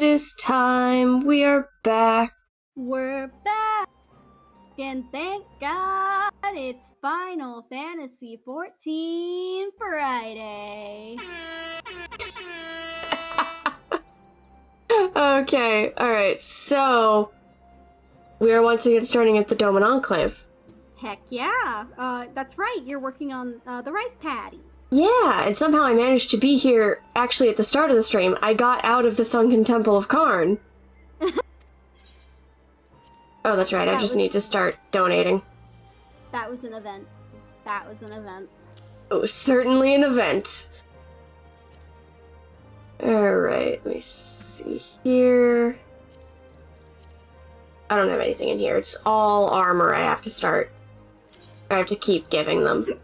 is time. We are back. We're back! And thank God it's Final Fantasy XIV Friday. Okay, alright, so we are once again starting at the Dome and Enclave. Heck yeah! That's right, you're working on the rice patties. Yeah, and somehow I managed to be here actually at the start of the stream. I got out of the Sunken Temple of Karn. Oh, that's right, I just need to start donating. That was an event. That was an event. It was certainly an event. Alright, let me see here. I don't have anything in here. It's all armor I have to start. I have to keep giving them.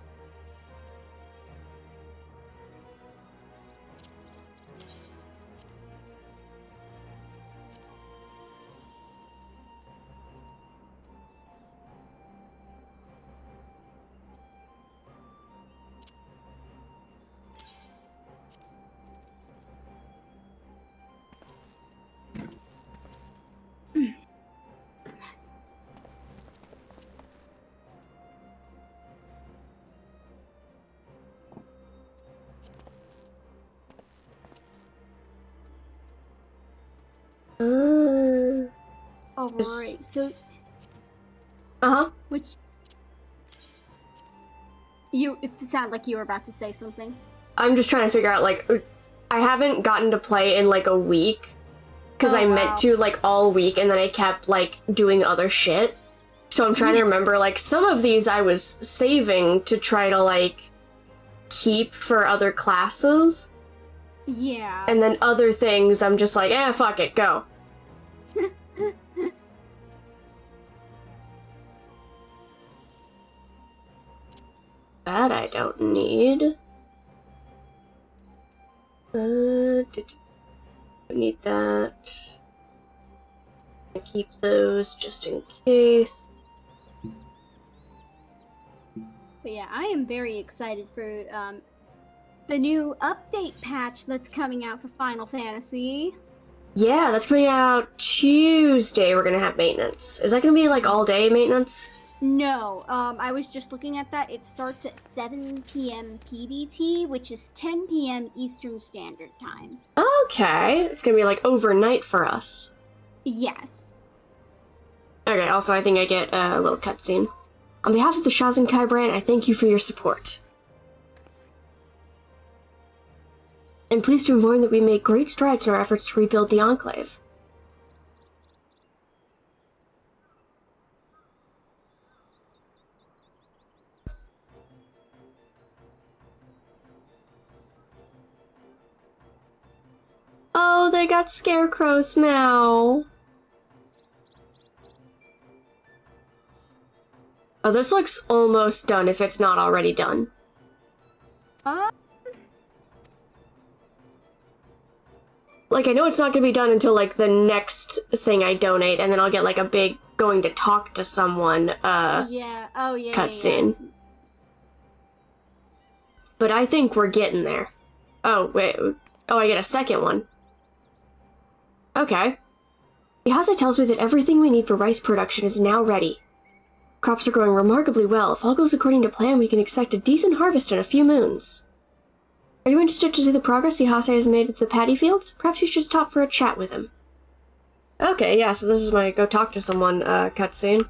Oh, right, so... Uh-huh. It sounded like you were about to say something. I'm just trying to figure out, like, I haven't gotten to play in, like, a week. Because I meant to, like, all week, and then I kept, like, doing other shit. So I'm trying to remember, like, some of these I was saving to try to, like, keep for other classes. Yeah. And then other things, I'm just like, fuck it, go. That I don't need. I need that. I keep those just in case. But yeah, I am very excited for the new update patch that's coming out for Final Fantasy. Yeah, that's coming out Tuesday. We're gonna have maintenance. Is that gonna be like all day maintenance? No, I was just looking at that. It starts at 7 p.m. PDT, which is 10 p.m. Eastern Standard Time. Okay, it's gonna be like overnight for us. Yes. Okay, also I think I get a little cutscene. On behalf of the Shazenkai brand, I thank you for your support. I'm pleased to inform that we made great strides in our efforts to rebuild the Enclave. Oh, they got scarecrows now. Oh, this looks almost done if it's not already done. Like, I know it's not gonna be done until, like, the next thing I donate, and then I'll get, like, a big going to talk to someone, cutscene. Yeah. But I think we're getting there. Oh, wait. Oh, I get a second one. Okay. Yahasa tells me that everything we need for rice production is now ready. Crops are growing remarkably well. If all goes according to plan, we can expect a decent harvest in a few moons. Are you interested to see the progress Yahasa has made with the paddy fields? Perhaps you should stop for a chat with him. Okay, yeah, so this is my go talk to someone cutscene.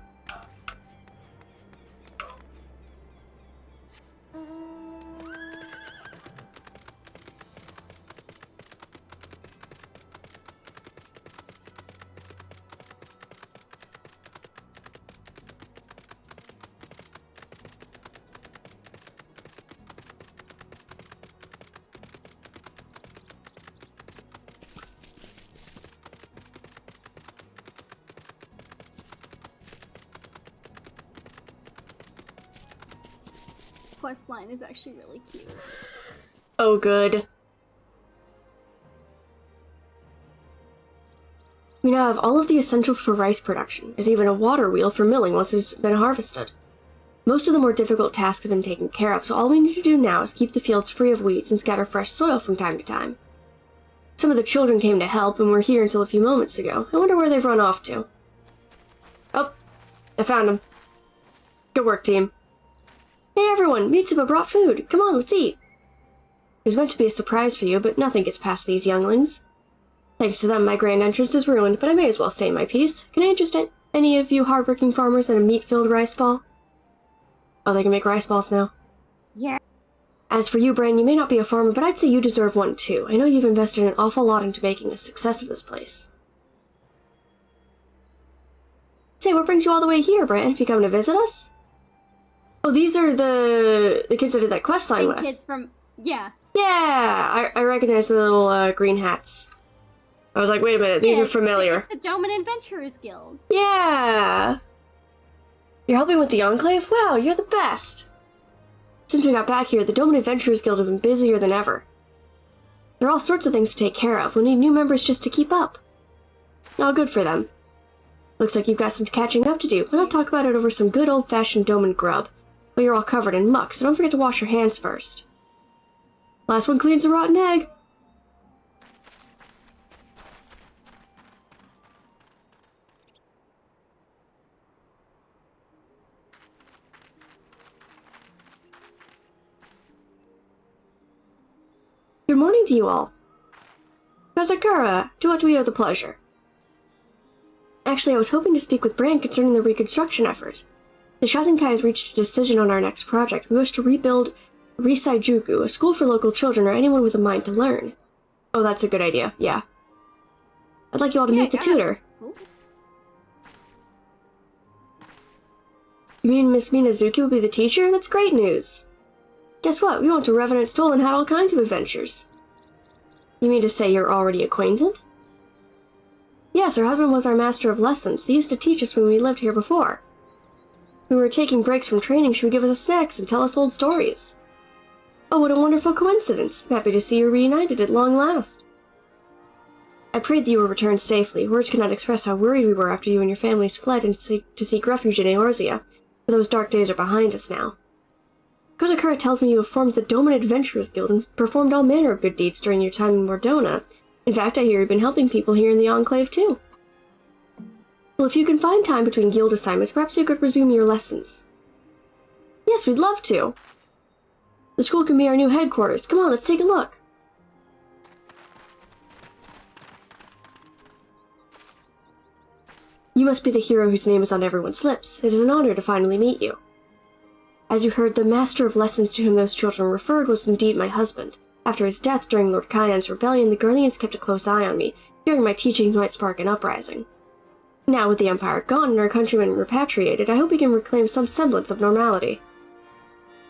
Quest line is actually really cute. Oh, good. We now have all of the essentials for rice production. There's even a water wheel for milling once it's been harvested. Most of the more difficult tasks have been taken care of, so all we need to do now is keep the fields free of weeds and scatter fresh soil from time to time. Some of the children came to help and were here until a few moments ago. I wonder where they've run off to. Oh, I found them. Good work, team. Hey everyone, Mitsuba brought food. Come on, let's eat. It was meant to be a surprise for you, but nothing gets past these younglings. Thanks to them, my grand entrance is ruined, but I may as well say my piece. Can I interest any of you hardworking farmers in a meat-filled rice ball? Oh, they can make rice balls now. Yeah. As for you, Bran, you may not be a farmer, but I'd say you deserve one too. I know you've invested an awful lot into making a success of this place. Say, what brings you all the way here, Bran? If you come to visit us? Oh, these are the kids that did that quest line with. Kids from... Yeah. Yeah! I recognize the little green hats. I was like, wait a minute, these are familiar. It's the Doman Adventurers Guild. Yeah! You're helping with the Enclave? Wow, you're the best! Since we got back here, the Doman Adventurers Guild have been busier than ever. There are all sorts of things to take care of. We need new members just to keep up. Oh, good for them. Looks like you've got some catching up to do. Why not talk about it over some good old-fashioned Doman grub? But you're all covered in muck, so don't forget to wash your hands first. Last one cleans a rotten egg. Good morning to you all. Kazakura, to what do we owe the pleasure? Actually, I was hoping to speak with Bran concerning the reconstruction effort. The Shazenkai has reached a decision on our next project. We wish to rebuild Risaijuku, a school for local children or anyone with a mind to learn. Oh, that's a good idea, yeah. I'd like you all to meet the tutor. Cool. You mean Miss Minazuki will be the teacher? That's great news. Guess what? We went to Revenant Stoll and had all kinds of adventures. You mean to say you're already acquainted? Yes, her husband was our master of lessons. They used to teach us when we lived here before. When we were taking breaks from training, she would give us snacks and tell us old stories. Oh, what a wonderful coincidence. I'm happy to see you reunited at long last. I prayed that you were returned safely. Words cannot express how worried we were after you and your families fled to seek refuge in Eorzea. But those dark days are behind us now. Kozakura tells me you have formed the Doman Adventurers Guild and performed all manner of good deeds during your time in Mordona. In fact, I hear you've been helping people here in the Enclave, too. Well, if you can find time between guild assignments, perhaps you could resume your lessons. Yes, we'd love to. The school can be our new headquarters. Come on, let's take a look. You must be the hero whose name is on everyone's lips. It is an honor to finally meet you. As you heard, the master of lessons to whom those children referred was indeed my husband. After his death during Lord Kyan's rebellion, the Guardians kept a close eye on me, fearing my teachings might spark an uprising. Now, with the Empire gone and our countrymen repatriated, I hope we can reclaim some semblance of normality.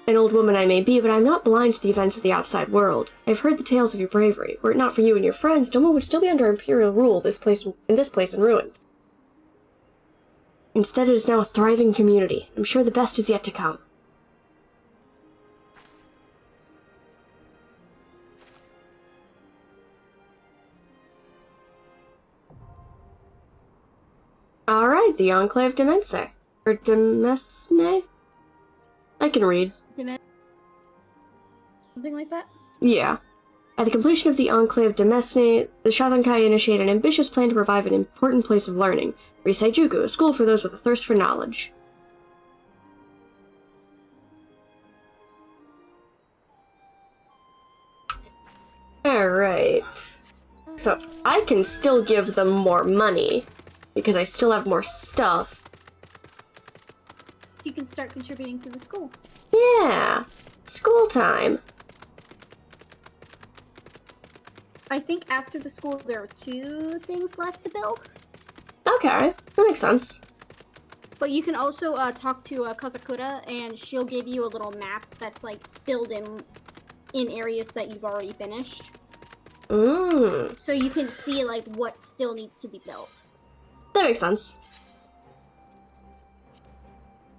An old woman I may be, but I am not blind to the events of the outside world. I have heard the tales of your bravery. Were it not for you and your friends, Doma would still be under Imperial rule in this place in ruins. Instead, it is now a thriving community. I'm sure the best is yet to come. Alright, the Enclave Demense. Or Demesne? I can read. Something like that? Yeah. At the completion of the Enclave Demesne, the Shazenkai initiated an ambitious plan to revive an important place of learning, Risaijuku, a school for those with a thirst for knowledge. Alright. So, I can still give them more money, because I still have more stuff. So you can start contributing to the school. Yeah. School time. I think after the school there are 2 things left to build. Okay, that makes sense. But you can also talk to Kazakura, and she'll give you a little map that's like filled in areas that you've already finished. So you can see like what still needs to be built. That makes sense.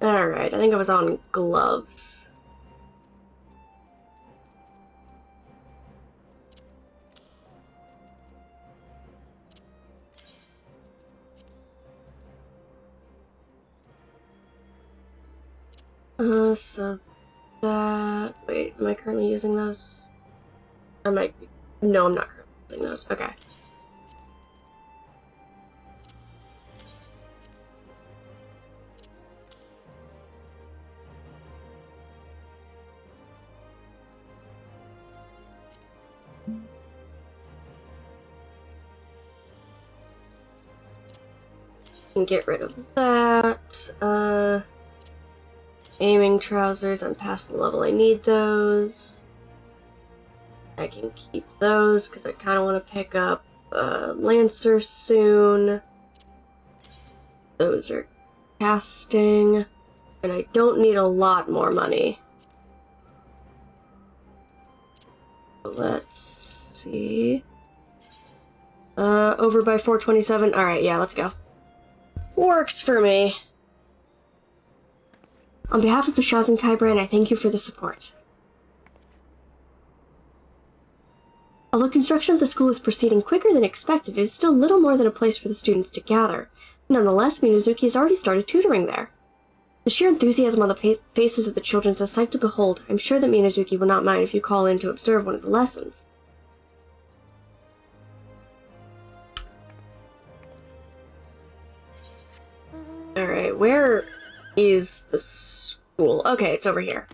Alright, I think I was on gloves. So that... Wait, am I currently using those? I might be. No, I'm not currently. Those. Okay. And get rid of that. Aiming trousers, I'm past the level I need those. I can keep those, because I kind of want to pick up Lancer soon. Those are casting. And I don't need a lot more money. Let's see. Over by 427. Alright, yeah, let's go. Works for me. On behalf of the Shaz and Kai brand, I thank you for the support. Although construction of the school is proceeding quicker than expected, it is still little more than a place for the students to gather. Nonetheless, Minazuki has already started tutoring there. The sheer enthusiasm on the faces of the children is a sight to behold. I'm sure that Minazuki will not mind if you call in to observe one of the lessons. Alright, where is the school? Okay, it's over here.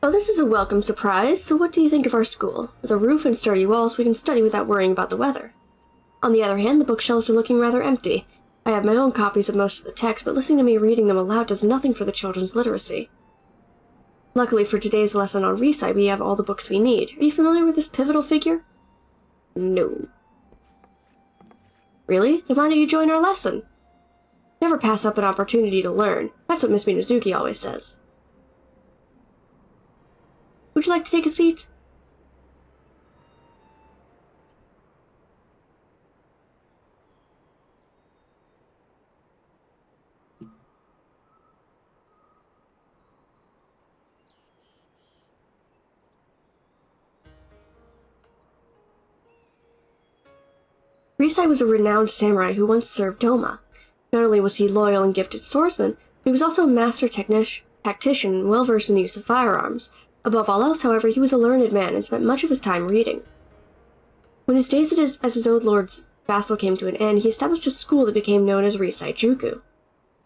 Oh, this is a welcome surprise. So what do you think of our school? With a roof and sturdy walls, we can study without worrying about the weather. On the other hand, the bookshelves are looking rather empty. I have my own copies of most of the texts, but listening to me reading them aloud does nothing for the children's literacy. Luckily for today's lesson on Recite, we have all the books we need. Are you familiar with this pivotal figure? No. Really? Then why don't you join our lesson? Never pass up an opportunity to learn. That's what Miss Minazuki always says. Would you like to take a seat? Risai was a renowned samurai who once served Doma. Not only was he loyal and gifted swordsman, but he was also a master tactician and well-versed in the use of firearms. Above all else, however, he was a learned man and spent much of his time reading. When his days as his old lord's vassal came to an end, he established a school that became known as Risai Juku.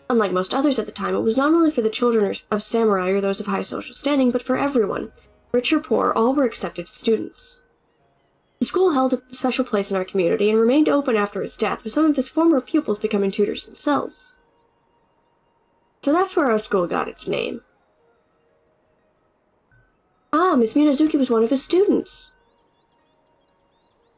Unlike most others at the time, it was not only for the children of samurai or those of high social standing, but for everyone. Rich or poor, all were accepted as students. The school held a special place in our community and remained open after his death, with some of his former pupils becoming tutors themselves. So that's where our school got its name. Ah, Miss Minazuki was one of his students.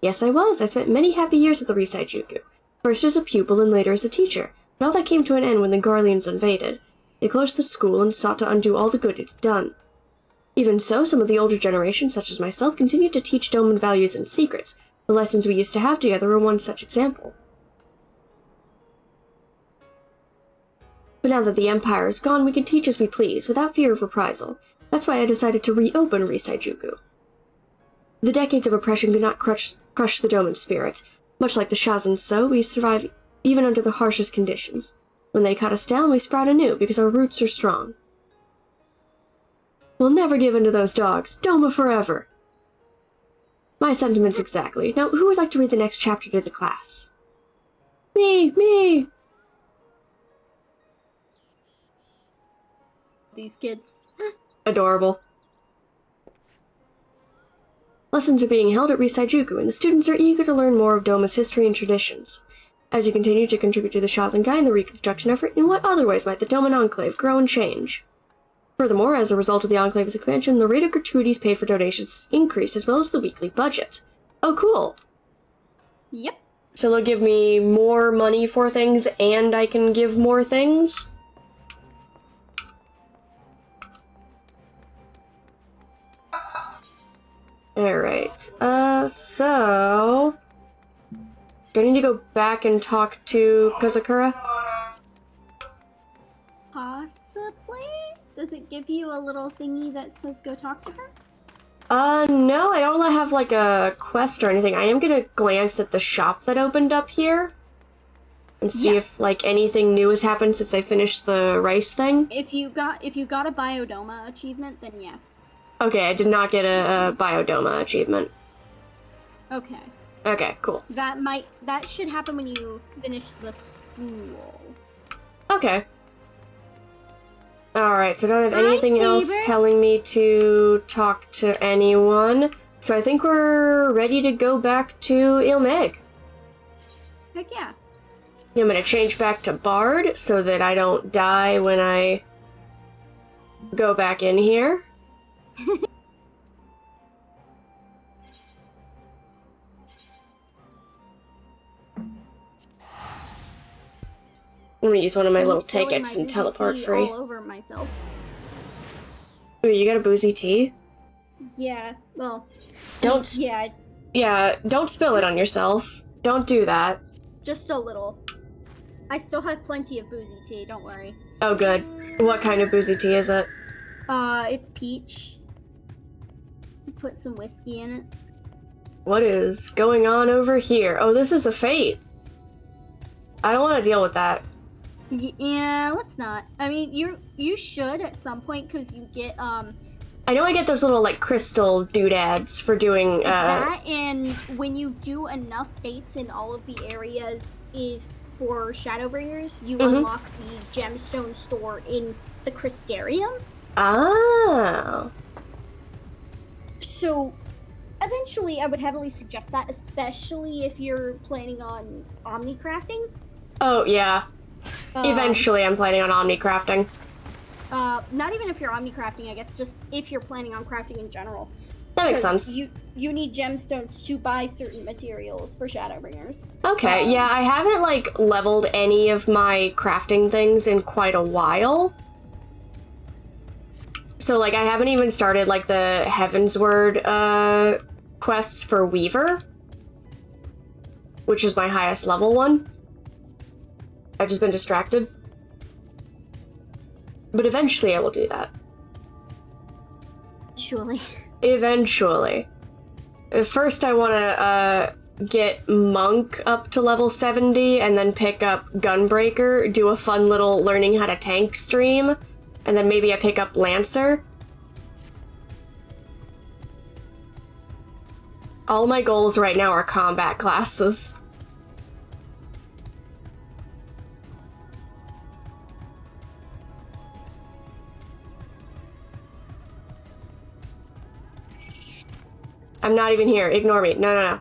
Yes, I was. I spent many happy years at the Risai Juku, first as a pupil and later as a teacher, but all that came to an end when the Garleans invaded. They closed the school and sought to undo all the good it had done. Even so, some of the older generation, such as myself, continued to teach Doman values in secret. The lessons we used to have together were one such example. But now that the Empire is gone, we can teach as we please, without fear of reprisal. That's why I decided to reopen Risai Juku. The decades of oppression could not crush the Doman spirit. Much like the Shazan so, we survive even under the harshest conditions. When they cut us down, we sprout anew, because our roots are strong. We'll never give in to those dogs. Doma forever! My sentiments exactly. Now, who would like to read the next chapter to the class? Me! These kids. Adorable. Lessons are being held at Risai Juku, and the students are eager to learn more of Doma's history and traditions. As you continue to contribute to the Shazengai and the reconstruction effort, in what other ways might the Doman Enclave grow and change? Furthermore, as a result of the Enclave's expansion, the rate of gratuities paid for donations increased, as well as the weekly budget. Oh, cool! Yep. So they'll give me more money for things, and I can give more things? Alright, so... Do I need to go back and talk to Kozakura? Possibly? Does it give you a little thingy that says go talk to her? No, I don't have, like, a quest or anything. I am gonna glance at the shop that opened up here and see if, like, anything new has happened since I finished the rice thing. If you got a Biodoma achievement, then yes. Okay, I did not get a Biodoma achievement. Okay. Okay, cool. That should happen when you finish the school. Okay. Alright, so I don't have anything else telling me to talk to anyone. So I think we're ready to go back to Ilmeg. Heck yeah. I'm gonna change back to Bard so that I don't die when I go back in here. I'm gonna use one of my little tickets and teleport free. All over myself. Ooh, you got a boozy tea? Yeah, well... Don't... Yeah, don't spill it on yourself. Don't do that. Just a little. I still have plenty of boozy tea, don't worry. Oh, good. What kind of boozy tea is it? It's peach. Put some whiskey in it. What is going on over here? Oh, this is a fate. I don't want to deal with that. Yeah, let's not. I mean, you should at some point, because you get, I know I get those little, like, crystal doodads for doing, that, and when you do enough fates in all of the areas for Shadowbringers, you unlock the gemstone store in the Crystarium. Oh. So, eventually, I would heavily suggest that, especially if you're planning on omnicrafting. Oh, yeah. Eventually, I'm planning on omnicrafting. Not even if you're omnicrafting, I guess, just if you're planning on crafting in general. That makes sense. You need gemstones to buy certain materials for Shadowbringers. Okay, yeah, I haven't, like, leveled any of my crafting things in quite a while. So, like, I haven't even started, like, the Heavensward, quests for Weaver, which is my highest level one. I've just been distracted. But eventually I will do that. Surely. Eventually. First I want to, get Monk up to level 70, and then pick up Gunbreaker, do a fun little learning how to tank stream, and then maybe I pick up Lancer. All my goals right now are combat classes. I'm not even here. Ignore me. No.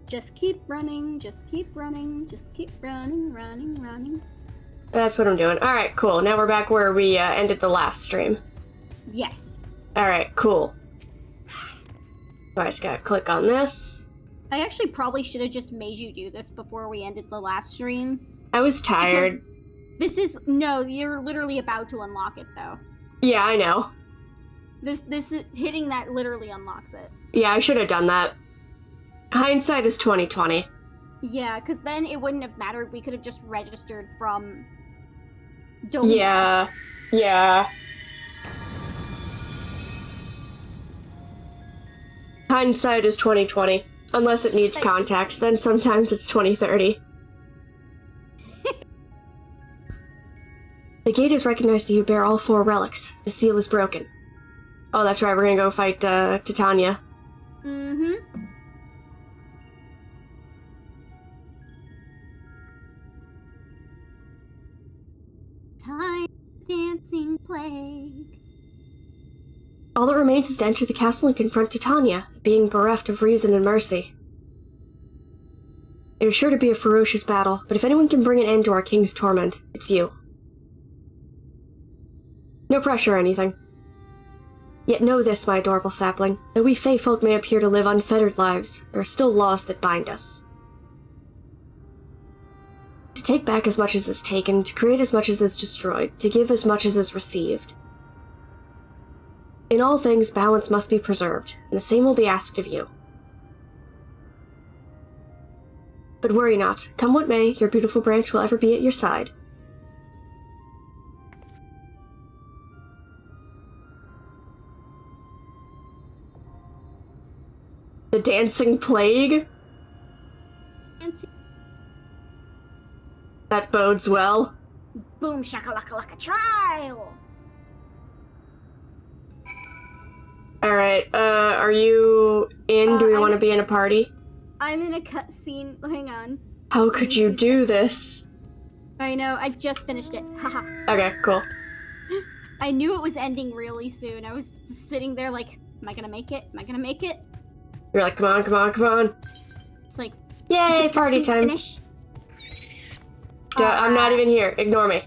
Just keep running, just keep running, just keep running. That's what I'm doing. Alright, cool. Now we're back where we ended the last stream. Yes. Alright, cool. So I just gotta click on this. I actually probably should have just made you do this before we ended the last stream. I was tired. No, you're literally about to unlock it, though. Yeah, I know. This hitting that literally unlocks it. Yeah, I should have done that. Hindsight is 20/20. Yeah, because then it wouldn't have mattered. We could have just registered from Doma. Yeah. Hindsight is 20/20. Unless it needs context, then sometimes it's 20/30. The gate has recognized that you bear all 4 relics. The seal is broken. Oh, that's right, we're gonna go fight, Titania. Mm-hmm. Time dancing plague. All that remains is to enter the castle and confront Titania, being bereft of reason and mercy. It is sure to be a ferocious battle, but if anyone can bring an end to our king's torment, it's you. No pressure or anything. Yet know this, my adorable sapling, though we Fey folk may appear to live unfettered lives, there are still laws that bind us. To take back as much as is taken, to create as much as is destroyed, to give as much as is received. In all things, balance must be preserved, and the same will be asked of you. But worry not. Come what may, your beautiful branch will ever be at your side. The Dancing Plague? That bodes well. Boom shakalaka like a trial! Alright, are you in? Do we want to be in a party? I'm in a cutscene. Hang on. How could you do this? I know, I just finished it. Haha. Okay, cool. I knew it was ending really soon. I was just sitting there like, am I gonna make it? Am I gonna make it? You're like, come on, come on, come on. It's like, yay, party time. Finish. I'm not even here. Ignore me.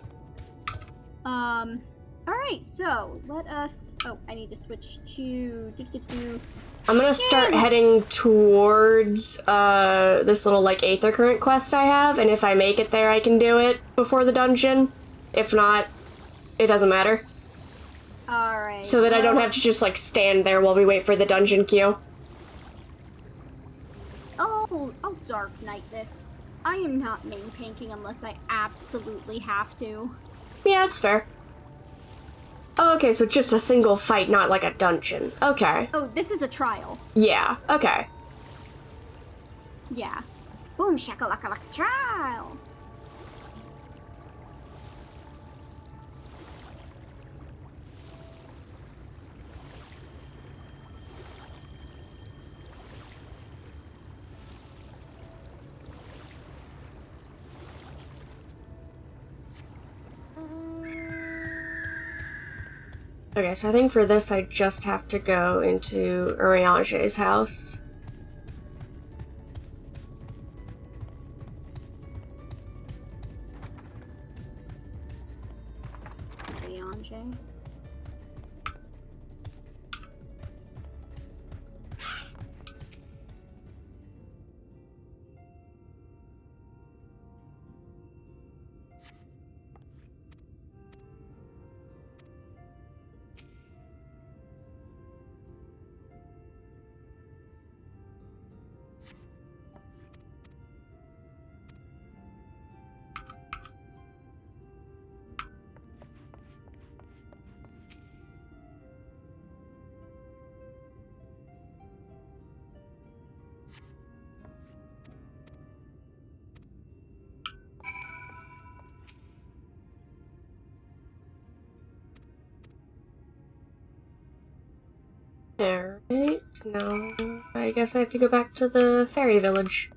Alright, so let us. Oh, I need to switch to. I'm gonna start heading towards this little like Aether Current quest I have, and if I make it there, I can do it before the dungeon. If not, it doesn't matter. Alright. So that I don't have to just like stand there while we wait for the dungeon queue. I'll Dark Knight this. I am not main tanking unless I absolutely have to. Yeah, that's fair. Oh, okay, so just a single fight, not like a dungeon. Okay. Oh, this is a trial. Yeah, okay. Yeah. Boom shakalaka like a trial. Okay, so I think for this I just have to go into Urianger's house. Urianger. Alright, now I guess I have to go back to the fairy village.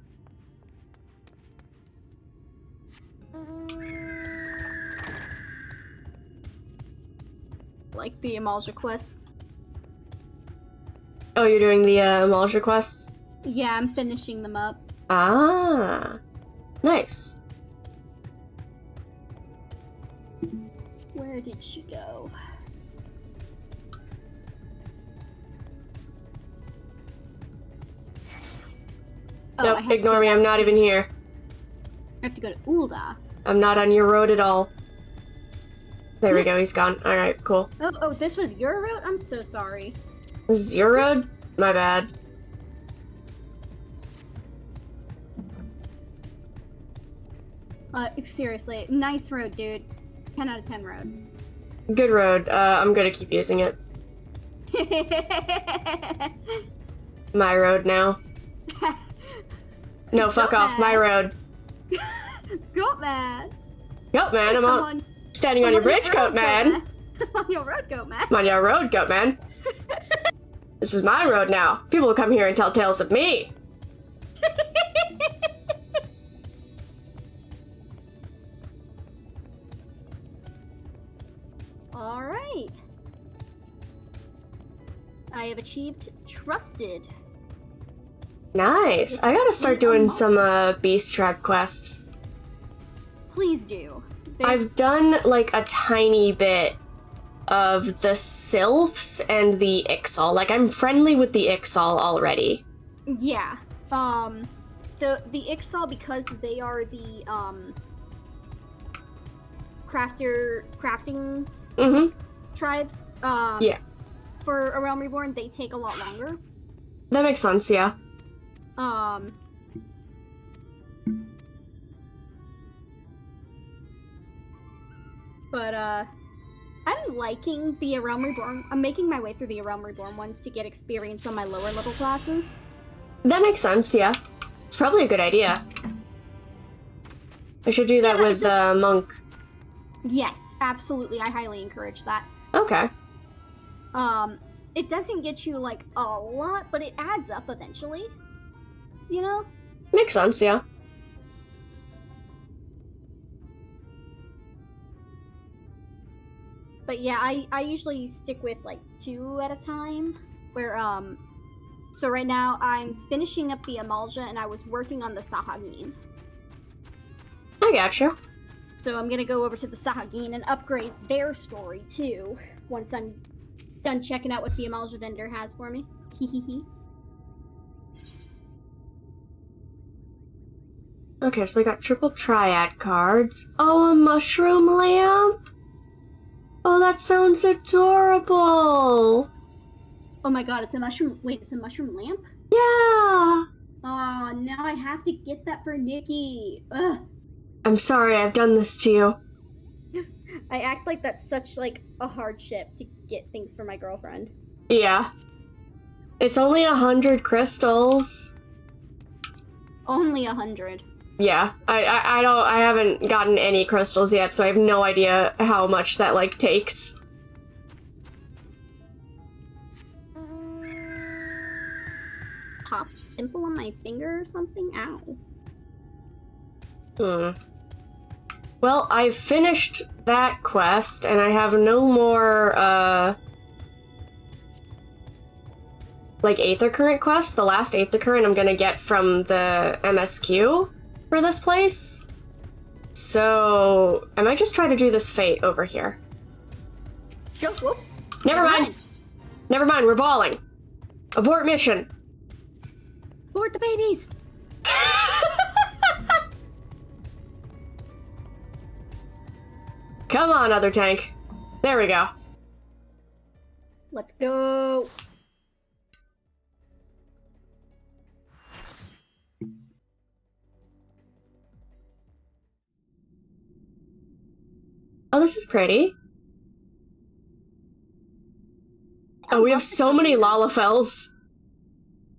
Like the Amalja quests. Oh, you're doing the Amalja quests? Yeah, I'm finishing them up. Ah, nice. Where did she go? Nope, ignore me, I'm not even here. I have to go to Ulda. I'm not on your road at all. There we go, he's gone. Alright, cool. Oh, this was your route? I'm so sorry. This is your road? My bad. Seriously, nice road, dude. 10 out of 10 road. Good road. I'm gonna keep using it. My road now. No, fuck off. My road. Goat man. Goat man, I'm standing on your bridge, goat man. On your road, goat man. I'm on your road, goat man. This is my road now. People will come here and tell tales of me. Alright. I have achieved Trusted. Nice. I gotta start doing some beast trap quests. Please do. I've done like a tiny bit of the sylphs and the Ixal. Like I'm friendly with the Ixal already. Yeah. The Ixal, because they are the crafting tribes. Yeah. For A Realm Reborn, they take a lot longer. That makes sense, yeah. But, I'm liking the Realm Reborn. I'm making my way through the Realm Reborn ones to get experience on my lower level classes. That makes sense, yeah. It's probably a good idea. I should do that with Monk. Yes, absolutely. I highly encourage that. Okay. It doesn't get you, like, a lot, but it adds up eventually. You know? Makes sense, yeah. But yeah, I usually stick with, like, 2 at a time. Where, so right now I'm finishing up the Amalja and I was working on the Sahagin. I gotcha. So I'm gonna go over to the Sahagin and upgrade their story, too, once I'm done checking out what the Amalja vendor has for me. Hehehe. Okay, so they got triple triad cards. Oh, a mushroom lamp? Oh, that sounds adorable! Oh my god, it's a mushroom. Wait, it's a mushroom lamp? Yeah! Oh, now I have to get that for Nikki. Ugh. I'm sorry I've done this to you. I act like that's such, like, a hardship to get things for my girlfriend. Yeah. It's only 100 crystals. Only 100. Yeah, I haven't gotten any crystals yet, so I have no idea how much that, like, takes. Pop simple on my finger or something? Ow. Well, I've finished that quest, and I have no more, like, Aether Current quests. The last Aether Current I'm gonna get from the MSQ for this place. So, I might just try to do this fate over here. Go, whoop. Never mind! Never mind, we're balling. Abort mission. Abort the babies! Come on, other tank. There we go. Let's go. Oh, this is pretty. Oh, we have so many Lalafels.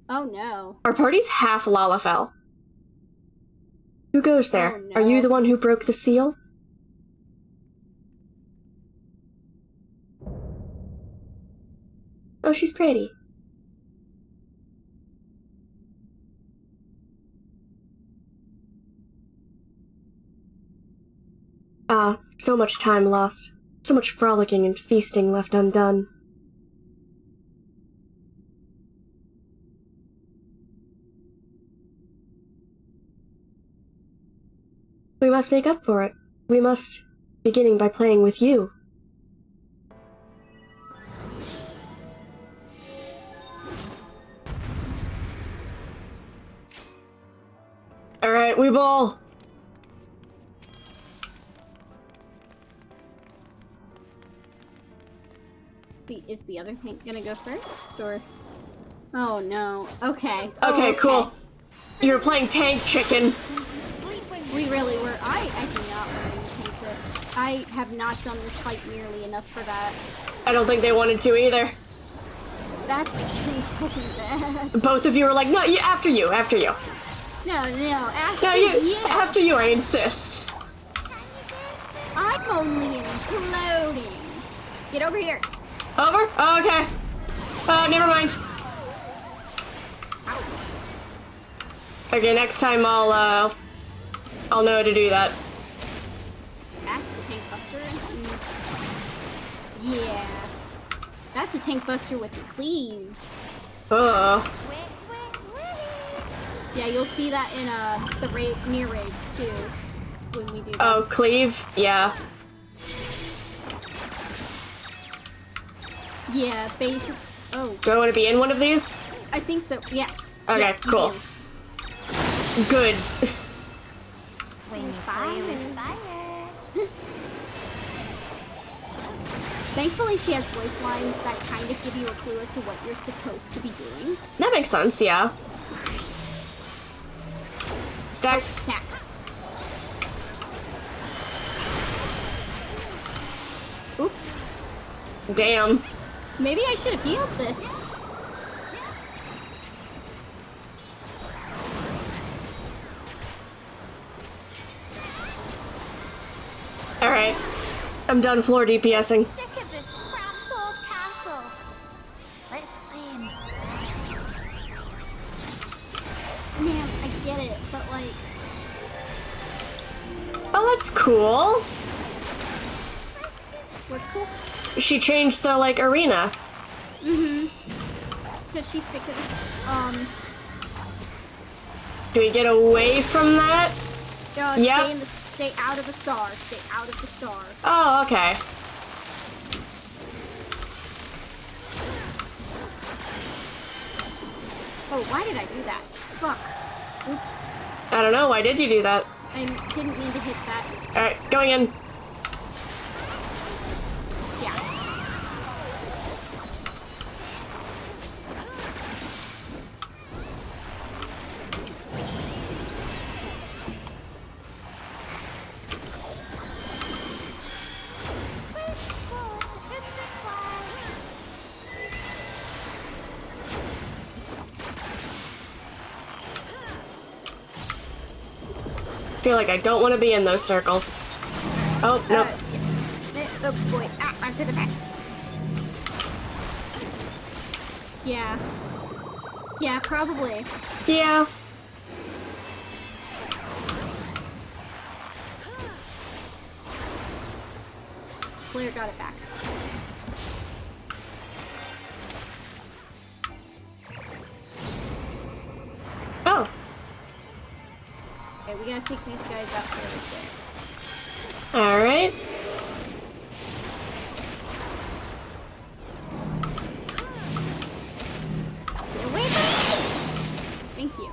Oh no. Our party's half Lalafell. Who goes there? Oh, no. Are you the one who broke the seal? Oh, she's pretty. Ah, so much time lost. So much frolicking and feasting left undone. We must make up for it. We must, beginning by playing with you. Alright, we ball! Is the other tank gonna go first, or? Oh no. Okay. Okay, cool. You were playing tank chicken. We really were. I do not want to tank this. I have not done this fight nearly enough for that. I don't think they wanted to either. That's too fucking bad. Both of you were like, no, after you. No, after you. After you, I insist. I'm only imploding. Get over here. Over? Oh, okay. Never mind. Okay, next time I'll know how to do that. That's the tank buster. Yeah. That's a tank buster with the cleave. Yeah, you'll see that in the near raids too when we do that. Oh, cleave? Yeah. Yeah, basically. Oh. Do I want to be in one of these? I think so. Yes. Okay, yes, cool. Good. When you play with fire. Thankfully, she has voice lines that kind of give you a clue as to what you're supposed to be doing. That makes sense, yeah. Stack. Stack. Damn. Maybe I should have healed this. Alright. I'm done floor DPSing. Sick of this cramped old castle. Let's win. Man, I get it, but like... Oh, that's cool. What's cool? She changed the, like, arena. Mm-hmm. Because she's sick of this. Do we get away from that? Yep. Stay out of the star. Stay out of the star. Oh, okay. Oh, why did I do that? Fuck. Oops. I don't know. Why did you do that? I didn't mean to hit that. Alright, going in. Yeah. I feel like I don't want to be in those circles. Oh, nope. Oh boy. Ah, I'm to the back. Yeah. Yeah, probably. Yeah. Claire got it back. Oh. Okay, we gotta take these guys out really quick. Alright. Get away from me! Thank you.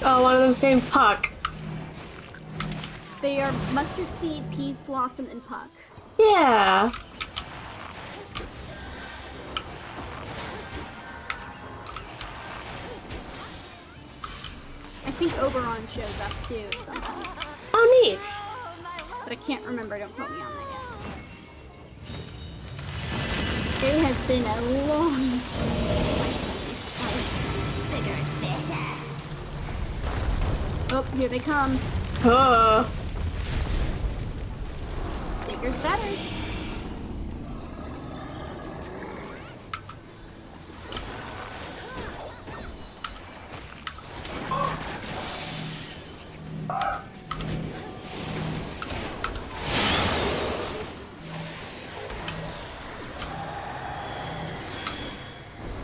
Oh, one of them's named Puck. They are mustard seed, peas, blossom, and puck. Yeah. I think Oberon shows up too at some point. Oh, neat. But I can't remember, don't quote me on that yet. It has been a long... Bigger's better. Oh, here they come. Oh. Bigger's better.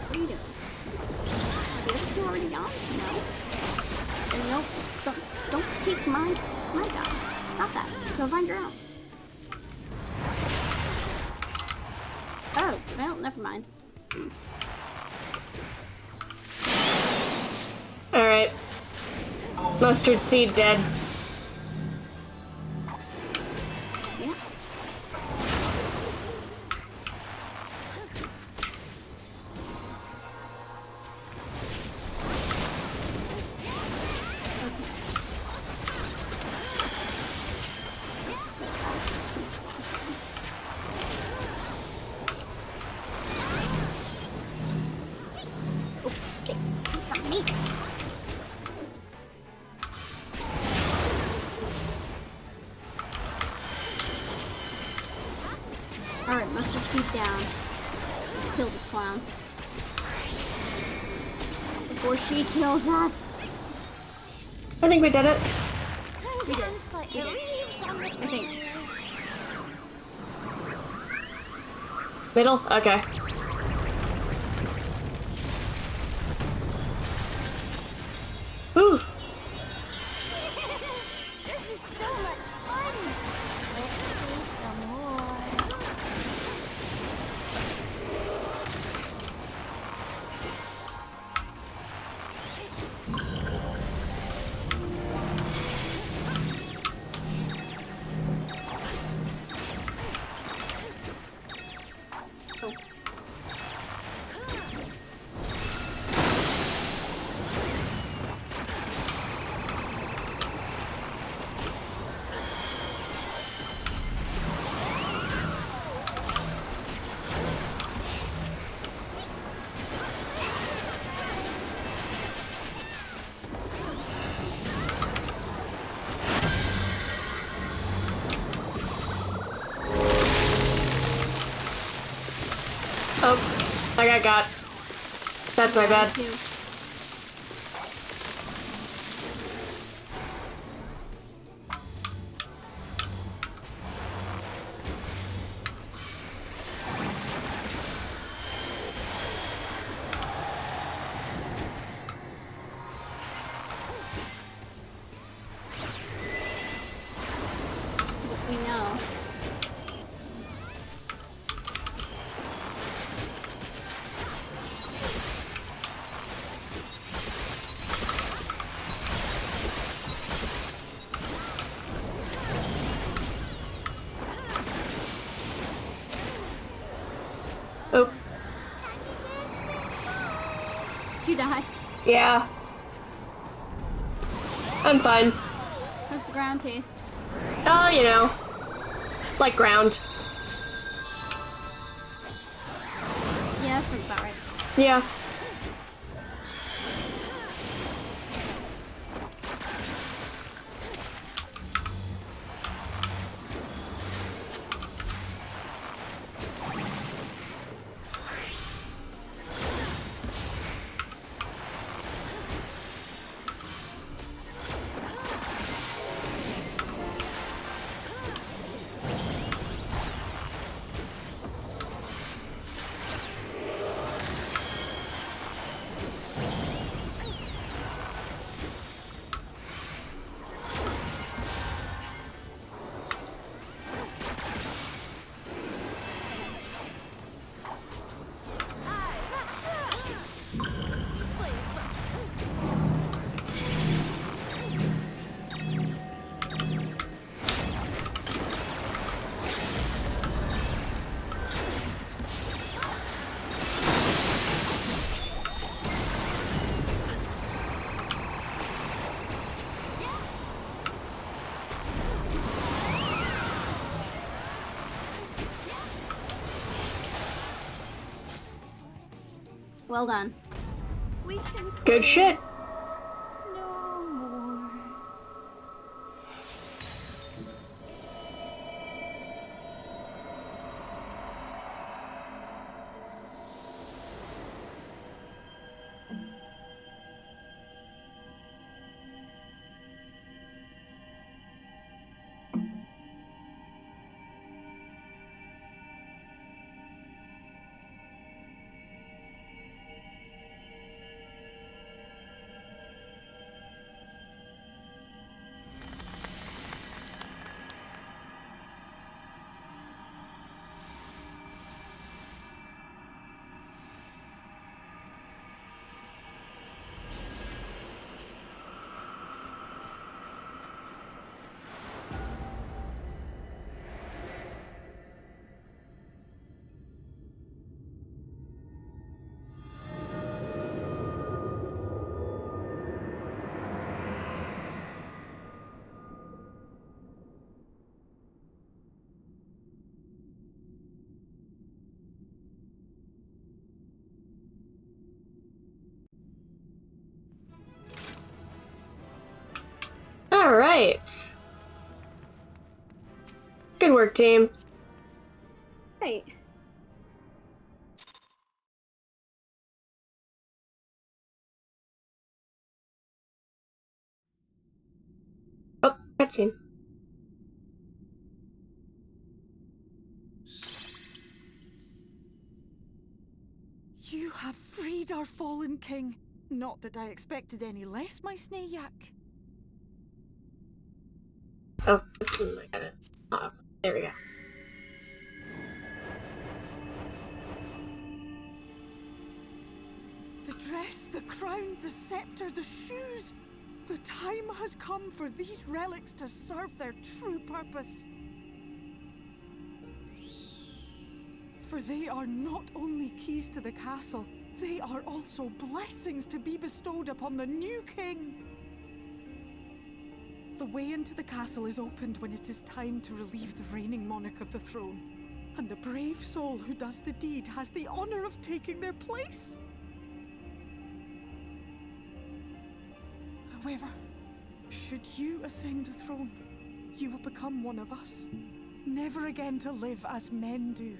What are you doing? Are the other two already gone? No. And nope. Don't take my guy. Stop that. Go find your own. Oh, well, never mind. Alright. Mustard seed dead. Yeah. Alright, mustard seed down. Kill this clown. Before she kills us. I think we did it. We did. Like We did. leaves on the I think. Middle? Okay. Whew. This is so much fun. Let's do some more. Oh. Oh, I got. That's my bad. Too. We know. Oh, You die. yeah. I'm fine. How's the ground taste? Oh, you know. Like ground. Yeah, that sounds about right. Yeah. Well done. We can Good shit. no more. All right. Good work, team. Right. Oh, cutscene. You have freed our fallen king. Not that I expected any less, my Snayak. Oh, I got it. Oh, there we go. The dress, the crown, the scepter, the shoes. The time has come for these relics to serve their true purpose. For they are not only keys to the castle, they are also blessings to be bestowed upon the new king. The way into the castle is opened when it is time to relieve the reigning monarch of the throne. And the brave soul who does the deed has the honor of taking their place. However, should you ascend the throne, you will become one of us, never again to live as men do.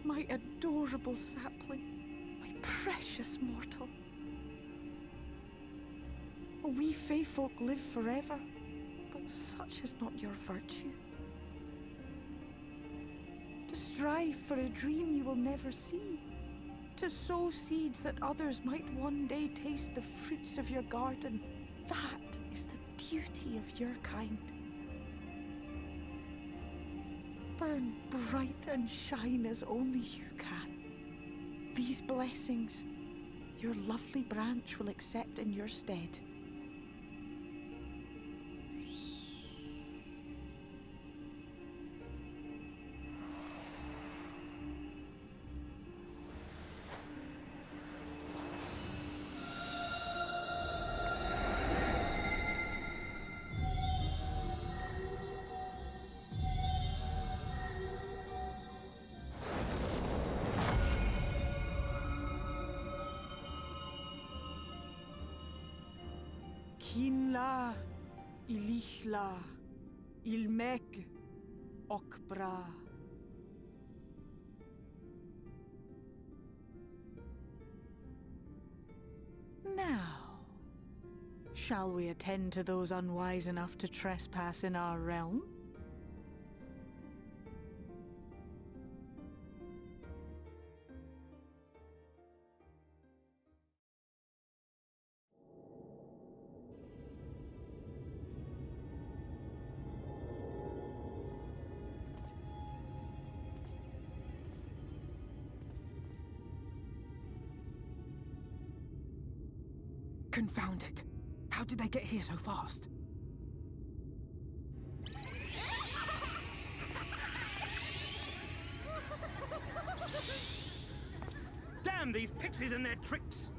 My adorable sapling, my precious mortal. We Fae folk live forever, but such is not your virtue. To strive for a dream you will never see, to sow seeds that others might one day taste the fruits of your garden, that is the beauty of your kind. Burn bright and shine as only you can. These blessings, your lovely branch will accept in your stead. Kinla, Ilichla, Ilmek, Okbra. Now, shall we attend to those unwise enough to trespass in our realm? Confound it! How did they get here so fast? Damn these pixies and their tricks!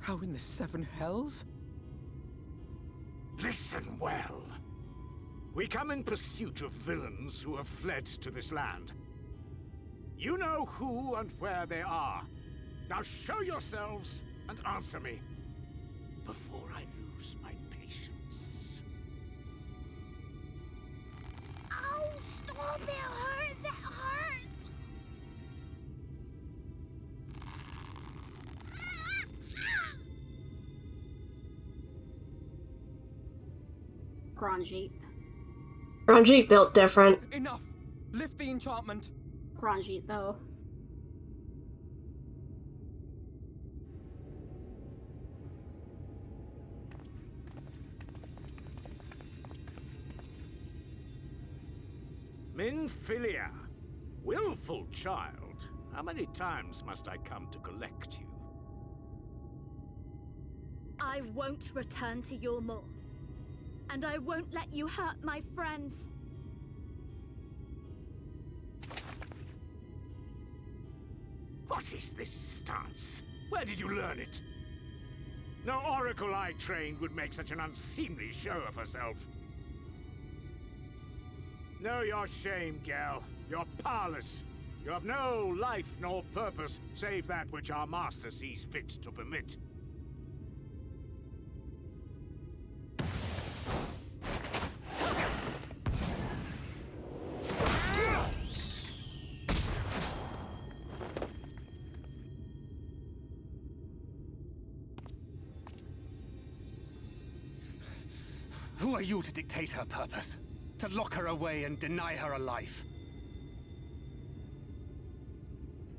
How in the seven hells? Listen well. We come in pursuit of villains who have fled to this land. You know who and where they are. Now show yourselves and answer me before I lose my patience. Oh, stop! It hurts! It hurts! Granjeet. Ranjit built different. Enough! Lift the enchantment! Granjeet, though. Minfilia, willful child. How many times must I come to collect you? I won't return to your moor. And I won't let you hurt my friends. What is this stance? Where did you learn it? No oracle I trained would make such an unseemly show of herself. Know your shame, gal. You're powerless. You have no life nor purpose, save that which our master sees fit to permit. Who are you to dictate her purpose? To lock her away and deny her a life?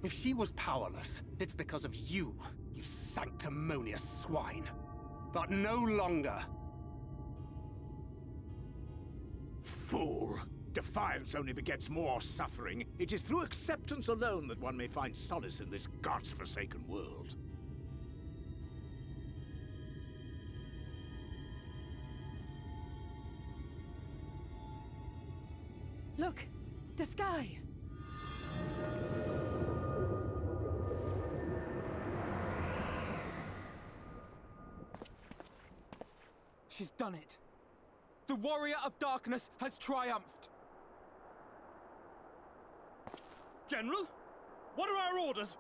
If she was powerless, it's because of you, you sanctimonious swine. But no longer. Fool! Defiance only begets more suffering. It is through acceptance alone that one may find solace in this god's-forsaken world. Look! The sky! She's done it. The Warrior of Darkness has triumphed. General? What are our orders?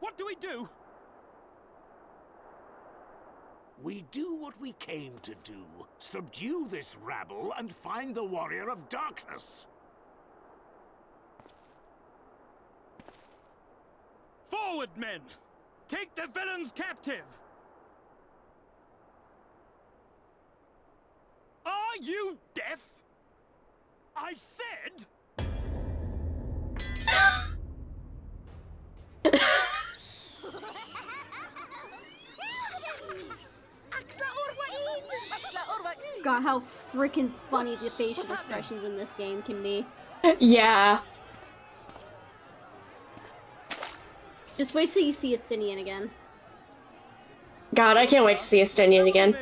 What do we do? We do what we came to do. Subdue this rabble and find the Warrior of Darkness. Forward, men! Take the villains captive! Are you deaf? I said... God, how freaking funny the facial expressions in this game can be. Yeah. Just wait till you see Estinian again. God, I can't wait to see Estinian again.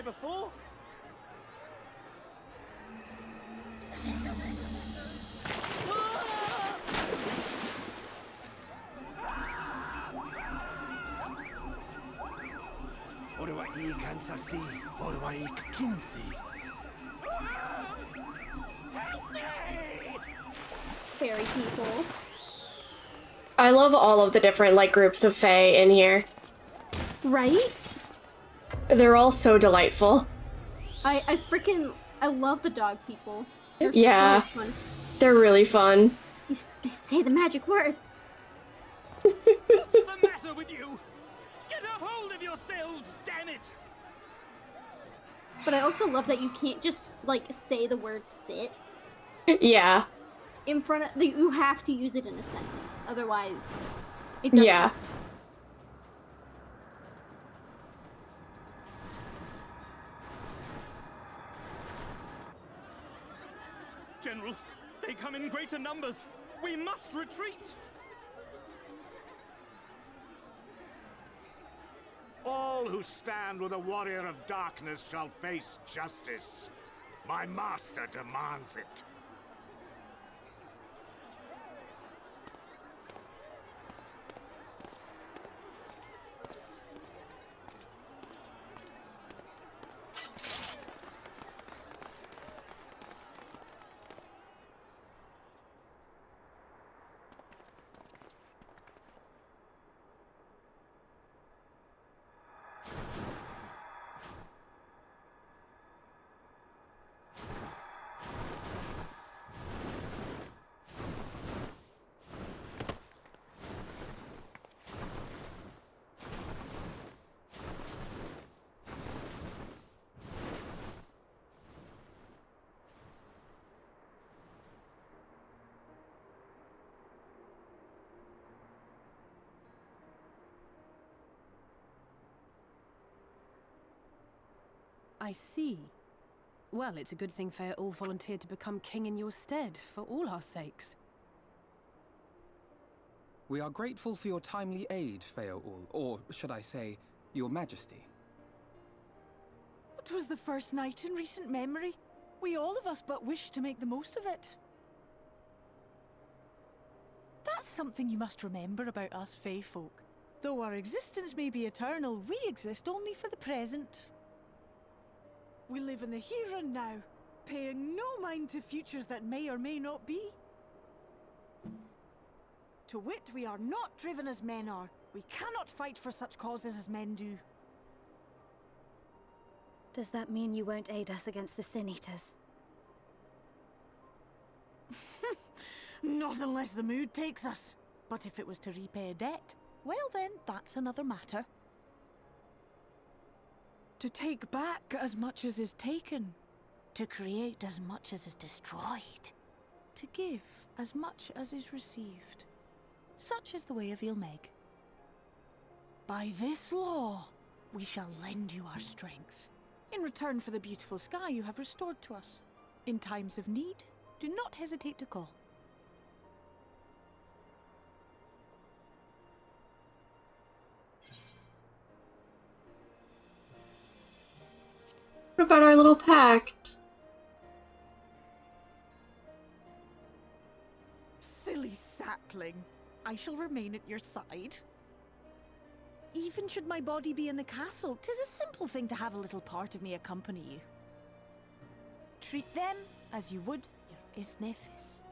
Fairy people. I love all of the different, like, groups of fae in here. Right? They're all so delightful. I love the dog people. They're Yeah. so fun. They're really fun. They say the magic words. What's the matter with you? Get a hold of yourselves, damn it! But I also love that you can't just, like, say the word sit Yeah. in front of... You have to use it in a sentence. Otherwise, it doesn't... Yeah. General, they come in greater numbers. We must retreat. All who stand with a Warrior of Darkness shall face justice. My master demands it. I see. Well, it's a good thing Fair all volunteered to become king in your stead, for all our sakes. We are grateful for your timely aid, Feoul, or should I say, your majesty. It was the first night in recent memory. We all of us but wish to make the most of it. That's something you must remember about us Fae folk. Though our existence may be eternal, we exist only for the present. We live in the here and now, paying no mind to futures that may or may not be. To wit, we are not driven as men are. We cannot fight for such causes as men do. Does that mean you won't aid us against the Sin Eaters? Not unless the mood takes us. But if it was to repay a debt, well then, that's another matter. To take back as much as is taken. To create as much as is destroyed. To give as much as is received. Such is the way of Ilmeg. By this law, we shall lend you our strength. In return for the beautiful sky you have restored to us. In times of need, do not hesitate to call. What about our little pact? Silly sapling. I shall remain at your side. Even should my body be in the castle, 'tis a simple thing to have a little part of me accompany you. Treat them as you would your Isnefis.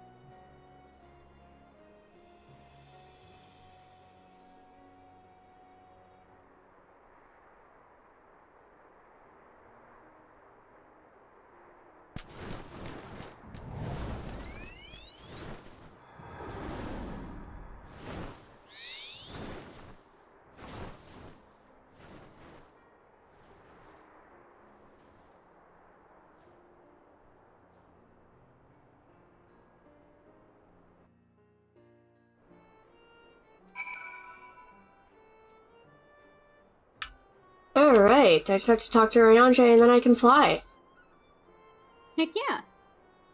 Alright, I just have to talk to Urianger and then I can fly. Heck yeah.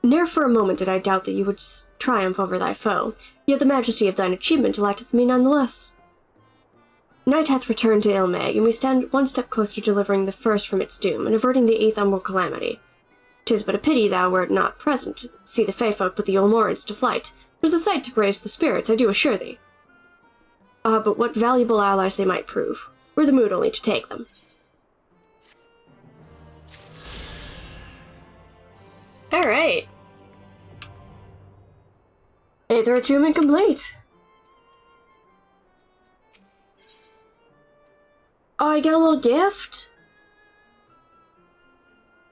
Ne'er for a moment did I doubt that you would triumph over thy foe, yet the majesty of thine achievement delighteth me nonetheless. Night hath returned to Ilmag, and we stand one step closer to delivering the first from its doom, and averting the Eighth Umbral Calamity. 'Tis but a pity thou wert not present to see the Fey folk put the Ulmorans to flight. It was a sight to praise the spirits, I do assure thee. But what valuable allies they might prove. We're the mood only to take them. Alright. Aether attunement complete. Oh, I get a little gift?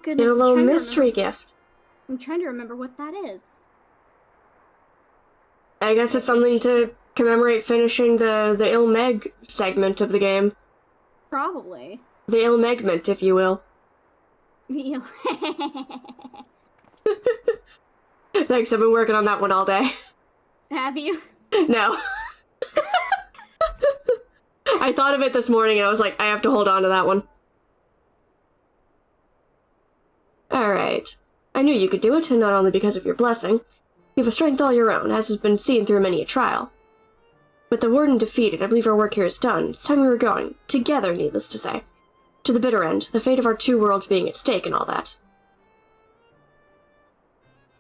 Goodness, Get a little mystery gift. I'm trying to remember what that is. I guess it's something to commemorate finishing the Ilmeg segment of the game. Probably. The Ilmegment, if you will. Thanks, I've been working on that one all day. Have you? No. I thought of it this morning and I was like, I have to hold on to that one. Alright. I knew you could do it, and not only because of your blessing. You have a strength all your own, as has been seen through many a trial. With the warden defeated, I believe our work here is done. It's time we were going. Together, needless to say. To the bitter end, the fate of our two worlds being at stake and all that.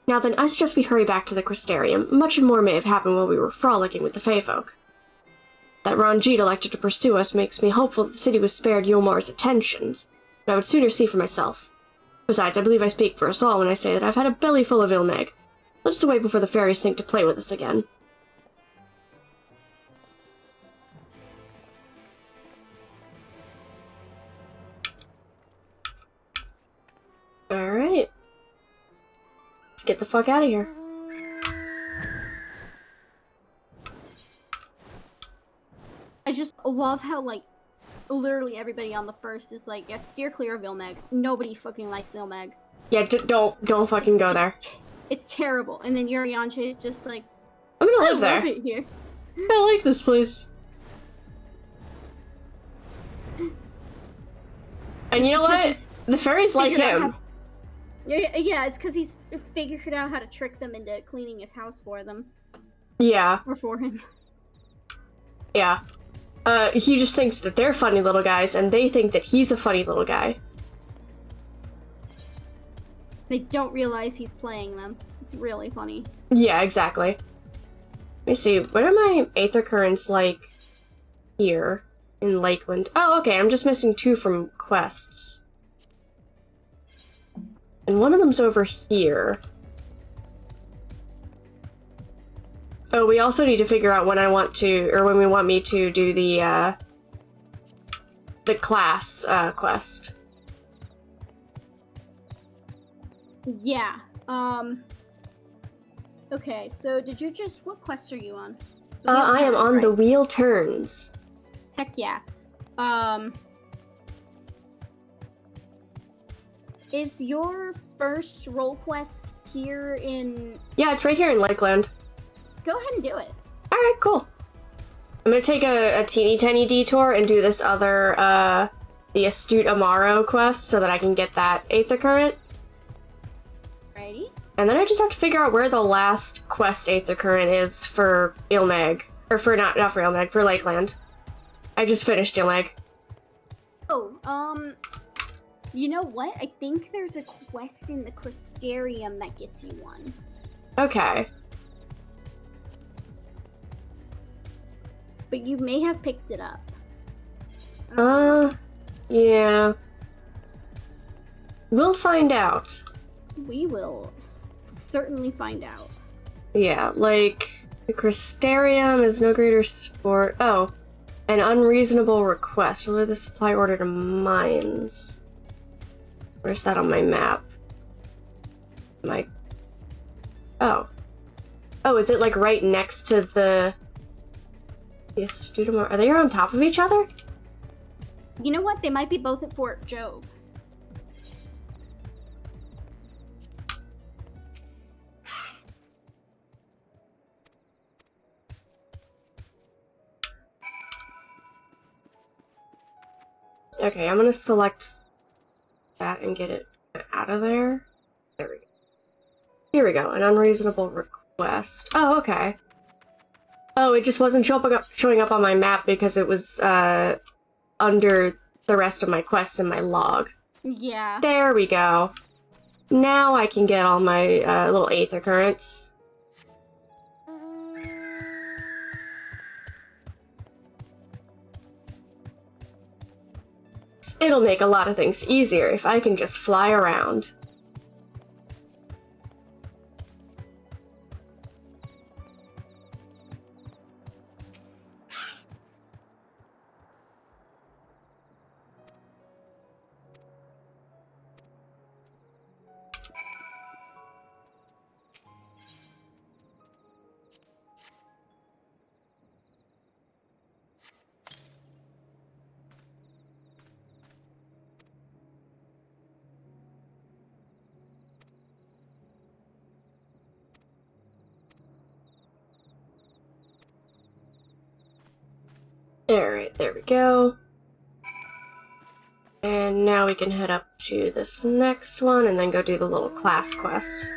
Now then, I suggest we hurry back to the Crystarium. Much and more may have happened while we were frolicking with the Fey folk. That Ranjit elected to pursue us makes me hopeful that the city was spared Yulmar's attentions, but I would sooner see for myself. Besides, I believe I speak for us all when I say that I've had a belly full of Ilmeg. Let us away before the fairies think to play with us again. Alright. Let's get the fuck out of here. I just love how, like, literally everybody on the first is like, yeah, steer clear of Ilmeg. Nobody fucking likes Ilmeg. Yeah, don't fucking go there. It's terrible. And then Urianger is just like, I'm gonna live I love there. it here. I like this place. And you know what? The fairies like him. Yeah, it's because he's figured out how to trick them into cleaning his house for them. Yeah. Or for him. Yeah. He just thinks that they're funny little guys, and they think that he's a funny little guy. They don't realize he's playing them. It's really funny. Yeah, exactly. Let me see, what are my Aether Currents like here in Lakeland? Oh, okay, I'm just missing 2 from quests. And one of them's over here. Oh, we also need to figure out when I want to, or when we want me to do the class, quest. Yeah, okay, so did you just, what quest are you on? I am on the Wheel Turns. Heck yeah. Is your first role quest here in... Yeah, it's right here in Lakeland. Go ahead and do it. Alright, cool. I'm gonna take a teeny tiny detour and do this other, the Astute Amaro quest so that I can get that Aether Current. Ready? And then I just have to figure out where the last quest Aether Current is for Ilmeg. Or for, not for Ilmeg, for Lakeland. I just finished Ilmeg. Oh, you know what? I think there's a quest in the Crystarium that gets you one. Okay. But you may have picked it up. Yeah. We'll find out. We will certainly find out. Yeah, like, the Crystarium is no greater sport. Oh, an unreasonable request. Deliver the supply order to mines. Where's that on my map? Oh. Oh, is it like right next to the Studimore? Are they on top of each other? You know what? They might be both at Fort Job. Okay, I'm gonna select that and get it out of there. There we go. Here we go, an unreasonable request. Oh, okay. Oh, it just wasn't showing up on my map because it was under the rest of my quests in my log. Yeah. There we go. Now I can get all my little Aether Currents. It'll make a lot of things easier if I can just fly around. Alright, there we go. And now we can head up to this next one and then go do the little class quest.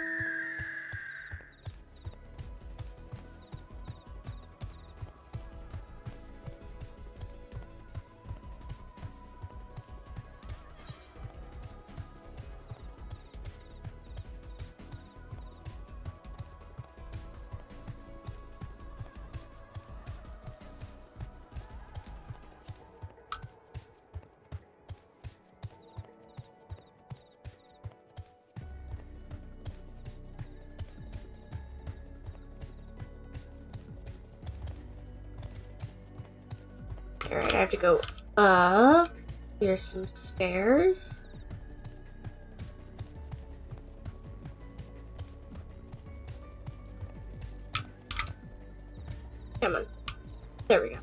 Alright, I have to go up. Here's some stairs. Come on. There we go.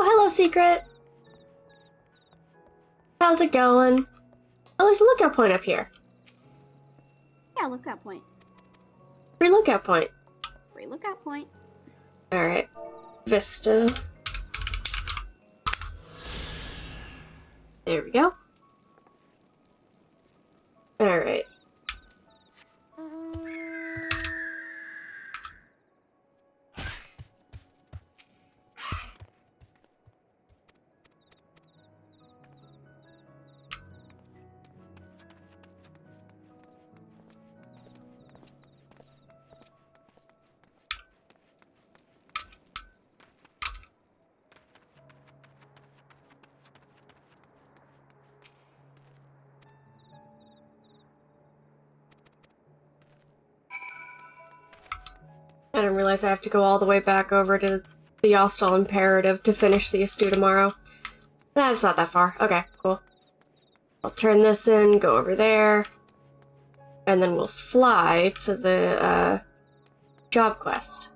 Oh, hello, Secret! How's it going? Oh, there's a lookout point up here. Yeah, lookout point. Free lookout point. Free lookout point. Alright. Vista. There we go. Alright. I didn't realize I have to go all the way back over to the Yostal Imperative to finish the Astu tomorrow. That's not that far. Okay, cool. I'll turn this in, go over there, and then we'll fly to the job quest.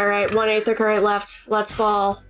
Alright, 1/8 of current left. Let's ball.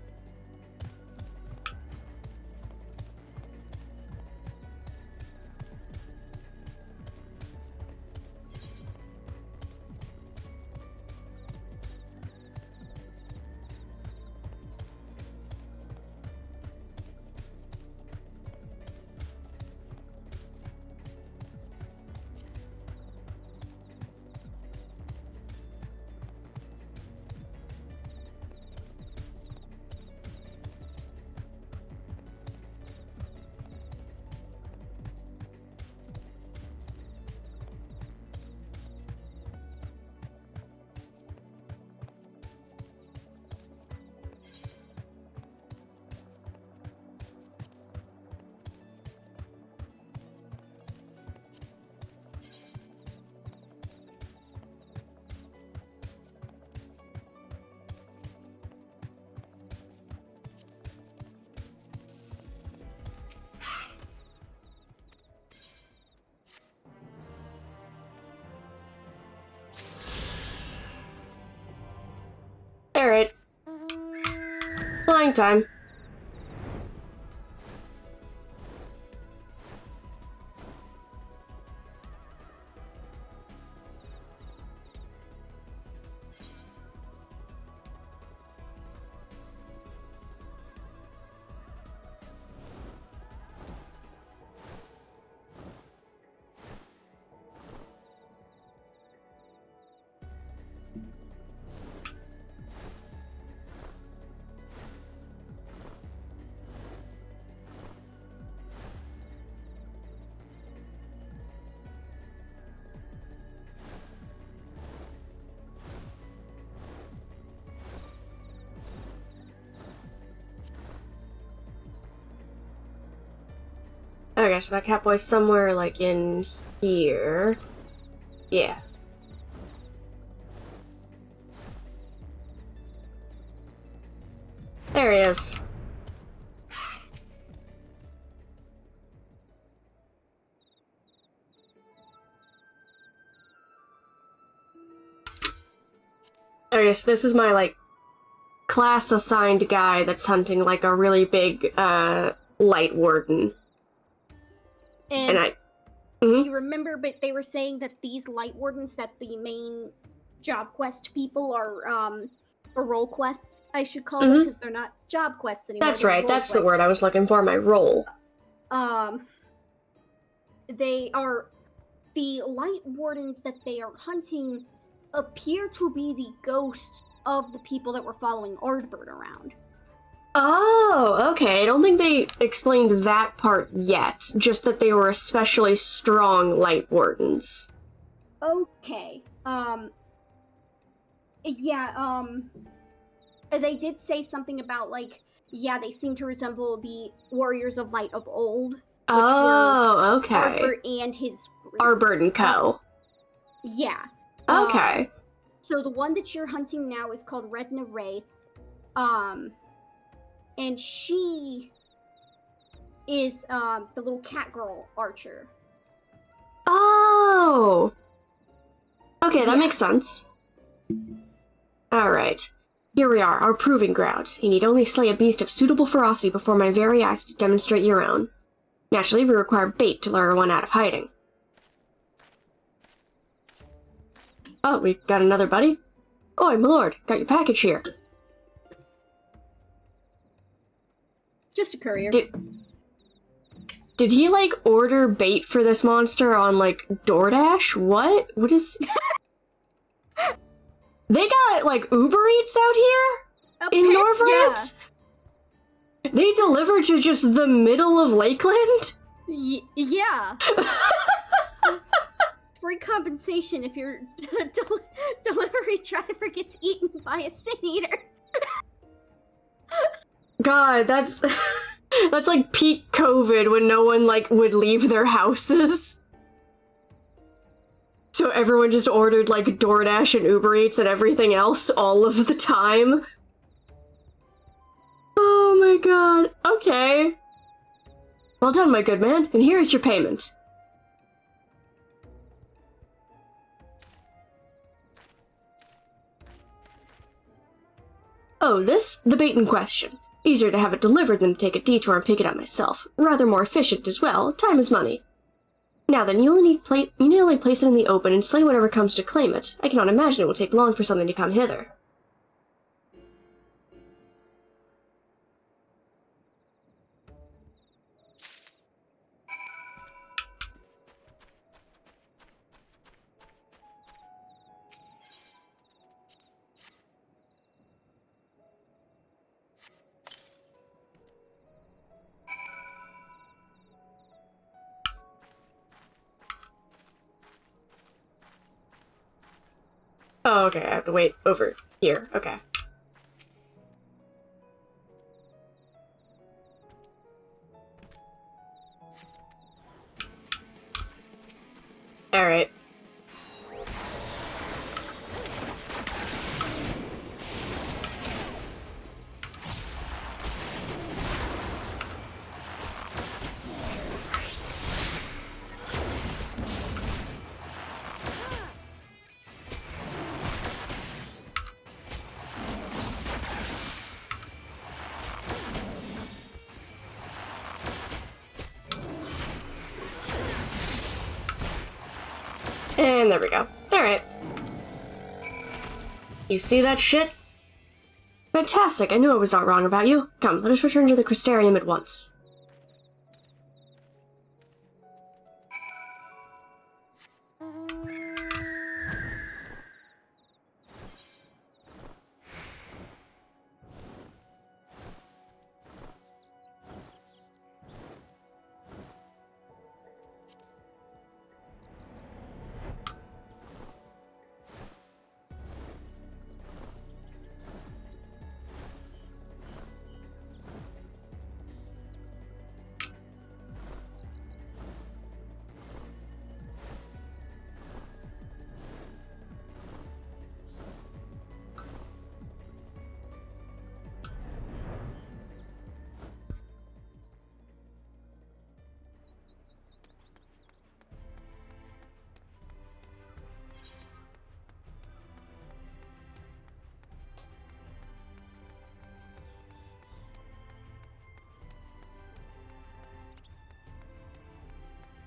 Alright. Flying time. Okay, so that Catboy's somewhere, like, in here. Yeah. There he is. Okay, so this is my, like, class-assigned guy that's hunting, like, a really big, light warden. And I... you remember, but they were saying that these light wardens, that the main job quest people are, or role quests, I should call them, because they're not job quests anymore. That's right, that's the word I was looking for, my role. They are... The light wardens that they are hunting appear to be the ghosts of the people that were following Ardbert around. Oh, okay. I don't think they explained that part yet. Just that they were especially strong light wardens. Okay. Yeah, they did say something about, like, yeah, they seem to resemble the Warriors of Light of old. Oh, okay. Ardbert and his group. Ardbert and Co. Yeah. Okay. So the one that you're hunting now is called Redna Ray. And she is, the little cat girl archer. Oh! Okay, that makes sense. Alright. Here we are, our proving ground. You need only slay a beast of suitable ferocity before my very eyes to demonstrate your own. Naturally, we require bait to lure one out of hiding. Oh, we got another buddy? Oi, my lord, got your package here. Just a courier. Did he, like, order bait for this monster on, like, DoorDash? What? What is... They got, like, Uber Eats out here? In Norvrant? Yeah. They deliver to just the middle of Lakeland? Yeah. Free compensation if your delivery driver gets eaten by a sin eater. God, that's like peak COVID when no one, like, would leave their houses. So everyone just ordered, like, DoorDash and Uber Eats and everything else all of the time. Oh my god. Okay. Well done, my good man, and here is your payment. Oh, this? The bait in question. Easier to have it delivered than to take a detour and pick it up myself. Rather more efficient as well. Time is money. Now then, you need only place it in the open and slay whatever comes to claim it. I cannot imagine it will take long for something to come hither. Oh, okay, I have to wait over here. Okay. Alright. And there we go. Alright. You see that shit? Fantastic, I knew I was not wrong about you. Come, let us return to the Crystarium at once.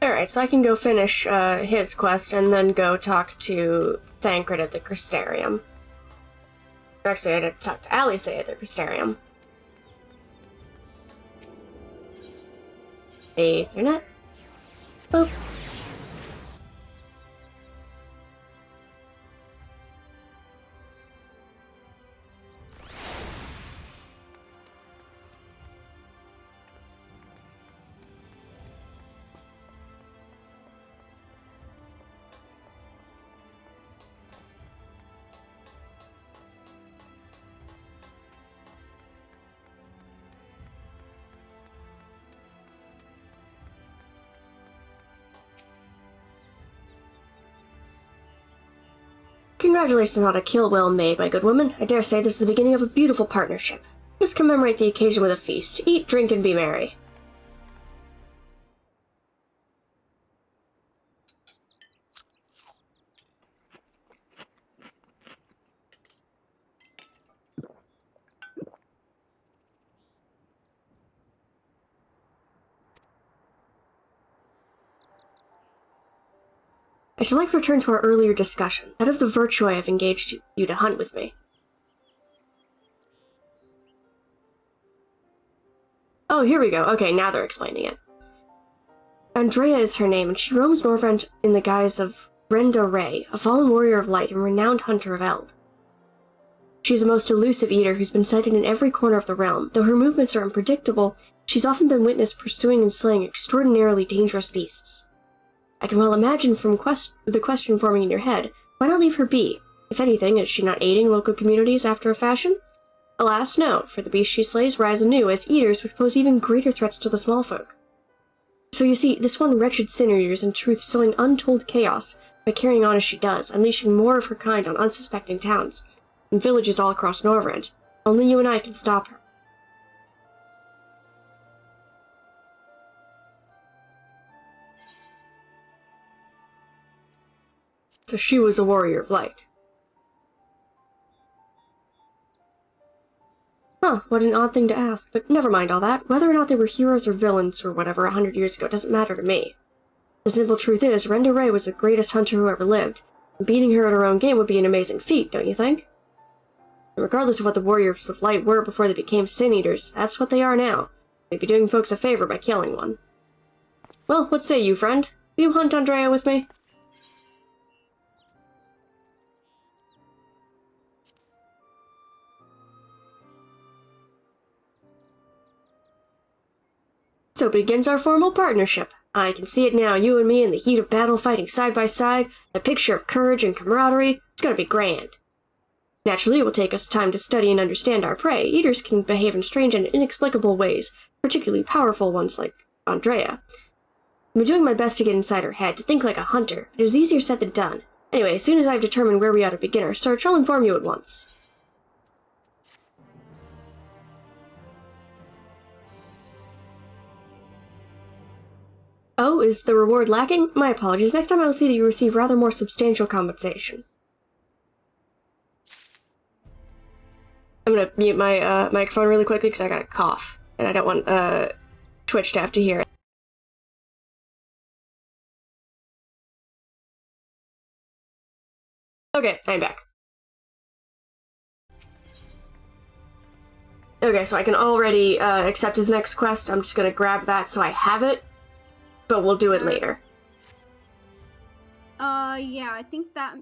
Alright, so I can go finish his quest and then go talk to Thancred at the Crystarium. Actually, I had to talk to Alice at the Crystarium. Ethernet. Boop. Congratulations on a kill well made, my good woman. I dare say this is the beginning of a beautiful partnership. Just commemorate the occasion with a feast. Eat, drink, and be merry. I should like to return to our earlier discussion, that of the virtue I have engaged you to hunt with me. Oh, here we go. Okay, now they're explaining it. Andrea is her name, and she roams Norvrend in the guise of Brenda Ray, a fallen warrior of light and renowned hunter of Eld. She's a most elusive eater who's been sighted in every corner of the realm. Though her movements are unpredictable, she's often been witnessed pursuing and slaying extraordinarily dangerous beasts. I can well imagine from the question forming in your head, why not leave her be? If anything, is she not aiding local communities after a fashion? Alas, no, for the beasts she slays rise anew as eaters which pose even greater threats to the small folk. So you see, this one wretched sinner is in truth sowing untold chaos by carrying on as she does, unleashing more of her kind on unsuspecting towns and villages all across Norvrend. Only you and I can stop her. So she was a warrior of light. Huh, what an odd thing to ask, but never mind all that. Whether or not they were heroes or villains or whatever 100 years ago doesn't matter to me. The simple truth is, Renda Ray was the greatest hunter who ever lived. And beating her at her own game would be an amazing feat, don't you think? And regardless of what the Warriors of Light were before they became Sin Eaters, that's what they are now. They'd be doing folks a favor by killing one. Well, what say you, friend? Will you hunt Andrea with me? So begins our formal partnership. I can see it now, you and me in the heat of battle fighting side by side, a picture of courage and camaraderie. It's gonna be grand. Naturally, it will take us time to study and understand our prey. Eaters can behave in strange and inexplicable ways, particularly powerful ones like Andrea. I've been doing my best to get inside her head, to think like a hunter. It is easier said than done. Anyway, as soon as I've determined where we ought to begin our search, I'll inform you at once. Oh, is the reward lacking? My apologies. Next time I will see that you receive rather more substantial compensation. I'm gonna mute my microphone really quickly because I got a cough, and I don't want Twitch to have to hear it. Okay, I'm back. Okay, so I can already accept his next quest. I'm just gonna grab that so I have it. But we'll do it later. Yeah, I think that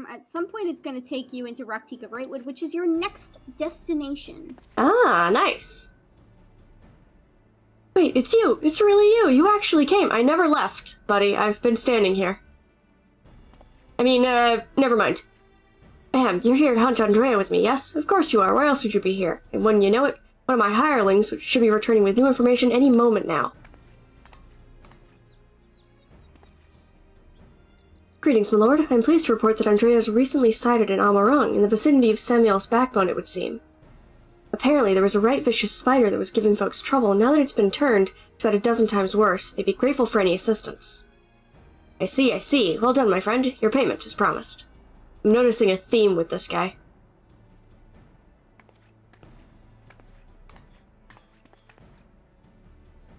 at some point it's going to take you into Raktika Greatwood, which is your next destination. Ah, nice. Wait, it's you. It's really you. You actually came. I never left, buddy. I've been standing here. I mean, never mind. Ahem, you're here to hunt Andrea with me, yes? Of course you are. Where else would you be here? And when you know it, one of my hirelings should be returning with new information any moment now. Greetings, my lord. I'm pleased to report that Andrea is recently sighted in Amarong, in the vicinity of Samuel's backbone, it would seem. Apparently, there was a right vicious spider that was giving folks trouble, and now that it's been turned, it's about a dozen times worse. They'd be grateful for any assistance. I see, I see. Well done, my friend. Your payment is promised. I'm noticing a theme with this guy.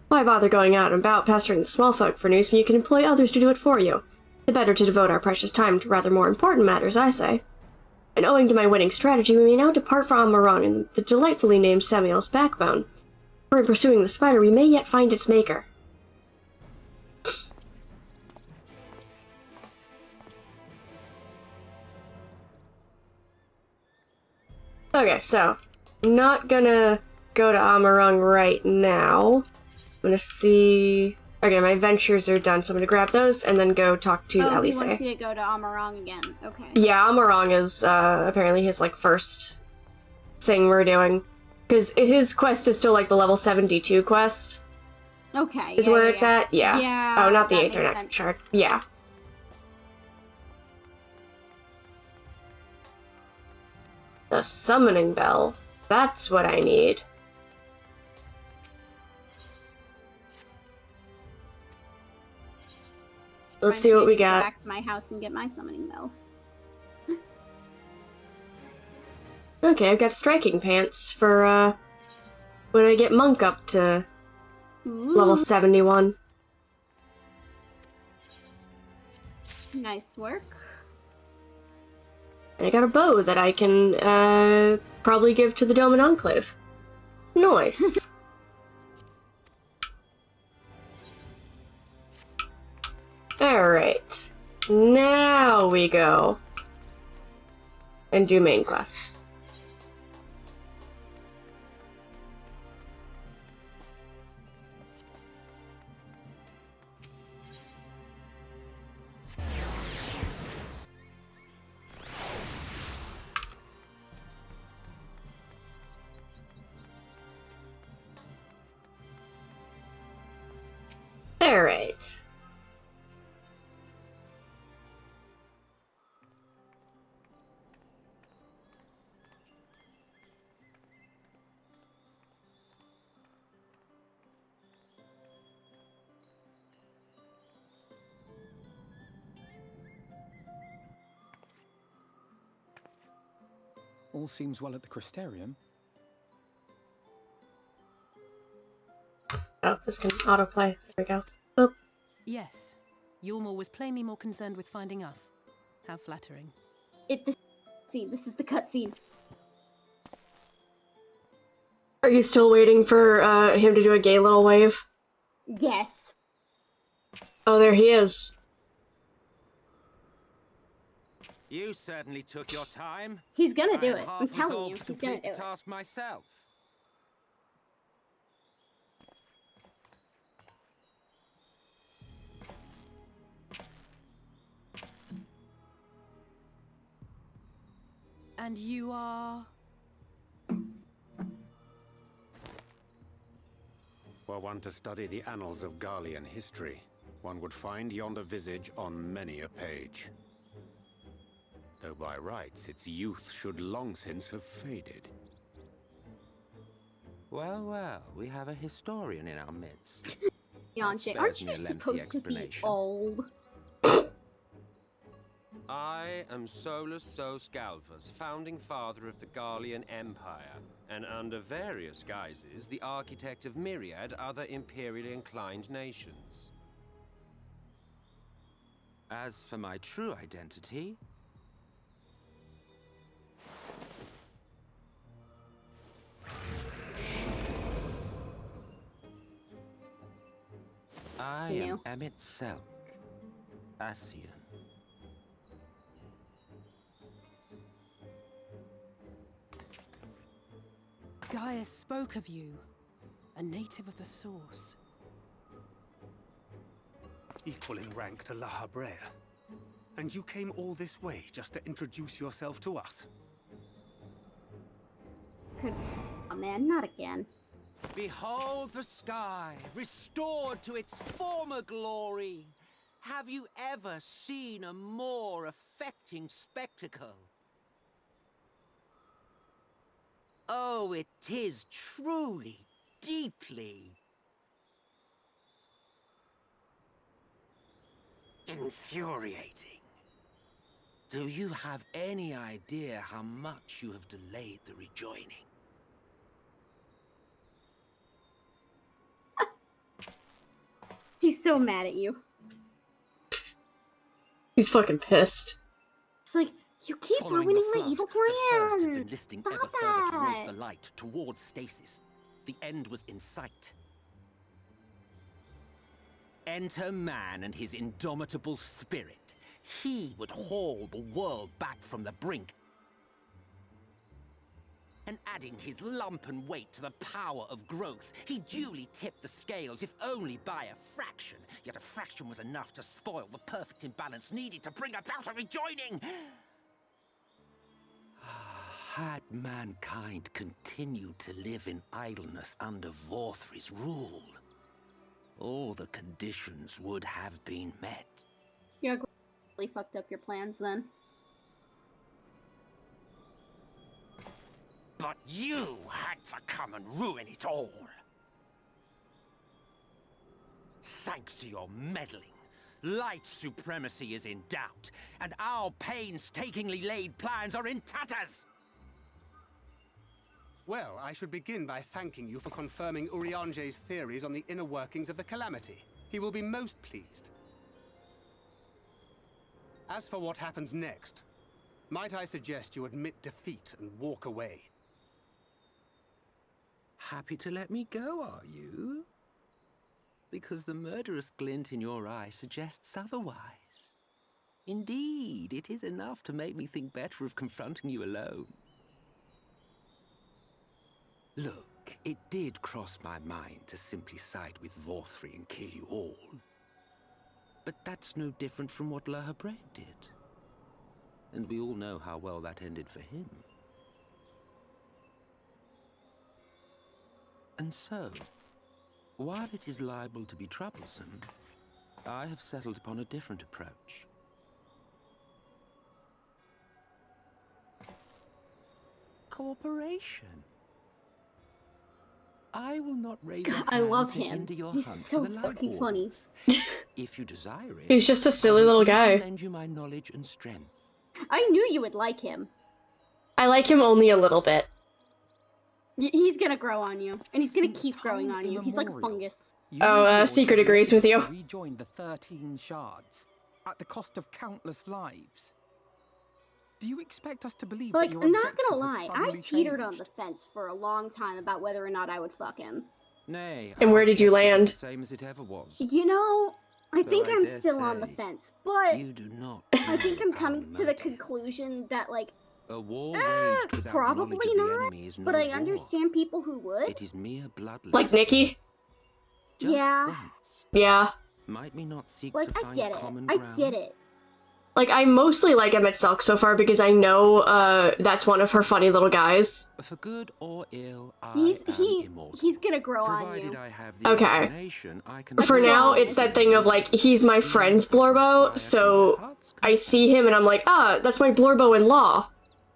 Why bother going out and about pestering the small folk for news when you can employ others to do it for you? The better to devote our precious time to rather more important matters, I say. And owing to my winning strategy, we may now depart for Amarong and the delightfully named Samuel's backbone. For in pursuing the spider, we may yet find its maker. Okay, so, not gonna go to Amarong right now. I'm gonna see... Okay, my ventures are done, so I'm gonna grab those and then go talk to Elise. He wants you to go to Amarong again. Okay. Yeah, Amarong is apparently his first thing we're doing, because his quest is still the level 72 quest. Okay. Is where it's at. Yeah. Yeah. Oh, not the Aethernet chart. Yeah. The summoning bell. That's what I need. Let's see what we got. Go back to my house and get my summoning bell. Okay, I've got striking pants for when I get Monk up to level 71. Nice work. And I got a bow that I can probably give to the Doman Enclave. Nice. Alright. Now we go and do main quest. Alright. All seems well at the Crystarium. Oh, this can autoplay. There we go. Boop. Yes. Yulmore was plainly more concerned with finding us. How flattering. This is the cutscene. Are you still waiting for him to do a gay little wave? Yes. Oh, there he is. You certainly took your time. He's gonna do I am it. half I'm telling resolved you, to he's gonna complete do the it. task myself. And you are... Were one to study the annals of Garlean history, one would find yonder visage on many a page. Though by rights its youth should long since have faded. Well, well, we have a historian in our midst. Urianger, aren't you supposed to be old? I am Solus Sos Galvus, founding father of the Garlean Empire, and under various guises, the architect of myriad other imperially inclined nations. As for my true identity, I am Emmett Selk, Ascian. Gaius spoke of you, a native of the Source. Equal in rank to La Habrea. And you came all this way just to introduce yourself to us? Oh man, not again. Behold the sky, restored to its former glory. Have you ever seen a more affecting spectacle? Oh, it is truly, deeply infuriating. Do you have any idea how much you have delayed the rejoining? He's so mad at you. He's fucking pissed. It's like, you keep Following ruining the my flood, evil the first had plan! been listing Stop ever further towards that! the light, towards stasis. The end was in sight. Enter man and his indomitable spirit. He would haul the world back from the brink. And adding his lumpen weight to the power of growth, he duly tipped the scales, if only by a fraction. Yet a fraction was enough to spoil the perfect imbalance needed to bring about a rejoining. Had mankind continued to live in idleness under Vorthri's rule, all the conditions would have been met. You really fucked up your plans then. But you had to come and ruin it all. Thanks to your meddling, light supremacy is in doubt, and our painstakingly laid plans are in tatters. Well, I should begin by thanking you for confirming Urianger's theories on the inner workings of the Calamity. He will be most pleased. As for what happens next, might I suggest you admit defeat and walk away? Happy to let me go, are you? Because the murderous glint in your eye suggests otherwise. Indeed, it is enough to make me think better of confronting you alone. Look, it did cross my mind to simply side with Vorthri and kill you all. But that's no different from what La Habrea did. And we all know how well that ended for him. And so, while it is liable to be troublesome, I have settled upon a different approach. Cooperation. I will not raise a I hand love to him. hinder your He's hunt so for the fucking Light funny. Wardens. If you desire it, He's just a silly I will little even guy. lend you my knowledge and strength. I knew you would like him. I like him only a little bit. He's gonna grow on you, and he's gonna Since keep growing time on you. He's like a immemorial, fungus. Secret agrees with you. Rejoin the 13 shards at the cost of countless lives. Do you expect us to believe that your I'm not objective gonna has lie, I suddenly teetered on changed? the fence for a long time about whether or not I would fuck him. Nay, And where did you land? The same as it ever was. You know, I think Though I I'm dare still on the say, fence, but You do not. I think I'm know coming our to the motive. conclusion that, like, A war waged without probably knowledge of the not, enemy is no but I war. understand people who would. It is mere bloodletting. Like Nikki? Just Yeah. once. Yeah. Might we not seek Like, to I find get it. common I ground? get it. Like, I mostly like Emmett Silk so far because I know, that's one of her funny little guys. For good or ill, He's immortal. he's gonna grow on Provided you. I have the Okay. inclination, I can For now, it's that thing of, like, he's my friend's Blorbo, so I see him and I'm like, ah, that's my Blorbo-in-law.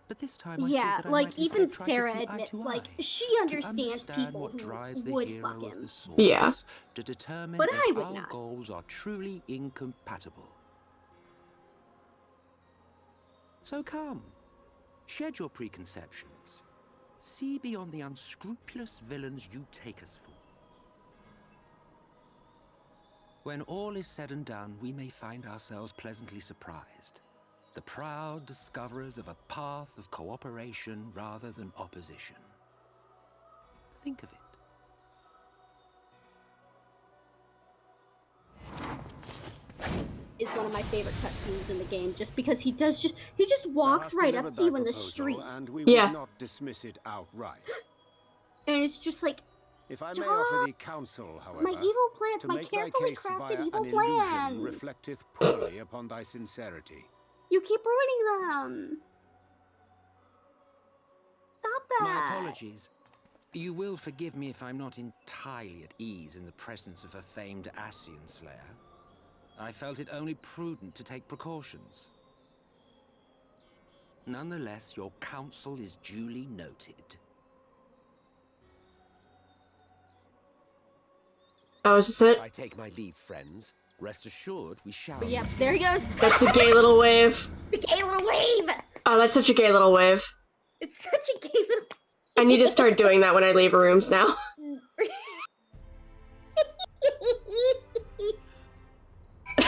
But this time I Yeah, thought that I like, might even instead try to Sarah see eye admits, to like, eye, she to understands understand people what who drives the would hero fuck of him. the source, Yeah. to determine But if I would our not. goals are truly incompatible. So come, shed your preconceptions. See beyond the unscrupulous villains you take us for. When all is said and done, we may find ourselves pleasantly surprised. The proud discoverers of a path of cooperation rather than opposition. Think of it. Is one of my favorite cutscenes in the game, just because he just walks right up to you in the street, And we Yeah. would not dismiss it outright. and it's just like, If I may offer thee counsel, however, my evil plans, to my make thy carefully case crafted via evil an illusion plan. reflecteth poorly upon thy sincerity. You keep ruining them. Stop that. My apologies. You will forgive me if I'm not entirely at ease in the presence of a famed Ascian slayer. I felt it only prudent to take precautions. Nonetheless, your counsel is duly noted. Oh, is this it? I take my leave, friends. Rest assured, we shall. But yeah, there he goes. That's the gay little wave. The gay little wave. Oh, that's such a gay little wave. It's such a gay little. I need to start doing that when I leave rooms now.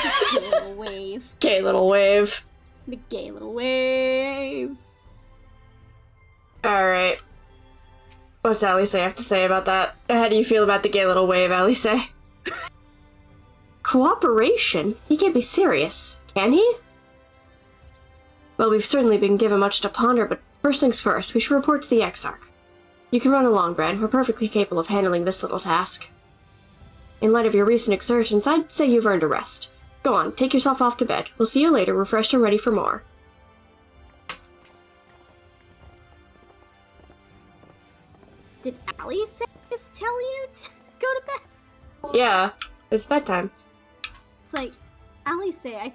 Gay little wave. Gay little wave. The gay little wave. Alright. What's Alice have to say about that? How do you feel about the gay little wave, Alice? Cooperation? He can't be serious, can he? Well, we've certainly been given much to ponder, but first things first, we should report to the Exarch. You can run along, Bran. We're perfectly capable of handling this little task. In light of your recent exertions, I'd say you've earned a rest. Go on, take yourself off to bed. We'll see you later, refreshed and ready for more. Did Allie say just tell you to go to bed? Yeah, it's bedtime. It's like, Allie say, I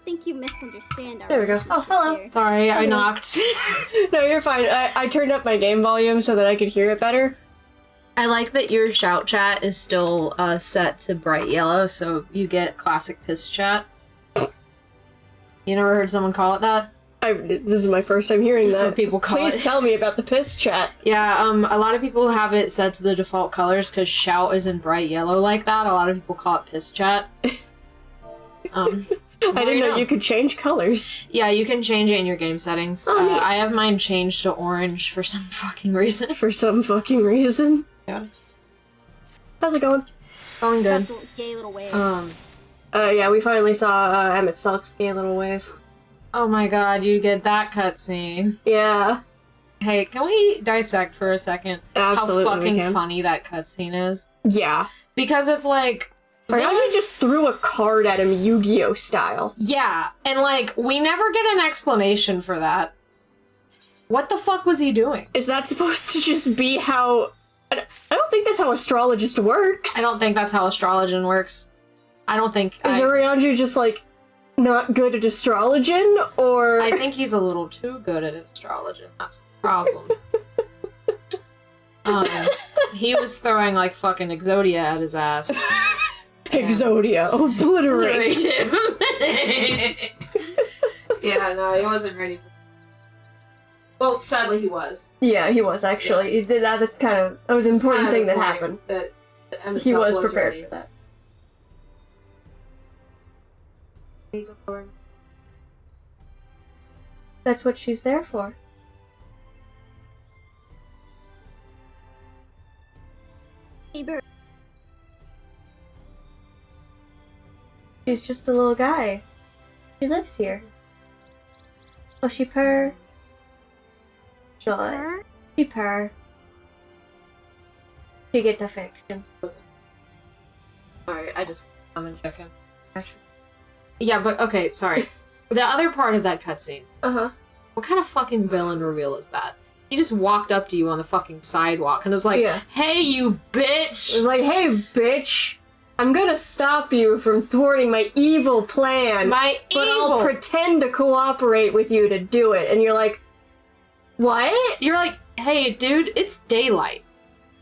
think you misunderstand our There we go. Oh, relationship hello. here. Sorry, I knocked. No, you're fine. I turned up my game volume so that I could hear it better. I like that your shout chat is still set to bright yellow, so you get classic piss chat. You never heard someone call it that? This is my first time hearing That's that. what people call Please it. tell me about the piss chat. Yeah, a lot of people have it set to the default colors because shout is in bright yellow like that. A lot of people call it piss chat. I didn't know you could change colors. Yeah, you can change it in your game settings. Oh, neat. I have mine changed to orange for some fucking reason. For some fucking reason. Yeah. How's it going? Going good. Gay little wave. Yeah, we finally saw Emmett Silk's gay little wave. Oh my god, you get that cutscene. Yeah. Hey, can we dissect for a second Absolutely, how we fucking can. funny that cutscene is? Yeah. Because it's like... Ryuji just threw a card at him Yu-Gi-Oh style. Yeah, and like, we never get an explanation for that. What the fuck was he doing? Is that supposed to just be how... I don't think that's how astrologist works. I don't think that's how astrology works. I don't think... Is Urianger just, like, not good at astrology, or... I think he's a little too good at astrology. That's the problem. He was throwing, like, fucking Exodia at his ass. Exodia, obliterate him. Yeah, no, he wasn't ready. Well, sadly he was. Yeah, he was, actually. He did that. That was an important thing that happened. That He was prepared for that. That's what she's there for. She's just a little guy. She lives here. Oh, she purr. No, she purr. She get affection. Sorry, I'm gonna check him. Yeah, but okay, sorry. The other part of that cutscene. What kind of fucking villain reveal is that? He just walked up to you on the fucking sidewalk and was like, "Hey, you bitch!" It was like, "Hey, bitch! I'm gonna stop you from thwarting my evil plan. But I'll pretend to cooperate with you to do it." And you're like, "What?" You're like, "Hey, dude, it's daylight.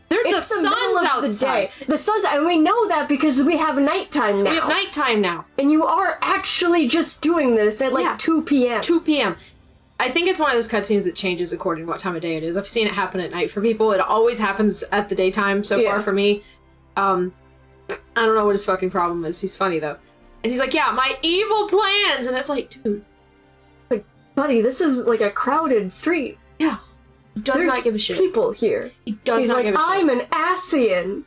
The sun's outside. The sun's, and we know that because we have nighttime now. We have nighttime now. And you are actually just doing this at like 2 p.m. 2 p.m. I think it's one of those cutscenes that changes according to what time of day it is. I've seen it happen at night for people. It always happens at the daytime so far for me. I don't know what his fucking problem is. He's funny though. And he's like, "Yeah, my evil plans!" And it's like, dude. Like, buddy, this is like a crowded street. Yeah. He does not give a shit. People here. He does not give a shit. I'm an Ascian.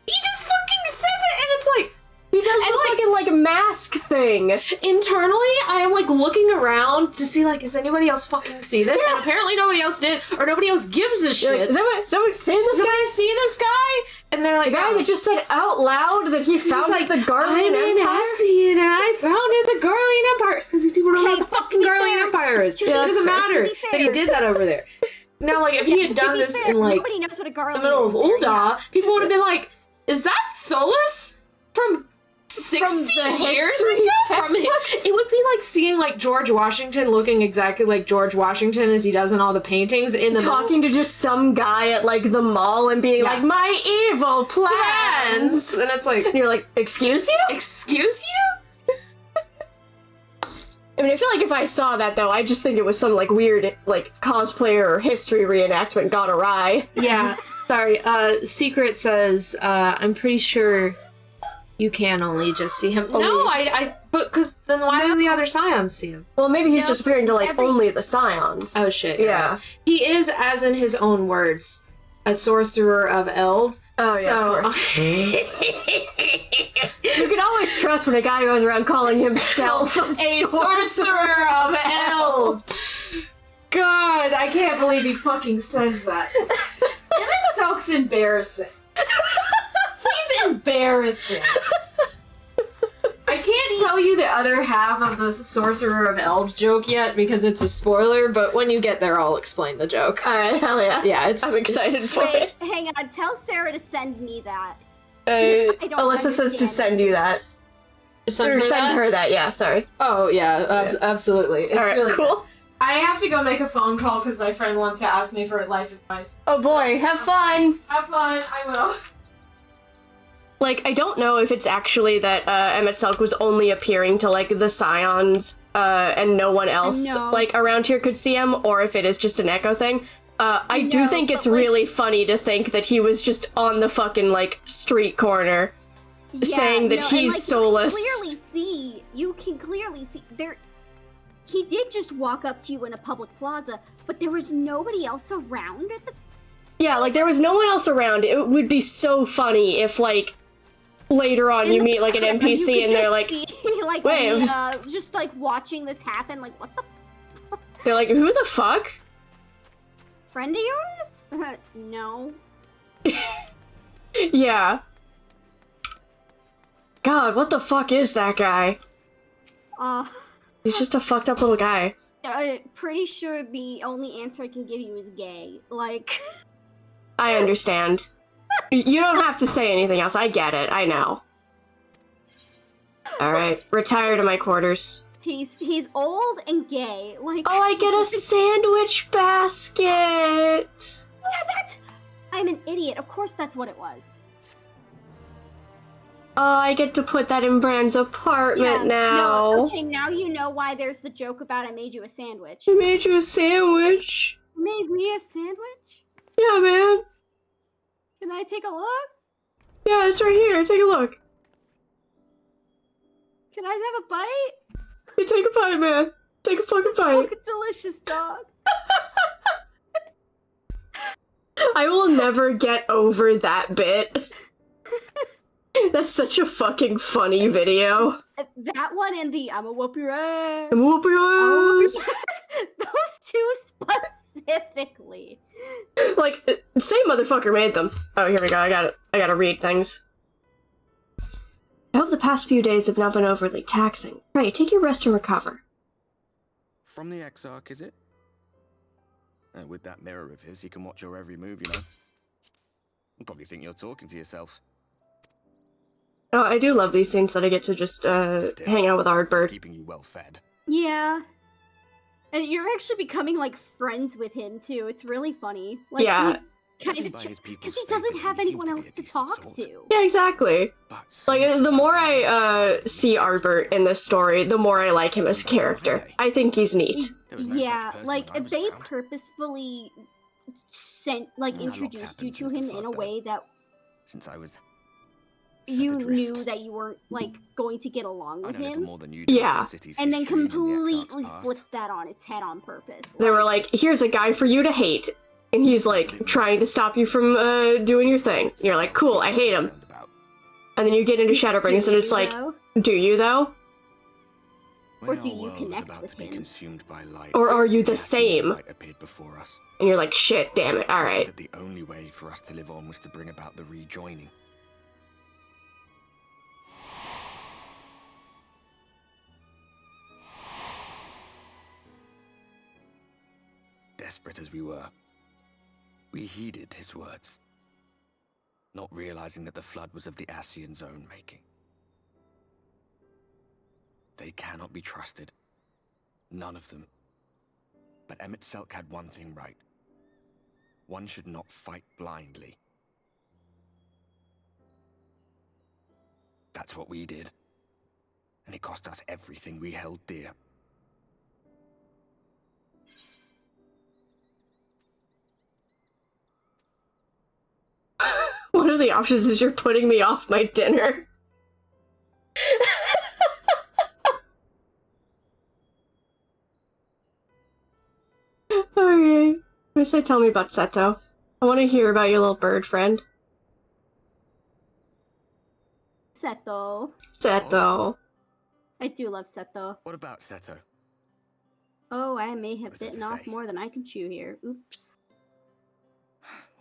He just fucking says it, and it's like... He does the fucking, like, mask thing. Internally, I am, like, looking around to see, like, does anybody else fucking see this? And apparently nobody else did, or nobody else gives a shit. Like, someone seen this guy? See this guy? And they're like, the guy that just said out loud that he founded the Garlean Empire? I'm an Ascian, and I founded the Garlean Empire. Because these people don't know what the fucking Garlean Empire is. It doesn't matter that he did that over there. Now, like, if he had done this in, like, nobody knows what a Garlean the middle of is. Ul'dah, people would have been like, is that Solus from 60 years ago? It would be like seeing, like, George Washington looking exactly like George Washington as he does in all the paintings in the talking to just some guy at, like, the mall and being like, "My evil plans!" And it's like... And you're like, "Excuse you? Excuse you?" I mean, I feel like if I saw that, though, I just think it was some, like, weird, like, cosplayer or history reenactment gone awry. Yeah. Sorry, Secret says, I'm pretty sure you can only just see him. No, but, because then why do the other Scions see him? Well, maybe he's just appearing to, like, only the Scions. Oh, shit. Yeah. He is, as in his own words, a sorcerer of Eld. Oh, yeah, of course. You can always trust when a guy goes around calling himself a sorcerer of Eld. God, I can't believe he fucking says that. Emmett Selk's embarrassing. He's embarrassing. I can't tell you the other half of the Sorcerer of Eld joke yet because it's a spoiler, but when you get there, I'll explain the joke. Alright, hell yeah. Yeah, I'm excited for it. Hang on, tell Sarah to send me that. Alyssa says to send you that. Send her that, yeah, sorry. Oh, yeah, absolutely. It's Alright, really cool. Good. I have to go make a phone call because my friend wants to ask me for life advice. Oh boy, have fun! Have fun, I will. Like, I don't know if it's actually that Emmett Selk was only appearing to, like, the Scions, and no one else, like, around here could see him, or if it is just an echo thing. I do think it's really funny to think that he was just on the fucking, like, street corner saying that he's like, Solus. You can clearly see, he did just walk up to you in a public plaza, but there was nobody else around at the... Yeah, like, there was no one else around. It would be so funny if, like, later on you meet, like, an NPC and they're like, like, wait. Just, like, watching this happen, like, what the fuck? They're like, who the fuck? Friend of yours? No. Yeah. God, what the fuck is that guy? He's just a fucked up little guy. I'm pretty sure the only answer I can give you is gay. Like... I understand. You don't have to say anything else. I get it. I know. Alright, retire to my quarters. He's old and gay. Like, oh, I get a sandwich basket! Yeah, I'm an idiot. Of course that's what it was. Oh, I get to put that in Bran's apartment now. No, okay, now you know why there's the joke about I made you a sandwich. I made you a sandwich. You made me a sandwich? Yeah, man. Can I take a look? Yeah, it's right here. Take a look. Can I have a bite? Hey, take a bite, man. Take a fucking bite. Fucking delicious, dog. I will never get over that bit. That's such a fucking funny video. That one and the I'ma whoop your ass. I'm whoop your ass. Those two specifically. Like, same motherfucker made them. Oh, here we go. I gotta read things. I hope the past few days have not been overly taxing. Pray, take your rest and recover. From the Exarch, is it? With that mirror of his, he can watch your every move, you know. You probably think you're talking to yourself. Oh, I do love these scenes that I get to just, hang out with Ardbird. Keeping you well fed. Yeah. And you're actually becoming, like, friends with him, too. It's really funny. Like, yeah. He's kind of... Because he doesn't have anyone else to talk to. Yeah, exactly. Like, the more I, see Ardbird in this story, the more I like him as a character. I think he's neat. Yeah, like, they purposefully introduced you to him in a way that... Since I was... You knew that you weren't, like, going to get along with him. Yeah. And then completely flipped that on its head on purpose. They were like, here's a guy for you to hate. And he's, like, trying to stop you from, doing your thing. And you're like, cool, I hate him. And then you get into Shadowbringers and it's like, do you, though? Or do you connect with him? Or are you the same? And you're like, shit, damn it, alright. The only way for us to live on was to bring about the rejoining. Desperate as we were, we heeded his words, not realizing that the flood was of the Ascians' own making. They cannot be trusted. None of them. But Emmett Selk had one thing right. One should not fight blindly. That's what we did. And it cost us everything we held dear. One of the options is you're putting me off my dinner. Okay. At least tell me about Seto. I want to hear about your little bird friend. Seto. Seto. I do love Seto. What about Seto? Oh, I may have bitten off more than I can chew here. Oops.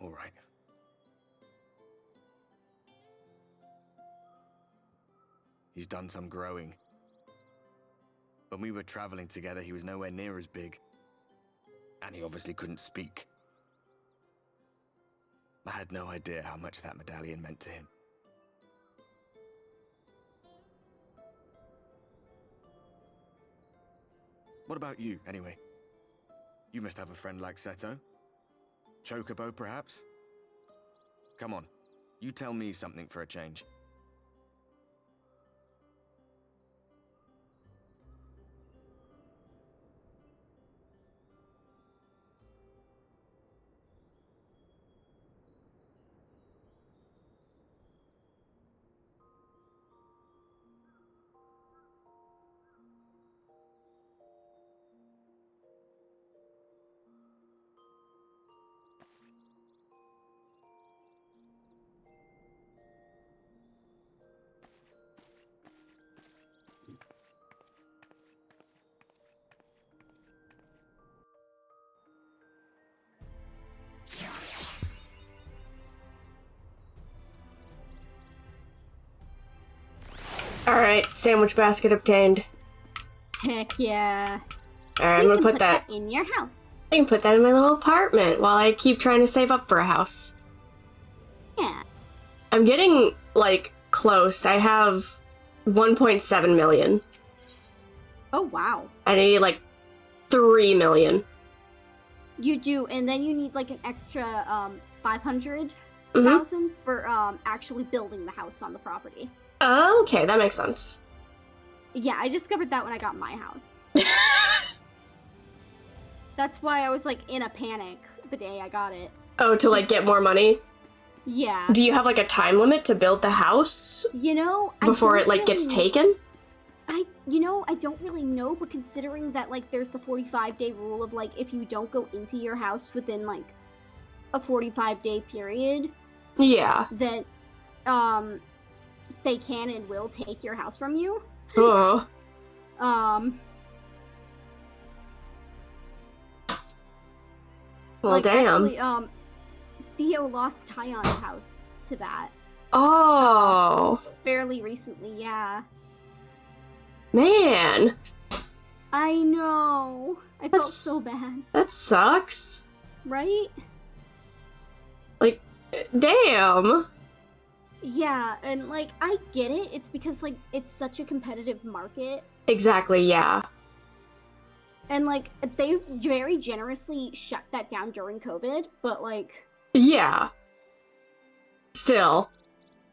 All right. He's done some growing. When we were traveling together, he was nowhere near as big. And he obviously couldn't speak. I had no idea how much that medallion meant to him. What about you, anyway? You must have a friend like Seto. Chocobo, perhaps? Come on, you tell me something for a change. Alright, sandwich basket obtained. Heck yeah. Alright, I'm gonna put that in your house. I can put that in my little apartment while I keep trying to save up for a house. Yeah. I'm getting, like, close. I have 1.7 million. Oh, wow. I need, like, 3 million. You do, and then you need, like, an extra, 500,000 for, actually building the house on the property. Oh, okay, that makes sense. Yeah, I discovered that when I got my house. That's why I was, like, in a panic the day I got it. Oh, to, like, get more money? Yeah. Do you have like a time limit to build the house? You know, before it like gets taken? I don't really know, but considering that like there's the 45-day rule of like if you don't go into your house within like a 45-day period, yeah, that they can and will take your house from you. Oh. Well, like, damn. Actually, Theo lost Tyon's house to that. Oh. Fairly recently, yeah. Man. I know. I felt so bad. That sucks. Right? Like, damn. Yeah, and like, I get it. It's because like, it's such a competitive market. Exactly, yeah. And like, they very generously shut that down during COVID, but like... Yeah. Still.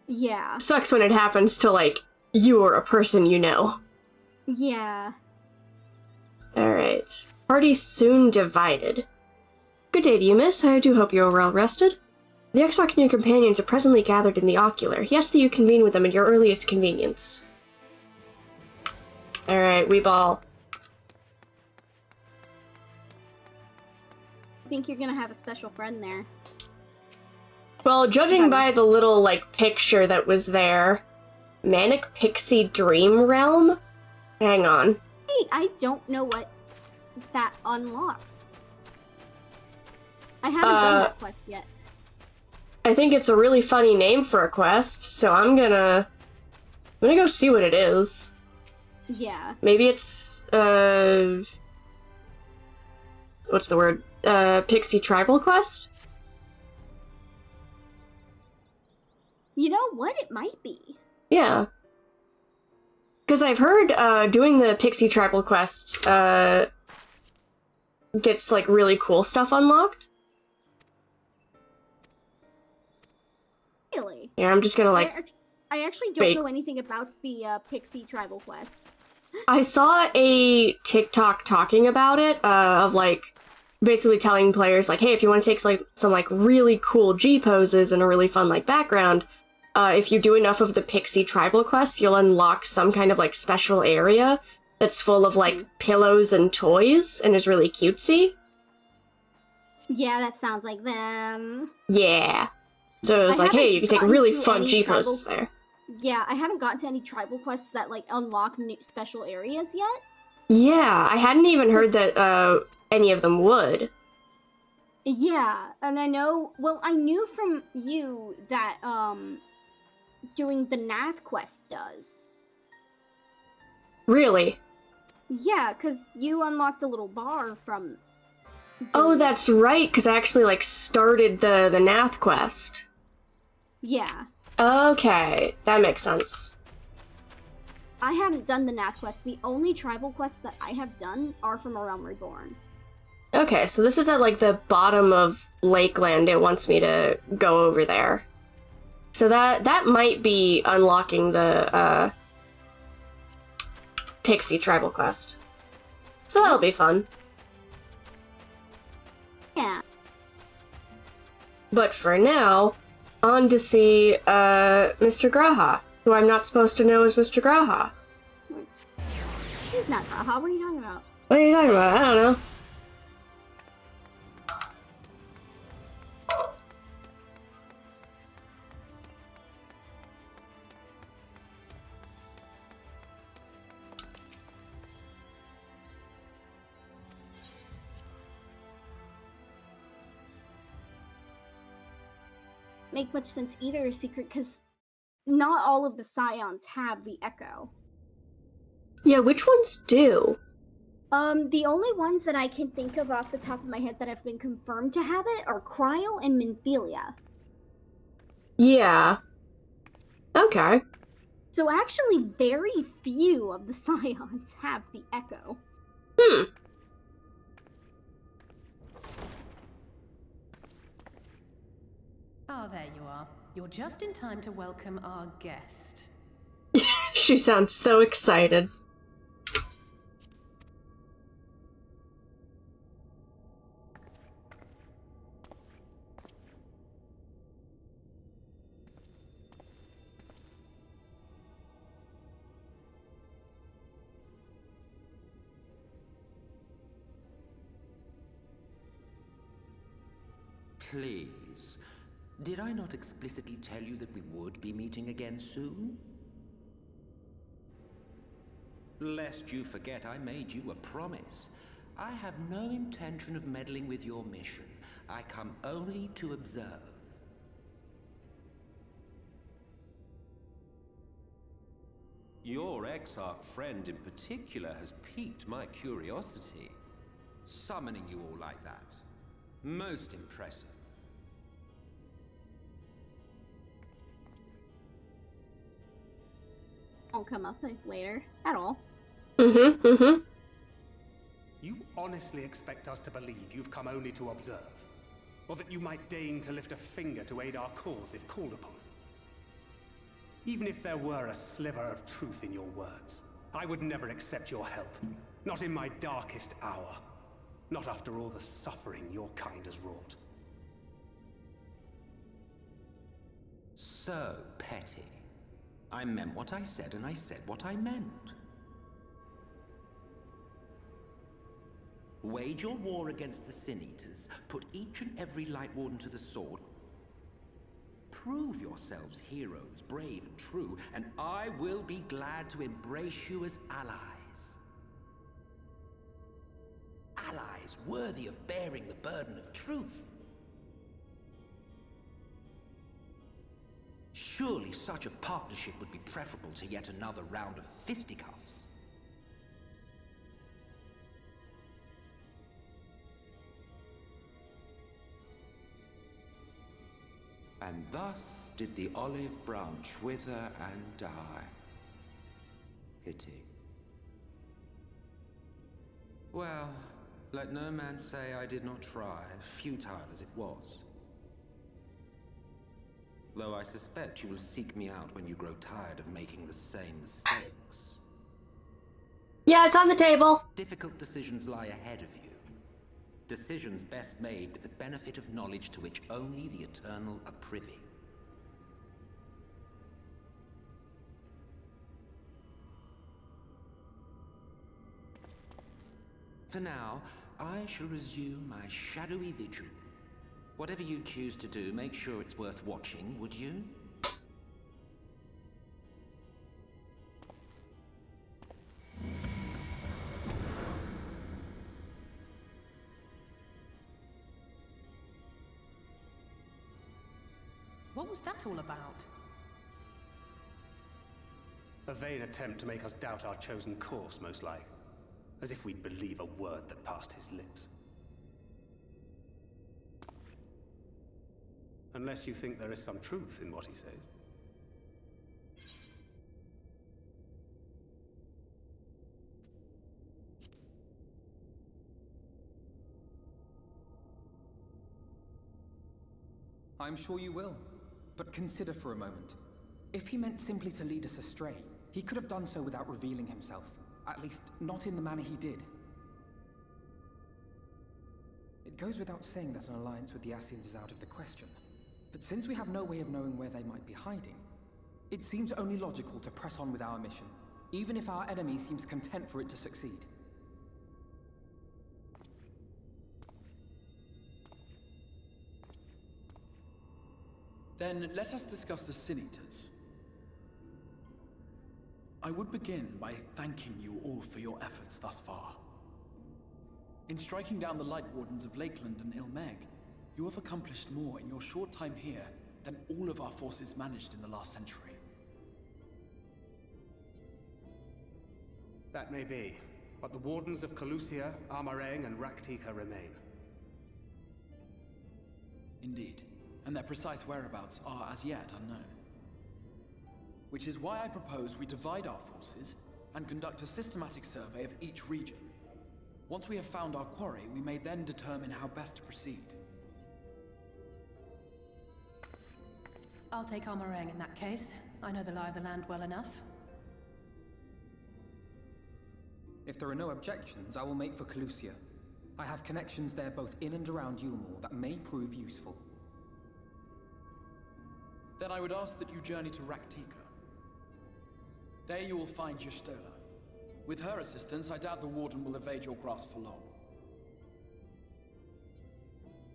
Yeah. Sucks when it happens to, like, you or a person you know. Yeah. Alright. Party soon divided. Good day to you, miss. I do hope you are well rested. The Exarch and your companions are presently gathered in the Ocular. He asks that you convene with them at your earliest convenience. Alright, we ball. I think you're gonna have a special friend there. Well, judging by the little, like, picture that was there, Manic Pixie Dream Realm? Hang on. Hey, I don't know what that unlocks. I haven't done that quest yet. I think it's a really funny name for a quest, so I'm gonna go see what it is. Yeah. Maybe it's, what's the word? Pixie Tribal Quest? You know what? It might be. Yeah. Because I've heard, doing the Pixie Tribal Quest, gets, like, really cool stuff unlocked. Really? Yeah, I'm just gonna, like... I actually don't know anything about the, Pixie Tribal Quest. I saw a TikTok talking about it, of, like, basically telling players, like, hey, if you want to take, like, some, like, really cool G-poses and a really fun, like, background, if you do enough of the Pixie Tribal Quest, you'll unlock some kind of, like, special area that's full of, like, pillows and toys and is really cutesy. Yeah, that sounds like them. Yeah. So it was like, hey, you can take really fun G-poses there. Yeah, I haven't gotten to any tribal quests that, like, unlock new special areas yet. Yeah, I hadn't even heard that, any of them would. Yeah, and I know, well, I knew from you that, doing the Nath quest does. Really? Yeah, because you unlocked a little bar from... Oh, that's right, because I actually, like, started the Nath quest. Yeah. Okay, that makes sense. I haven't done the Nath quest. The only tribal quests that I have done are from A Realm Reborn. Okay, so this is at, like, the bottom of Lakeland. It wants me to go over there. So that might be unlocking the, Pixie Tribal Quest. So that'll be fun. Yeah. But for now, on to see, Mr. Graha, who I'm not supposed to know is Mr. Graha. He's not Graha. What are you talking about? What are you talking about? I don't know. Make much sense either, Secret, because not all of the Scions have the Echo. Yeah, which ones do? The only ones that I can think of off the top of my head that have been confirmed to have it are Kryl and Minthelia. Yeah. Okay. So actually, very few of the Scions have the Echo. Hmm. Ah, there you are. You're just in time to welcome our guest. She sounds so excited. Please. Did I not explicitly tell you that we would be meeting again soon? Lest you forget, I made you a promise. I have no intention of meddling with your mission. I come only to observe. Your Exarch friend in particular has piqued my curiosity. Summoning you all like that. Most impressive. Won't come up later at all. You honestly expect us to believe you've come only to observe? Or that you might deign to lift a finger to aid our cause if called upon? Even if there were a sliver of truth in your words, I would never accept your help. Not in my darkest hour. Not after all the suffering your kind has wrought. So petty. I meant what I said, and I said what I meant. Wage your war against the Sin Eaters, put each and every Light Warden to the sword, prove yourselves heroes, brave and true, and I will be glad to embrace you as allies. Allies worthy of bearing the burden of truth. Surely such a partnership would be preferable to yet another round of fisticuffs. And thus did the olive branch wither and die. Pity. Well, let no man say I did not try, futile as it was. Though I suspect you will seek me out when you grow tired of making the same mistakes. Yeah, it's on the table. Difficult decisions lie ahead of you. Decisions best made with the benefit of knowledge to which only the Eternal are privy. For now, I shall resume my shadowy vigil. Whatever you choose to do, make sure it's worth watching, would you? What was that all about? A vain attempt to make us doubt our chosen course, most like. As if we'd believe a word that passed his lips. Unless you think there is some truth in what he says. I'm sure you will. But consider for a moment. If he meant simply to lead us astray, he could have done so without revealing himself. At least, not in the manner he did. It goes without saying that an alliance with the Scions is out of the question. But since we have no way of knowing where they might be hiding, it seems only logical to press on with our mission, even if our enemy seems content for it to succeed. Then let us discuss the Sin Eaters. I would begin by thanking you all for your efforts thus far. In striking down the Light Wardens of Lakeland and Ilmeg, you have accomplished more in your short time here than all of our forces managed in the last century. That may be, but the Wardens of Calusia, Armarang, and Raktika remain. Indeed, and their precise whereabouts are as yet unknown. Which is why I propose we divide our forces and conduct a systematic survey of each region. Once we have found our quarry, we may then determine how best to proceed. I'll take Armarang in that case. I know the lie of the land well enough. If there are no objections, I will make for Calusia. I have connections there both in and around Yulmore that may prove useful. Then I would ask that you journey to Raktika. There you will find Y'shtola. With her assistance, I doubt the Warden will evade your grasp for long.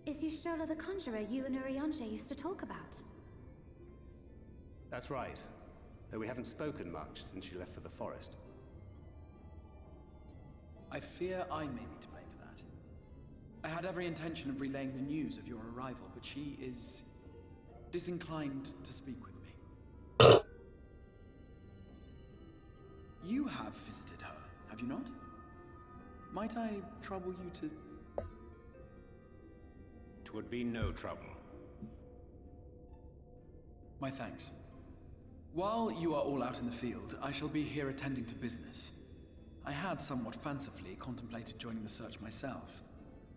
is Y'shtola the conjurer you and Urianger used to talk about? That's right. Though we haven't spoken much since she left for the forest. I fear I may be to blame for that. I had every intention of relaying the news of your arrival, but she is disinclined to speak with me. You have visited her, have you not? Might I trouble you to... 'Twould be no trouble. My thanks. While you are all out in the field, I shall be here attending to business. I had somewhat fancifully contemplated joining the search myself,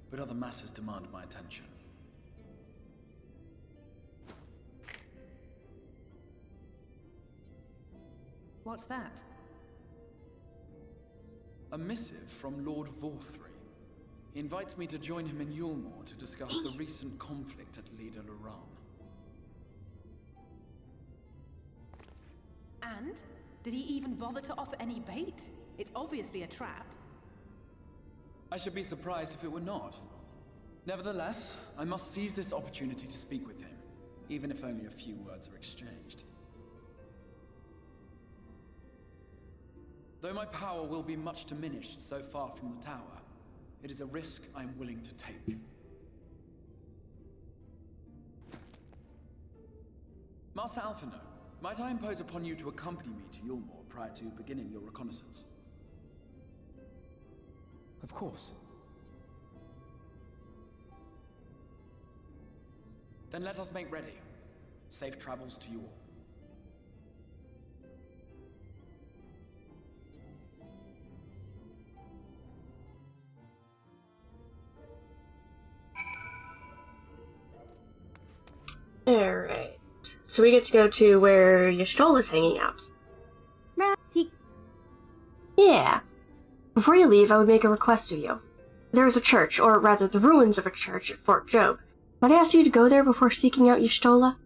but other matters demand my attention. What's that? A missive from Lord Vorthry. He invites me to join him in Yulmore to discuss the recent conflict at Leda Luran. And? Did he even bother to offer any bait? It's obviously a trap. I should be surprised if it were not. Nevertheless, I must seize this opportunity to speak with him, even if only a few words are exchanged. Though my power will be much diminished so far from the tower, it is a risk I am willing to take. Master Alphino, might I impose upon you to accompany me to Yulmore prior to beginning your reconnaissance? Of course. Then let us make ready. Safe travels to you all. Alright. So we get to go to where Y'shtola's hanging out. Yeah. Before you leave, I would make a request of you. There is a church, or rather the ruins of a church at Fort Job. Might I ask you to go there before seeking out Y'shtola?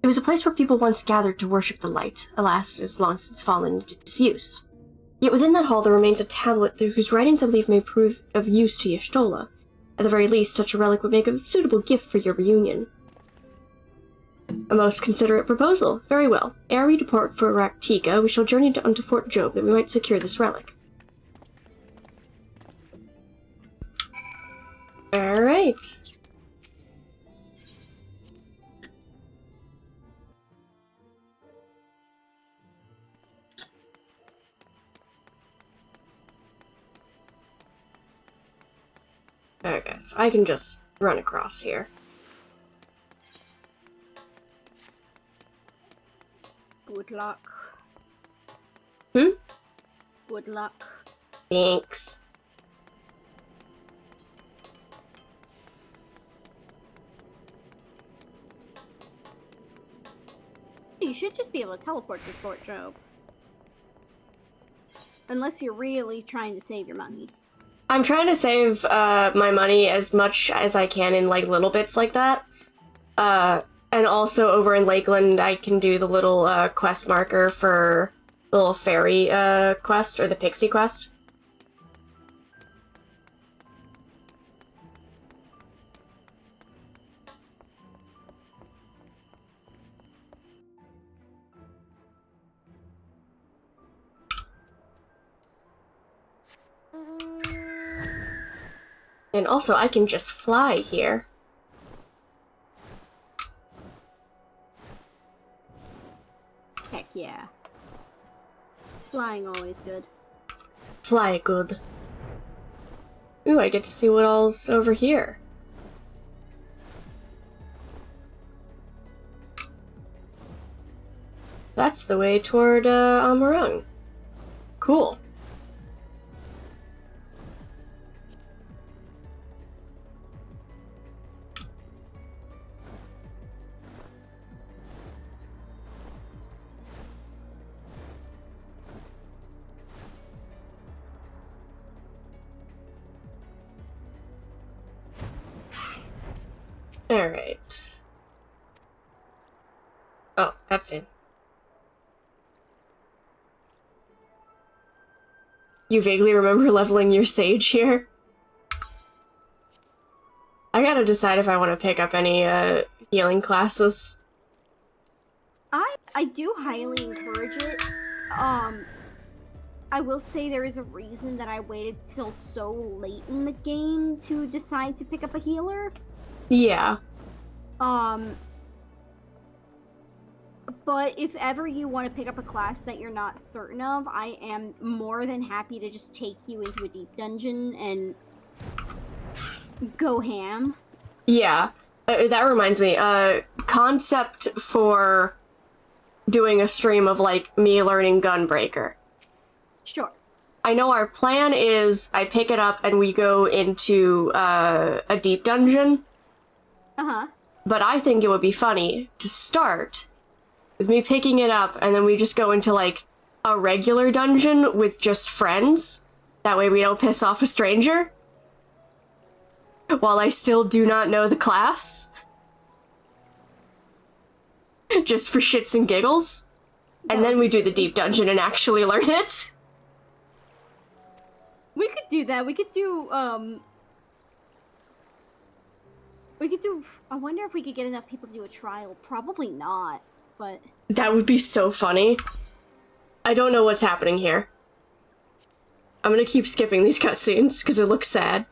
It was a place where people once gathered to worship the light. Alas, it has long since fallen into disuse. Yet within that hall there remains a tablet whose writings I believe may prove of use to Y'shtola. At the very least, such a relic would make a suitable gift for your reunion. A most considerate proposal. Very well. Ere we depart for Raktika, we shall journey unto Fort Job that we might secure this relic. Alright. Okay, so I can just run across here. Good luck. Hmm? Good luck. Thanks. You should just be able to teleport to Fort Job. Unless you're really trying to save your money. I'm trying to save my money as much as I can in like little bits like that. And also over in Lakeland, I can do the little quest marker for the little fairy quest, or the pixie quest. And also, I can just fly here. Heck yeah. Flying always good. Fly good. Ooh, I get to see what all's over here. That's the way toward Amarung. Cool. Alright. Oh, that's it. You vaguely remember leveling your sage here? I gotta decide if I want to pick up any, healing classes. I do highly encourage it. I will say there is a reason that I waited till so late in the game to decide to pick up a healer. Yeah. But if ever you want to pick up a class that you're not certain of, I am more than happy to just take you into a deep dungeon and go ham. Yeah. That reminds me, concept for doing a stream of, like, me learning Gunbreaker. Sure. I know our plan is I pick it up and we go into, a deep dungeon. Uh-huh. But I think it would be funny to start with me picking it up and then we just go into, like, a regular dungeon with just friends. That way we don't piss off a stranger. While I still do not know the class. Just for shits and giggles. And then we do the deep dungeon and actually learn it. We could do that. We could do, I wonder if we could get enough people to do a trial. Probably not, but... That would be so funny. I don't know what's happening here. I'm gonna keep skipping these cutscenes, because it looks sad.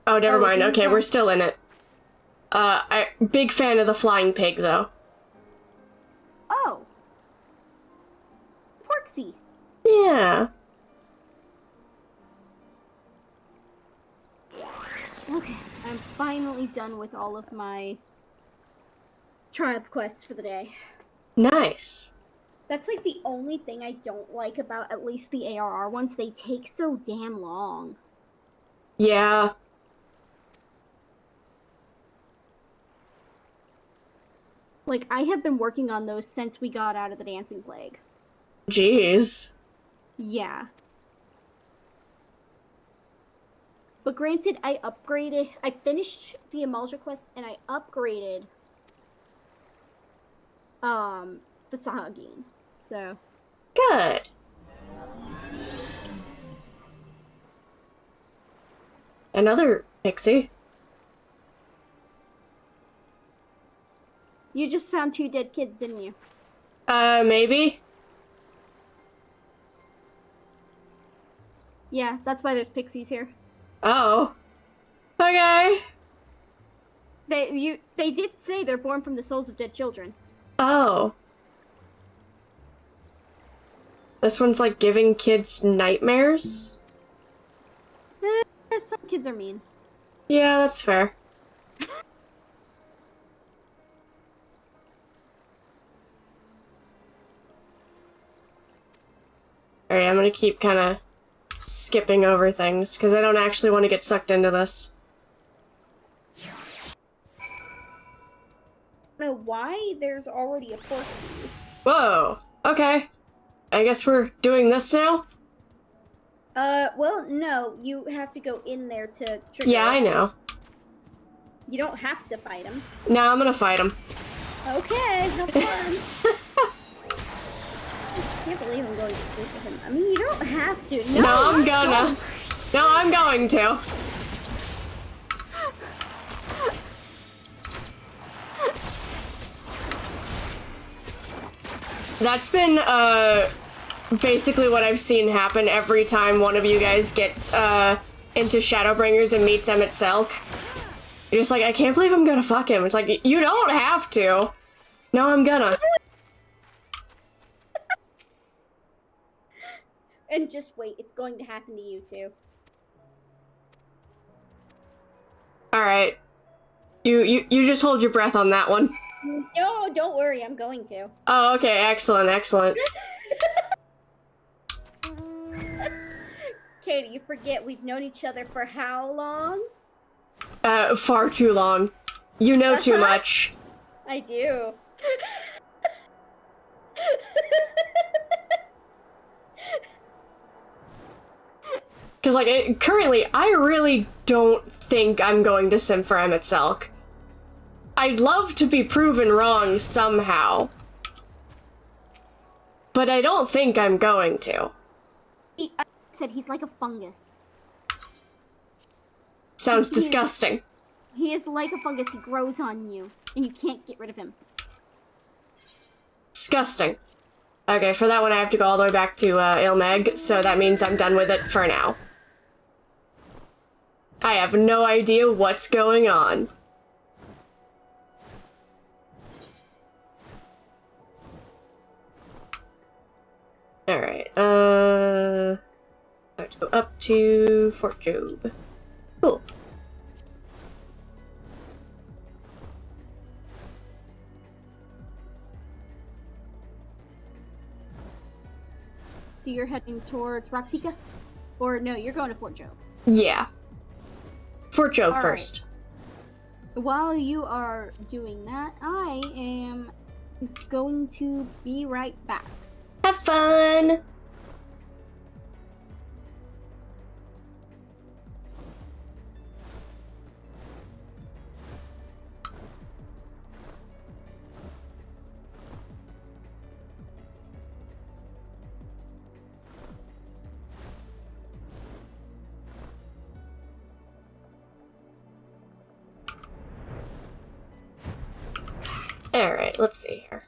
Oh, never mind. Okay, we're still in it. Big fan of the flying pig, though. Oh. Porksy. Yeah. Okay, I'm finally done with all of my tribe quests for the day. Nice. That's like the only thing I don't like about at least the ARR ones. They take so damn long. Yeah. Like, I have been working on those since we got out of the Dancing Plague. Jeez. Yeah. But granted, I finished the Emulsion quest and I upgraded, the Sahagin. So. Good. Another pixie. You just found 2 dead kids, didn't you? Maybe? Yeah, that's why there's pixies here. Oh. Okay. They did say they're born from the souls of dead children. Oh. This one's like giving kids nightmares? Some kids are mean. Yeah, that's fair. Alright, I'm gonna keep kinda skipping over things, because I don't actually want to get sucked into this. I don't know why there's already a pork. Whoa, okay. I guess we're doing this now? Well, no, you have to go in there to trigger. Yeah, I know. You don't have to fight him. No, I'm gonna fight him. Okay, have fun. I can't believe I'm going to sleep with him. I mean, you don't have to. No, I'm gonna. No, I'm going to. That's been, basically what I've seen happen every time one of you guys gets, into Shadowbringers and meets Emmett Selk. You're just like, I can't believe I'm gonna fuck him. It's like, you don't have to. No, I'm gonna. And just wait, it's going to happen to you too. Alright. You just hold your breath on that one. No, don't worry, I'm going to. Oh, okay, excellent, excellent. Katie, you forget we've known each other for how long? Far too long. You know too much. I do. Because, like, currently, I really don't think I'm going to sim for Emmett Selk. I'd love to be proven wrong somehow. But I don't think I'm going to. I said he's like a fungus. Sounds disgusting. He is like a fungus. He grows on you, and you can't get rid of him. Disgusting. Okay, for that one I have to go all the way back to Ilmeg, so that means I'm done with it for now. I have no idea what's going on. Alright, I have to go up to Fort Job. Cool. So you're heading towards Raktika? Or no, you're going to Fort Job. Yeah. Fort Job All first. Right. While you are doing that, I am going to be right back. Have fun! Alright, let's see here.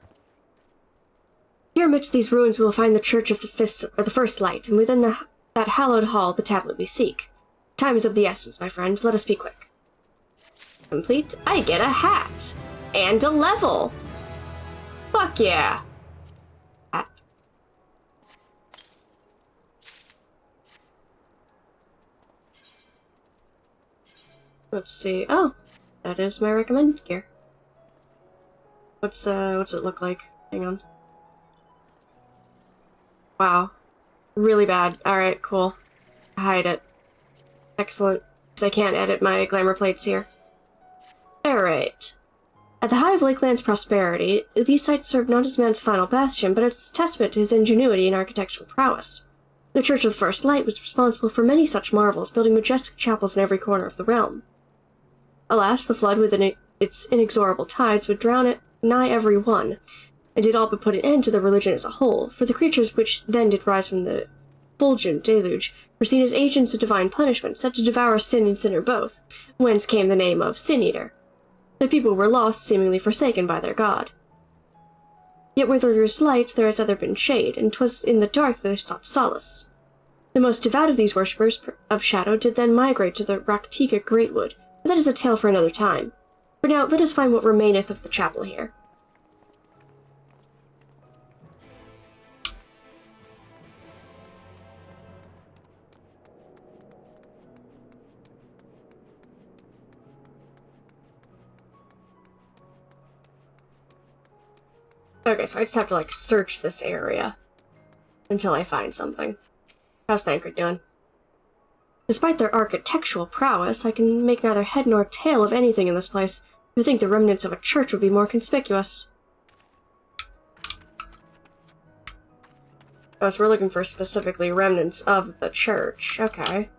Here amidst these ruins we will find the Church of the First Light, and within that hallowed hall the tablet we seek. Time is of the essence, my friend. Let us be quick. Complete. I get a hat! And a level! Fuck yeah! Hat. Let's see. Oh, that is my recommended gear. What's it look like? Hang on. Wow. Really bad. Alright, cool. Hide it. Excellent. Because I can't edit my glamour plates here. Alright. At the height of Lakeland's prosperity, these sites served not as man's final bastion, but as a testament to his ingenuity and architectural prowess. The Church of the First Light was responsible for many such marvels, building majestic chapels in every corner of the realm. Alas, the flood with its inexorable tides would drown it nigh every one, and did all but put an end to the religion as a whole, for the creatures which then did rise from the fulgent deluge were seen as agents of divine punishment, set to devour sin and sinner both, whence came the name of Sin-Eater. The people were lost, seemingly forsaken by their god. Yet where there is light, there has ever been shade, and 'twas in the dark that they sought solace. The most devout of these worshippers of shadow did then migrate to the Raktika Greatwood, but that is a tale for another time. For now, let us find what remaineth of the chapel here. Okay, so I just have to, like, search this area until I find something. How's Thancred doing? Despite their architectural prowess, I can make neither head nor tail of anything in this place. You would think the remnants of a church would be more conspicuous. Oh, so we're looking for specifically remnants of the church. Okay.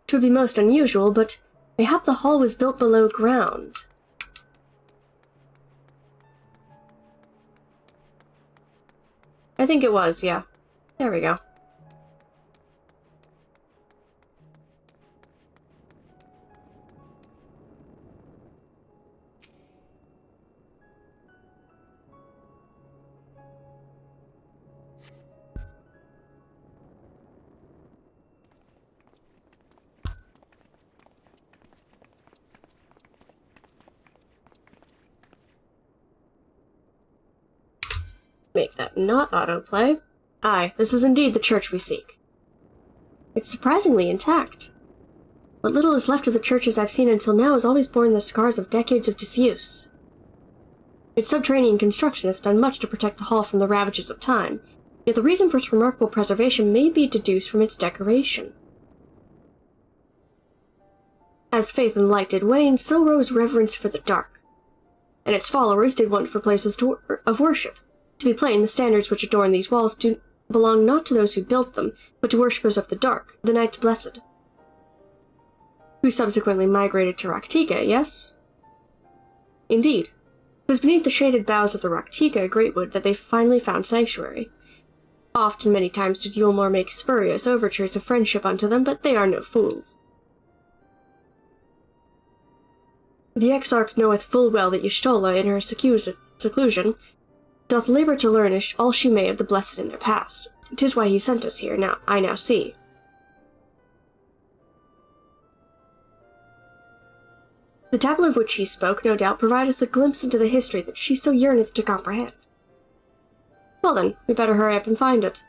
It would be most unusual, but mayhap the hall was built below ground. I think it was, yeah. There we go. Make that not autoplay. Aye, this is indeed the church we seek. It's surprisingly intact. What little is left of the churches I've seen until now has always borne the scars of decades of disuse. Its subterranean construction hath done much to protect the hall from the ravages of time, yet the reason for its remarkable preservation may be deduced from its decoration. As faith and light did wane, so rose reverence for the dark, and its followers did want for places of worship. To be plain, the standards which adorn these walls do belong not to those who built them, but to worshippers of the dark, the Knights Blessed, who subsequently migrated to Raktika, yes? Indeed. It was beneath the shaded boughs of the Raktika Greatwood that they finally found sanctuary. Often many times did Yulmore make spurious overtures of friendship unto them, but they are no fools. The Exarch knoweth full well that Y'shtola, in her seclusion, doth labour to learn all she may of the blessed in their past. 'Tis why he sent us here, I now see. The tablet of which he spoke, no doubt, provideth a glimpse into the history that she so yearneth to comprehend. Well then, we better hurry up and find it.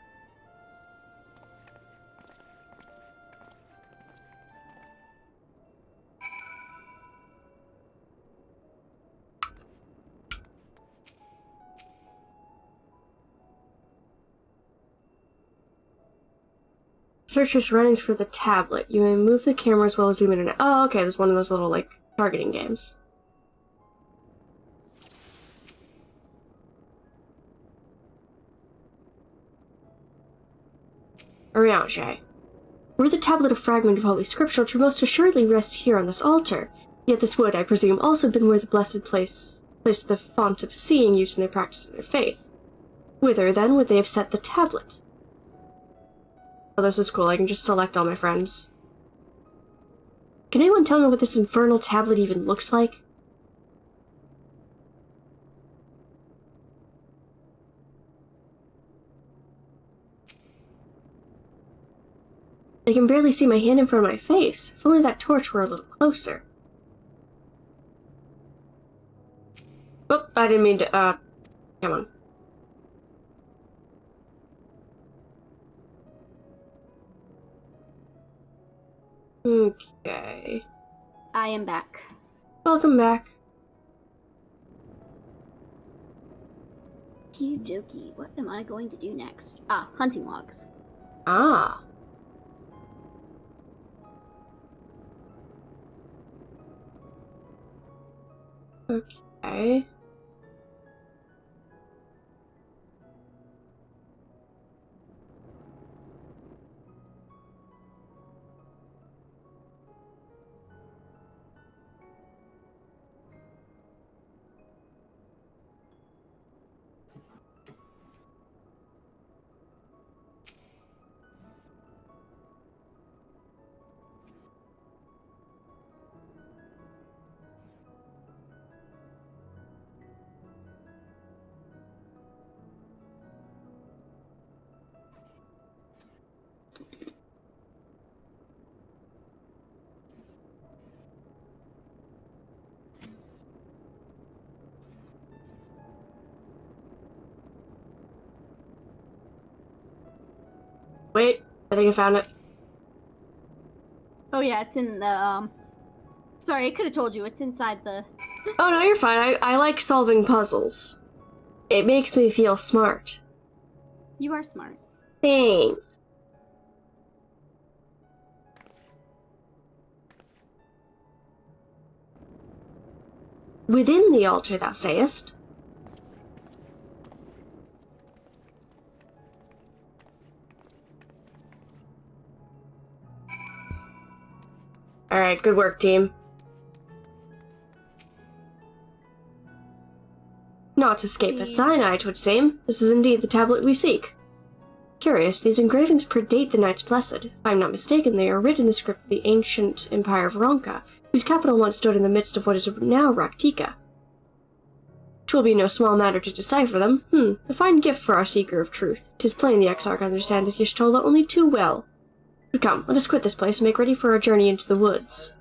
Search your surroundings for the tablet. You may move the camera as well as zoom in and out. Oh, okay, there's one of those little, like, targeting games. Urianger. Were the tablet a fragment of Holy Scripture, it would most assuredly rest here on this altar. Yet this would, I presume, also have been where the blessed placed the font of seeing used in their practice of their faith. Whither, then, would they have set the tablet? Oh, this is cool. I can just select all my friends. Can anyone tell me what this infernal tablet even looks like? I can barely see my hand in front of my face. If only that torch were a little closer. Oh, I didn't mean to, come on. Okay. I am back. Welcome back. Okey-dokey, what am I going to do next? Ah, hunting logs. Ah. Okay. Wait, I think I found it. Oh yeah, it's in the, Sorry, I could have told you, it's inside the... Oh no, you're fine. I like solving puzzles. It makes me feel smart. You are smart. Thanks. Within the altar, thou sayest? Alright, good work, team. Not escape a cyanide, 'twould seem. This is indeed the tablet we seek. Curious, these engravings predate the Knights Blessed. If I am not mistaken, they are written in the script of the ancient Empire of Ronka, whose capital once stood in the midst of what is now Raktika. 'Twill be no small matter to decipher them. A fine gift for our seeker of truth. 'Tis plain the Exarch understand that Y'shtola only too well. But come, let us quit this place and make ready for our journey into the woods.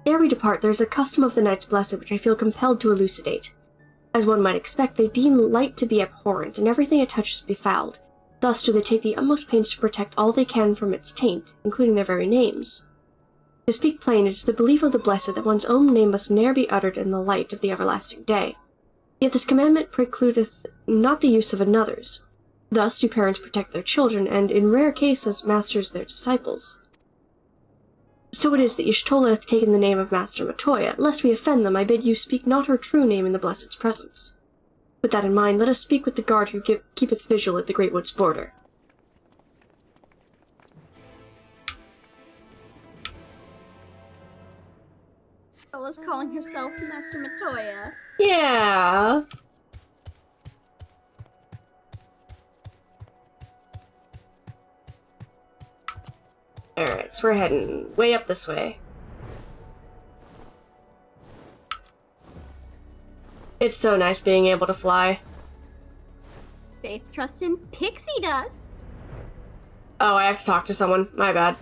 Ere we depart, there is a custom of the Knights Blessed which I feel compelled to elucidate. As one might expect, they deem light to be abhorrent, and everything it touches befouled. Thus do they take the utmost pains to protect all they can from its taint, including their very names. To speak plain, it is the belief of the Blessed that one's own name must ne'er be uttered in the light of the everlasting day. Yet this commandment precludeth not the use of another's. Thus do parents protect their children, and in rare cases masters their disciples. So it is that Y'shtola hath taken the name of Master Matoya. Lest we offend them, I bid you speak not her true name in the Blessed's presence. With that in mind, let us speak with the guard who keepeth vigil at the Great Wood's border. Bella's calling herself Master Matoya. Yeah. Alright, so we're heading way up this way. It's so nice being able to fly. Faith, trust in pixie dust. Oh, I have to talk to someone. My bad.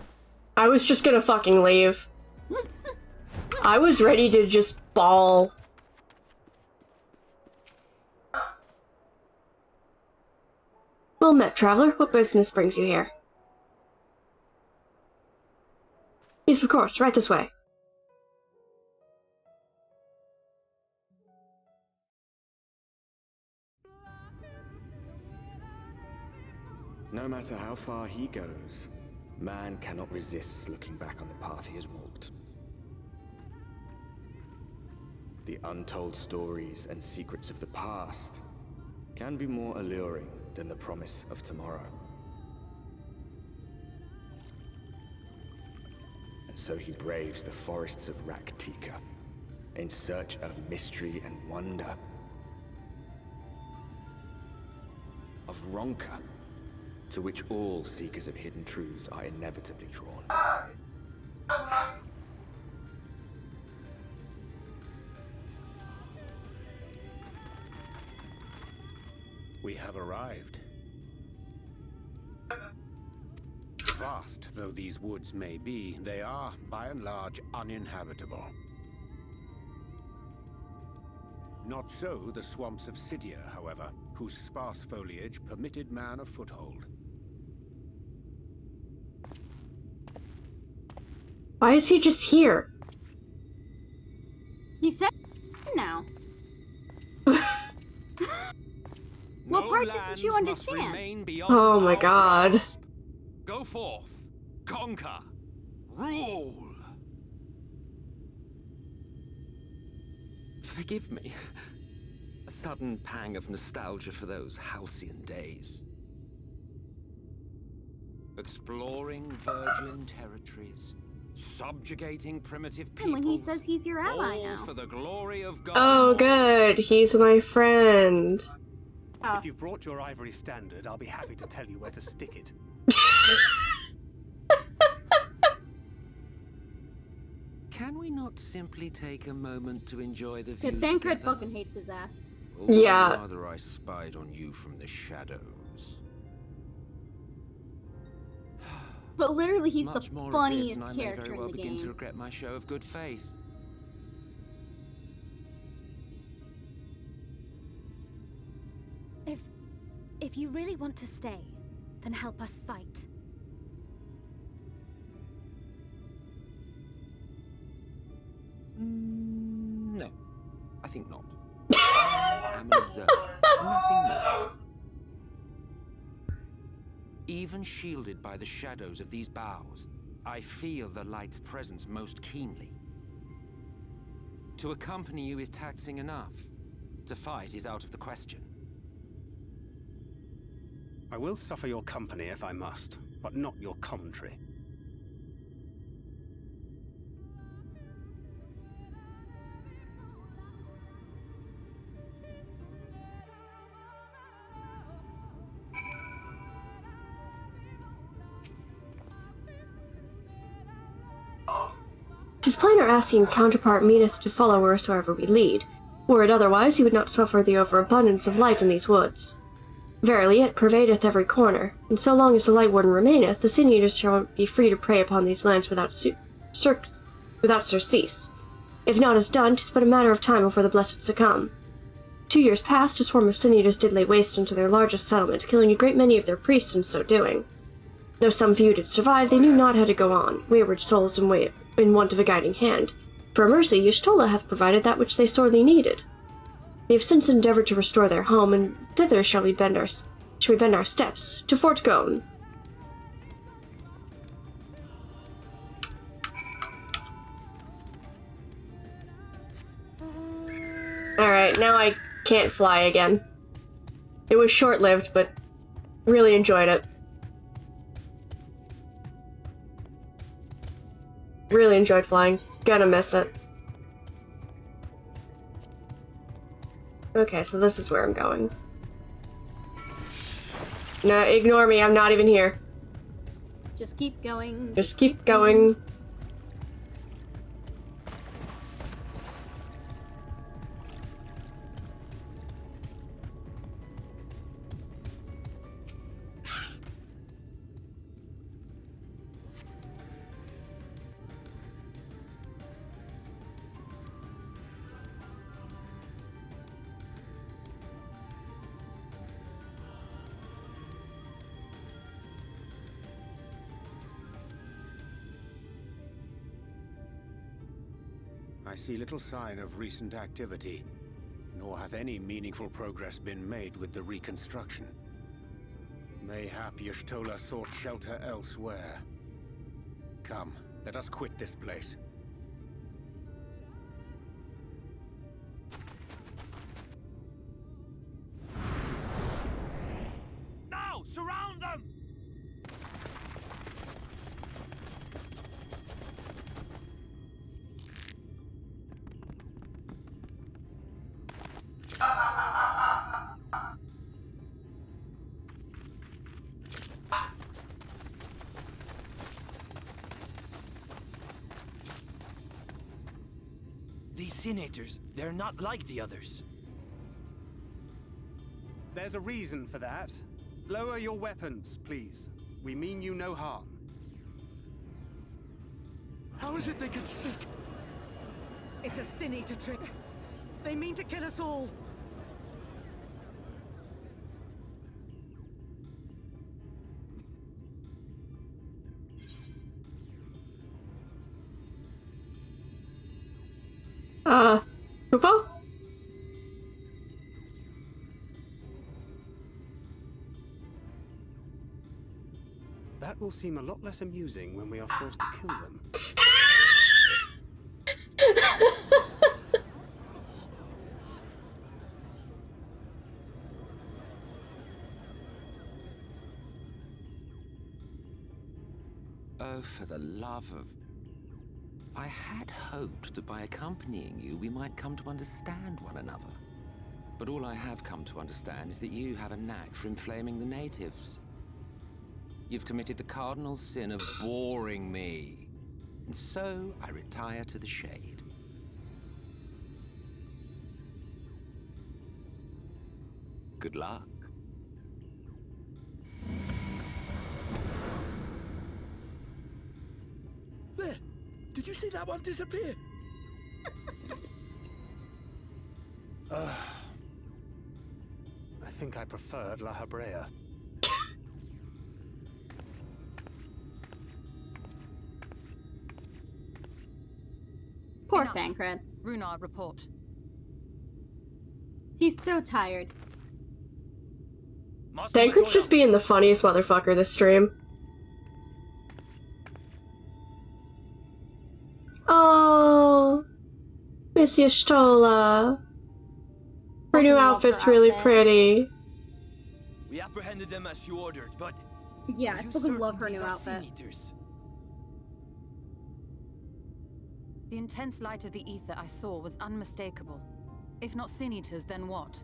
I was just gonna fucking leave. I was ready to just bawl. Well met, traveler. What business brings you here? Yes, of course. Right this way. No matter how far he goes, man cannot resist looking back on the path he has walked. The untold stories and secrets of the past can be more alluring than the promise of tomorrow. And so he braves the forests of Raktika in search of mystery and wonder. Of Ronka, to which all seekers of hidden truths are inevitably drawn. We have arrived. Vast though these woods may be, they are, by and large, uninhabitable. Not so the swamps of Cydia, however, whose sparse foliage permitted man a foothold. Why is he just here? He said now. What part didn't you understand? Oh my god. Go forth, conquer, rule. Forgive me. A sudden pang of nostalgia for those halcyon days. Exploring virgin territories, subjugating primitive peoples. And when he says he's your ally all now. for the glory of God. Oh, good. He's my friend. If you've brought your ivory standard, I'll be happy to tell you where to stick it. Can we not simply take a moment to enjoy the view Yeah, Bankert together? fucking hates his ass. Or Yeah. rather I spied on you from the shadows. But literally, he's Much the more funniest of this, and I may character very well in the begin game. to regret my show of good faith. If you really want to stay, then help us fight. No, I think not. I'm an observer, nothing more. Even shielded by the shadows of these boughs, I feel the light's presence most keenly. To accompany you is taxing enough. To fight is out of the question. I will suffer your company if I must, but not your commentary. His plain or Ascian counterpart meaneth to follow wheresoever we lead. Were it otherwise, he would not suffer the overabundance of light in these woods. Verily, it pervadeth every corner, and so long as the Light Warden remaineth, the Sin Eaters shall be free to prey upon these lands without surcease. If naught is done, 'tis but a matter of time before the Blessed succumb. 2 years past, a swarm of Sin Eaters did lay waste into their largest settlement, killing a great many of their priests in so doing. Though some few did survive, they knew not how to go on, wayward souls in want of a guiding hand. For mercy, Y'shtola hath provided that which they sorely needed. They have since endeavored to restore their home, and thither shall we bend our steps, to Fort Gone. Alright, now I can't fly again. It was short-lived, but really enjoyed it. Really enjoyed flying. Gonna miss it. Okay, so this is where I'm going. No, ignore me, I'm not even here. Just keep going. Just keep going. I see little sign of recent activity, nor hath any meaningful progress been made with the reconstruction. Mayhap Y'shtola sought shelter elsewhere. Come, let us quit this place. Now! Surround them! These senators, they're not like the others. There's a reason for that. Lower your weapons, please. We mean you no harm. How is it they can speak? It's a Sin-Eater trick. They mean to kill us all. Pupo? That will seem a lot less amusing when we are forced to kill them. Oh, for the love of... I had hoped that by accompanying you, we might come to understand one another. But all I have come to understand is that you have a knack for inflaming the natives. You've committed the cardinal sin of boring me. And so, I retire to the shade. Good luck. There! Did you see that one disappear? I think I preferred La Habrea. Poor Thancred. Runard, report. He's so tired. Thancred's just being the funniest motherfucker this stream. Oh, Miss Y'shtola. Her new outfit's really pretty. We apprehended them as you ordered, but... Yeah, I fucking love her new outfit. The intense light of the ether I saw was unmistakable. If not Sin-Eaters, then what?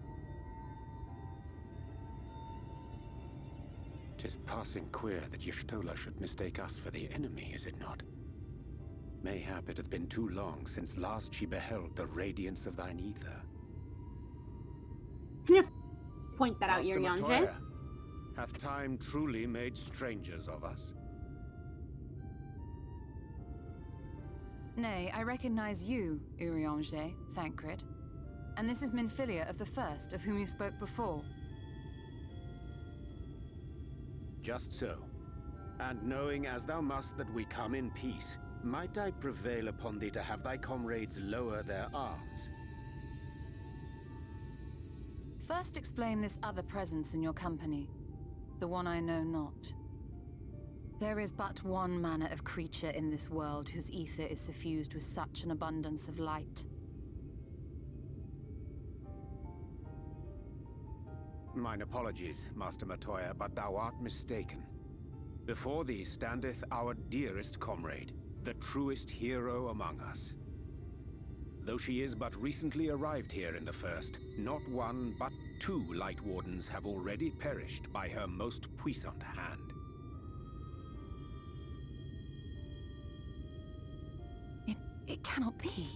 'Tis passing queer that Y'shtola should mistake us for the enemy, is it not? Mayhap it hath been too long since last she beheld the radiance of thine ether. Point that out, Urianger. Hath time truly made strangers of us? Nay, I recognize you, Urianger, Thancred. And this is Minfilia of the First, of whom you spoke before. Just so. And knowing as thou must that we come in peace, might I prevail upon thee to have thy comrades lower their arms? First explain this other presence in your company, the one I know not. There is but one manner of creature in this world whose ether is suffused with such an abundance of light. Mine apologies, Master Matoya, but thou art mistaken. Before thee standeth our dearest comrade, the truest hero among us. Though she is but recently arrived here in the First, not one but 2 Light Wardens have already perished by her most puissant hand. It cannot be.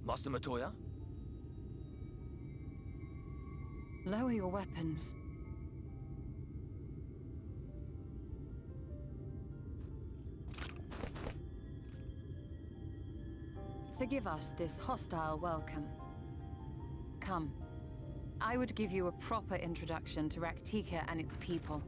Master Matoya? Lower your weapons. Forgive us this hostile welcome. Come. I would give you a proper introduction to Raktika and its people.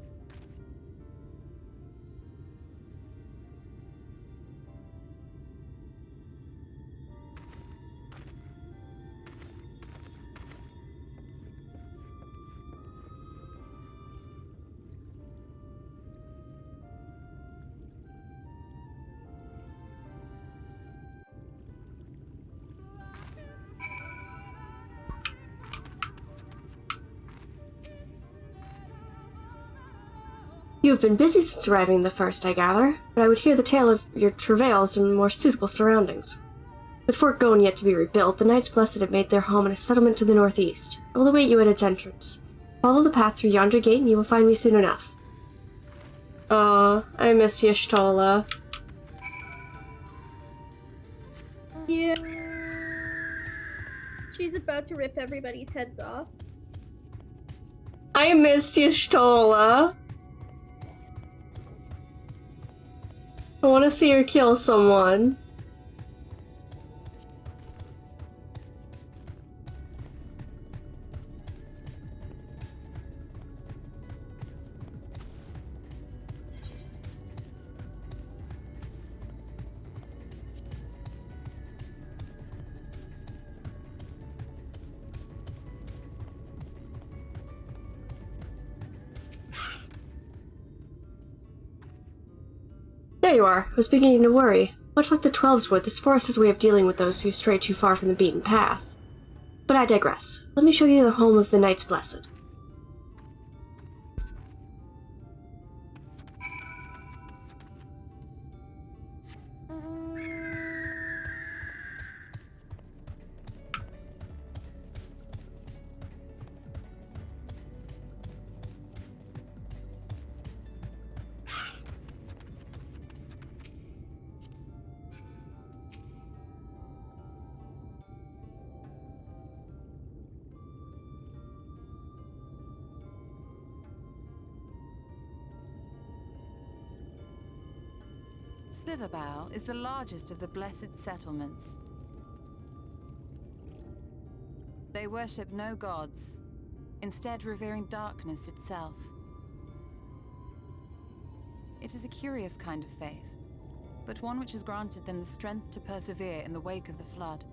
You have been busy since arriving in the First, I gather, but I would hear the tale of your travails in more suitable surroundings. With Fort Gone yet to be rebuilt, the Knights Blessed have made their home in a settlement to the northeast. I will await you at its entrance. Follow the path through yonder gate and you will find me soon enough. I miss Y'shtola. Yeah. She's about to rip everybody's heads off. I missed Y'shtola. I want to see her kill someone. There you are. I was beginning to worry. Much like the 12's would, this forest has a way of dealing with those who stray too far from the beaten path. But I digress. Let me show you the home of the Knights Blessed. Slitherbow is the largest of the blessed settlements. They worship no gods, instead revering darkness itself. It is a curious kind of faith, but one which has granted them the strength to persevere in the wake of the flood.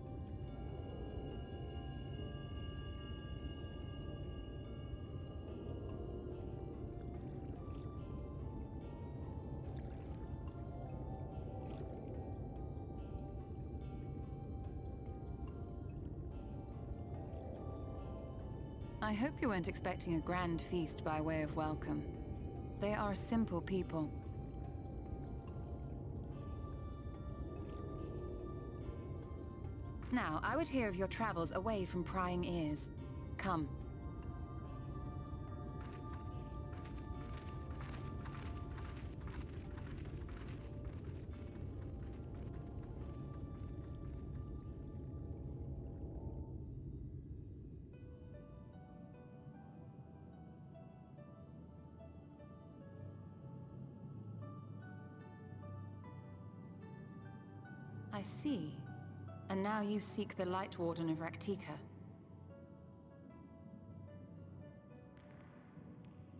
I hope you weren't expecting a grand feast by way of welcome. They are a simple people. Now, I would hear of your travels away from prying ears. Come. I see. And now you seek the Light Warden of Raktika.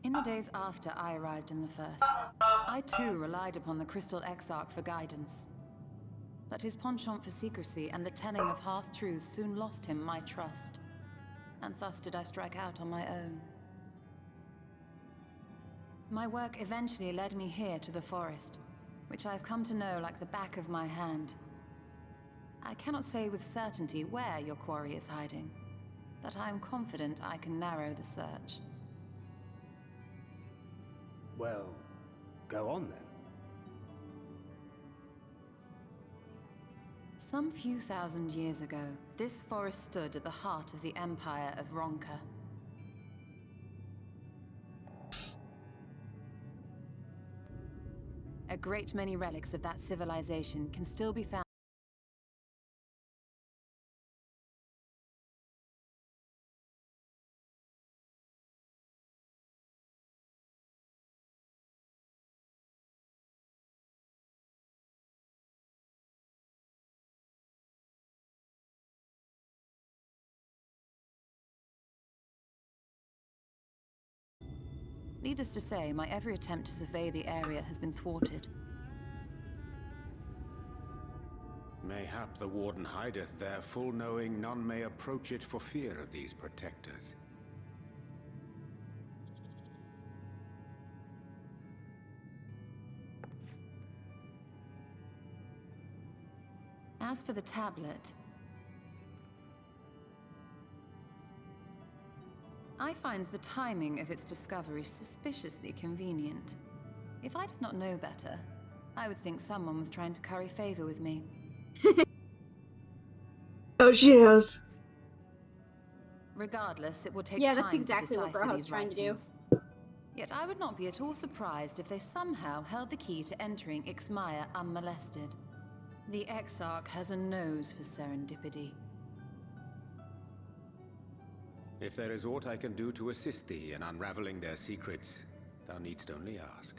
In the days after I arrived in the First, I too relied upon the Crystal Exarch for guidance. But his penchant for secrecy and the telling of half-truths soon lost him my trust. And thus did I strike out on my own. My work eventually led me here to the forest, which I've come to know like the back of my hand. I cannot say with certainty where your quarry is hiding, but I am confident I can narrow the search. Well, go on then. Some few thousand years ago, this forest stood at the heart of the Empire of Ronka. A great many relics of that civilization can still be found. Needless to say, my every attempt to survey the area has been thwarted. Mayhap the Warden hideth there, full knowing none may approach it for fear of these protectors. As for the tablet, I find the timing of its discovery suspiciously convenient. If I did not know better, I would think someone was trying to curry favor with me. Oh, she knows. Regardless, it will take Yeah, time that's exactly to what decipher Broha's these trying to do. writings. Yet I would not be at all surprised if they somehow held the key to entering Ixmaya unmolested. The Exarch has a nose for serendipity. If there is aught I can do to assist thee in unraveling their secrets, thou needst only ask.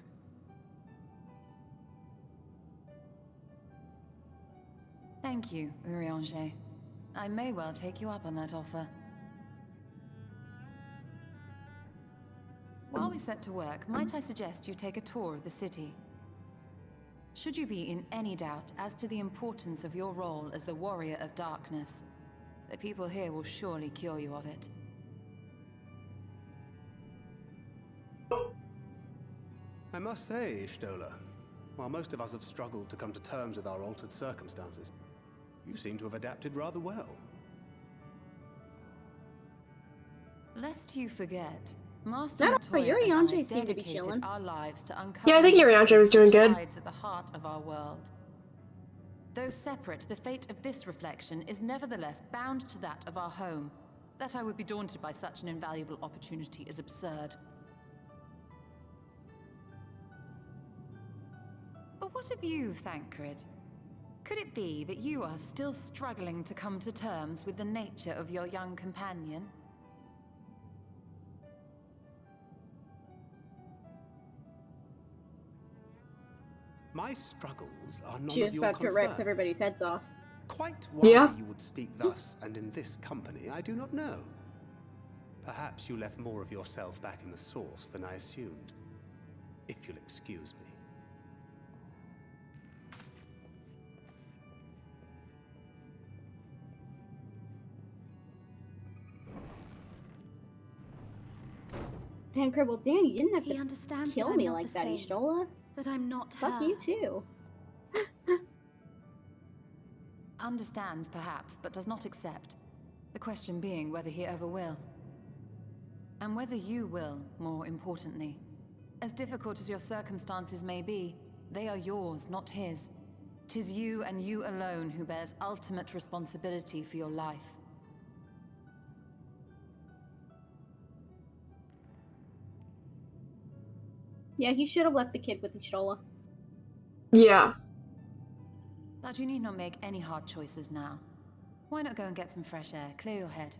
Thank you, Urianger. I may well take you up on that offer. While we set to work, might I suggest you take a tour of the city? Should you be in any doubt as to the importance of your role as the Warrior of Darkness, the people here will surely cure you of it. I must say, Ishtola, while most of us have struggled to come to terms with our altered circumstances, you seem to have adapted rather well. Lest you forget, Master That Matoya and Urianger I seemed to be dedicated chilling. our lives to uncovering Yeah, I think Urianger was doing good. lies at the heart of our world. Though separate, the fate of this reflection is nevertheless bound to that of our home. That I would be daunted by such an invaluable opportunity is absurd. But what of you, Thancred? Could it be that you are still struggling to come to terms with the nature of your young companion? My struggles are none She was of your about to concern. rip everybody's heads off. Quite why Yeah. you would speak thus and in this company, I do not know. Perhaps you left more of yourself back in the source than I assumed. If you'll excuse me. Pancred, well, Dan, you didn't have He to understands kill that I'm me not like the that, same, Ishtola. that I'm not Fuck her. you too. Understands, perhaps, but does not accept. The question being whether he ever will. And whether you will, more importantly. As difficult as your circumstances may be, they are yours, not his. 'Tis you and you alone who bears ultimate responsibility for your life. Yeah, he should have left the kid with Ishtola. Yeah. But you need not make any hard choices now. Why not go and get some fresh air, clear your head?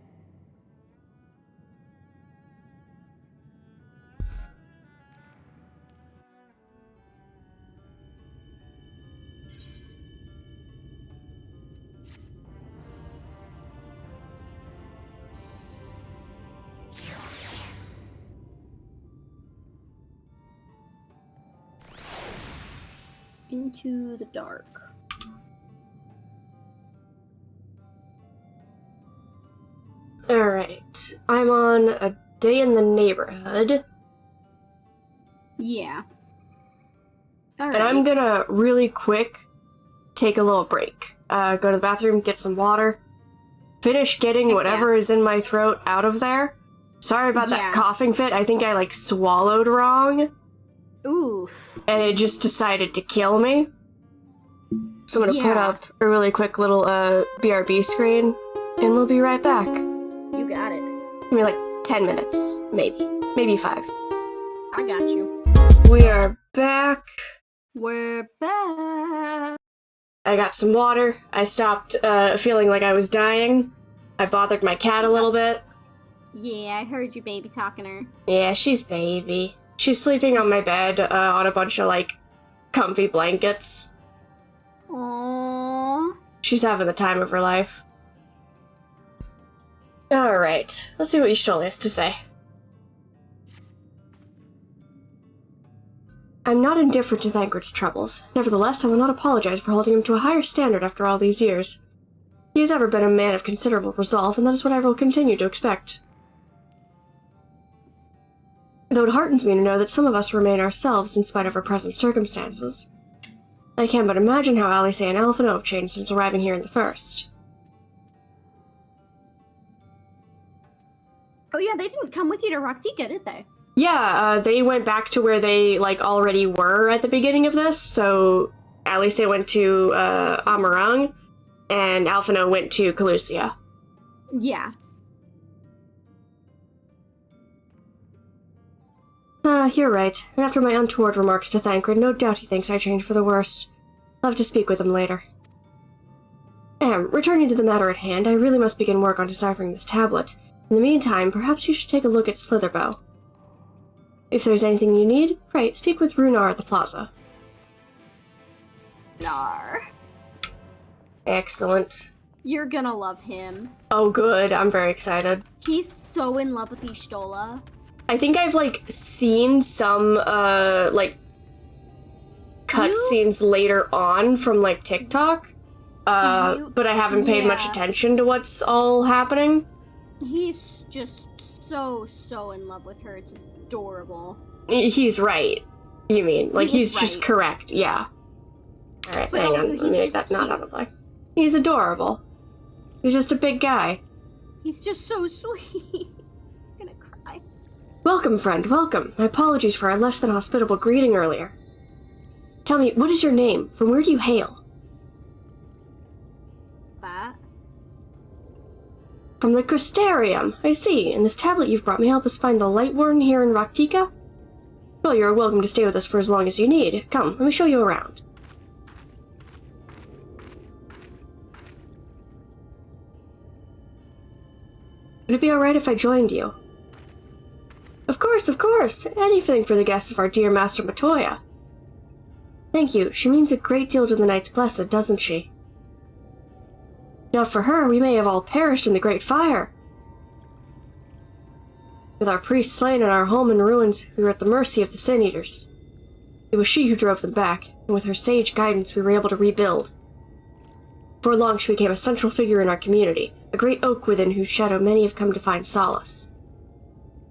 Into the dark. Alright. I'm on a day in the neighborhood. Yeah. And I'm gonna really quick take a little break. Go to the bathroom, get some water, finish getting whatever is in my throat out of there. Sorry about that coughing fit. I think I, like, swallowed wrong. Oof. And it just decided to kill me. So I'm gonna put up a really quick little, BRB screen, and we'll be right back. You got it. Give me, like, 10 minutes. Maybe. Maybe 5. I got you. We are back. We're back. I got some water. I stopped, feeling like I was dying. I bothered my cat a little bit. Yeah, I heard your baby talking to her. Yeah, she's baby. She's sleeping on my bed, on a bunch of, like, comfy blankets. Aww. She's having the time of her life. Alright, let's see what Y'shtola has to say. I'm not indifferent to Thancred's troubles. Nevertheless, I will not apologize for holding him to a higher standard after all these years. He has ever been a man of considerable resolve, and that is what I will continue to expect. Though it heartens me to know that some of us remain ourselves in spite of our present circumstances. I can but imagine how Alice and Alphino have changed since arriving here in the first. Oh yeah, they didn't come with you to Raktika, did they? Yeah, they went back to where they, like, already were at the beginning of this, so Alice went to, Amarung, and Alphino went to Calusia. Yeah. You're right. And after my untoward remarks to Thancred, no doubt he thinks I changed for the worse. I'll have to speak with him later. Returning to the matter at hand, I really must begin work on deciphering this tablet. In the meantime, perhaps you should take a look at Slitherbow. If there's anything you need, pray, speak with Runar at the plaza. Nar. Excellent. You're gonna love him. Oh good, I'm very excited. He's so in love with Y'shtola. I think I've, like, seen some, like, cutscenes later on from, like, TikTok, but I haven't paid much attention to what's all happening. He's just so in love with her. It's adorable. He's right, you mean. Like, he's just correct, yeah. Alright, hang on, let me make that not autoplay. He's adorable. He's just a big guy. He's just so sweet. I'm gonna cry. Welcome, friend, welcome. My apologies for our less than hospitable greeting earlier. Tell me, what is your name? From where do you hail? That? From the Crystarium. I see. And this tablet you've brought me help us find the Lightworn here in Raktika? Well, you're welcome to stay with us for as long as you need. Come, let me show you around. Would it be alright if I joined you? Of course, of course! Anything for the guests of our dear Master Matoya. Thank you. She means a great deal to the Knights Blessed, doesn't she? Not for her, we may have all perished in the Great Fire. With our priests slain and our home in ruins, we were at the mercy of the Sin Eaters. It was she who drove them back, and with her sage guidance we were able to rebuild. Before long she became a central figure in our community, a great oak within whose shadow many have come to find solace.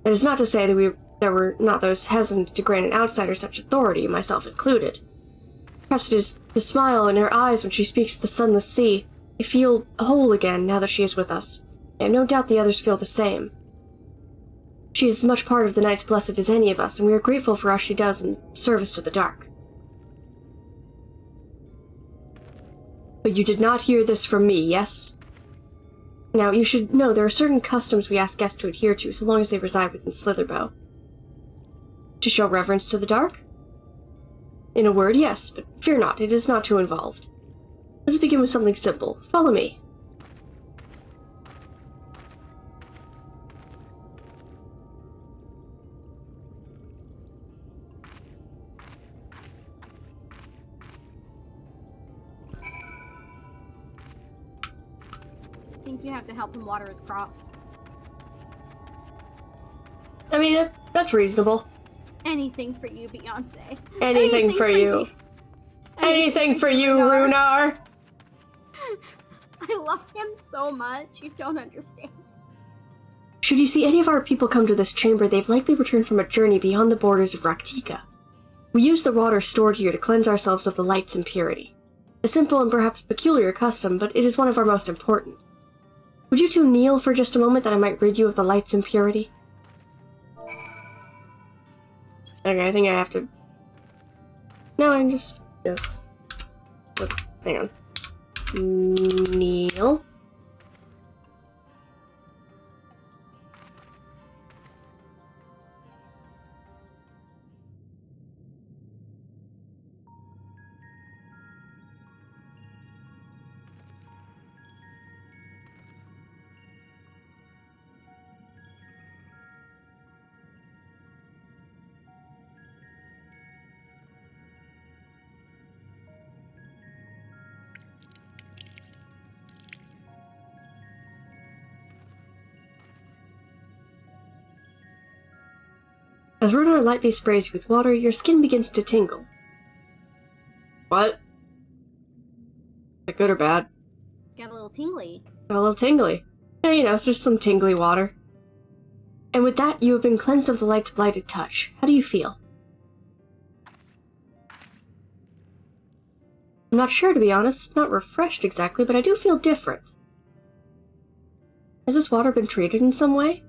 That is not to say that there were not those hesitant to grant an outsider such authority, myself included. Perhaps it is the smile in her eyes when she speaks of the sunless sea. I feel whole again now that she is with us. I have no doubt the others feel the same. She is as much part of the Knights Blessed as any of us, and we are grateful for all she does in service to the dark. But you did not hear this from me, yes? Now, you should know there are certain customs we ask guests to adhere to so long as they reside within Slitherbow. To show reverence to the dark? In a word, yes, but fear not, it is not too involved. Let us begin with something simple. Follow me. I think you have to help him water his crops. I mean, that's reasonable. Anything for you, Beyonce. Anything for you. Anything for you, Runar! I love him so much, you don't understand. Should you see any of our people come to this chamber, they've likely returned from a journey beyond the borders of Raktika. We use the water stored here to cleanse ourselves of the light's impurity. A simple and perhaps peculiar custom, but it is one of our most important. Would you two kneel for just a moment that I might rid you of the light's impurity? Okay, I think I have to... No, I'm just... No. Hang on. Kneel. As Runar lightly sprays you with water, your skin begins to tingle. What? Is that good or bad? Got a little tingly. Got a little tingly. Yeah, you know, it's just some tingly water. And with that, you have been cleansed of the light's blighted touch. How do you feel? I'm not sure, to be honest. Not refreshed exactly, but I do feel different. Has this water been treated in some way?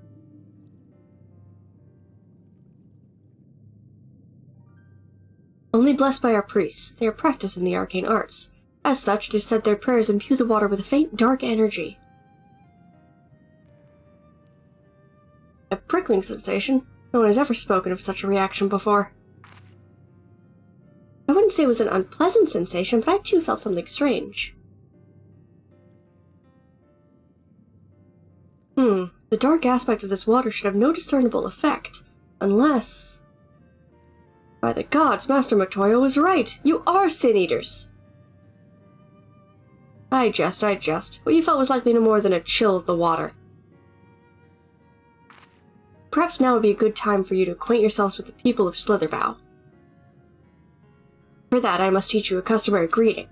Only blessed by our priests. They are practiced in the arcane arts. As such, it is said their prayers imbue the water with a faint, dark energy. A prickling sensation? No one has ever spoken of such a reaction before. I wouldn't say it was an unpleasant sensation, but I too felt something strange. The dark aspect of this water should have no discernible effect, unless... By the gods, Master Matoya was right! You are sin-eaters! I jest. What you felt was likely no more than a chill of the water. Perhaps now would be a good time for you to acquaint yourselves with the people of Slitherbow. For that, I must teach you a customary greeting.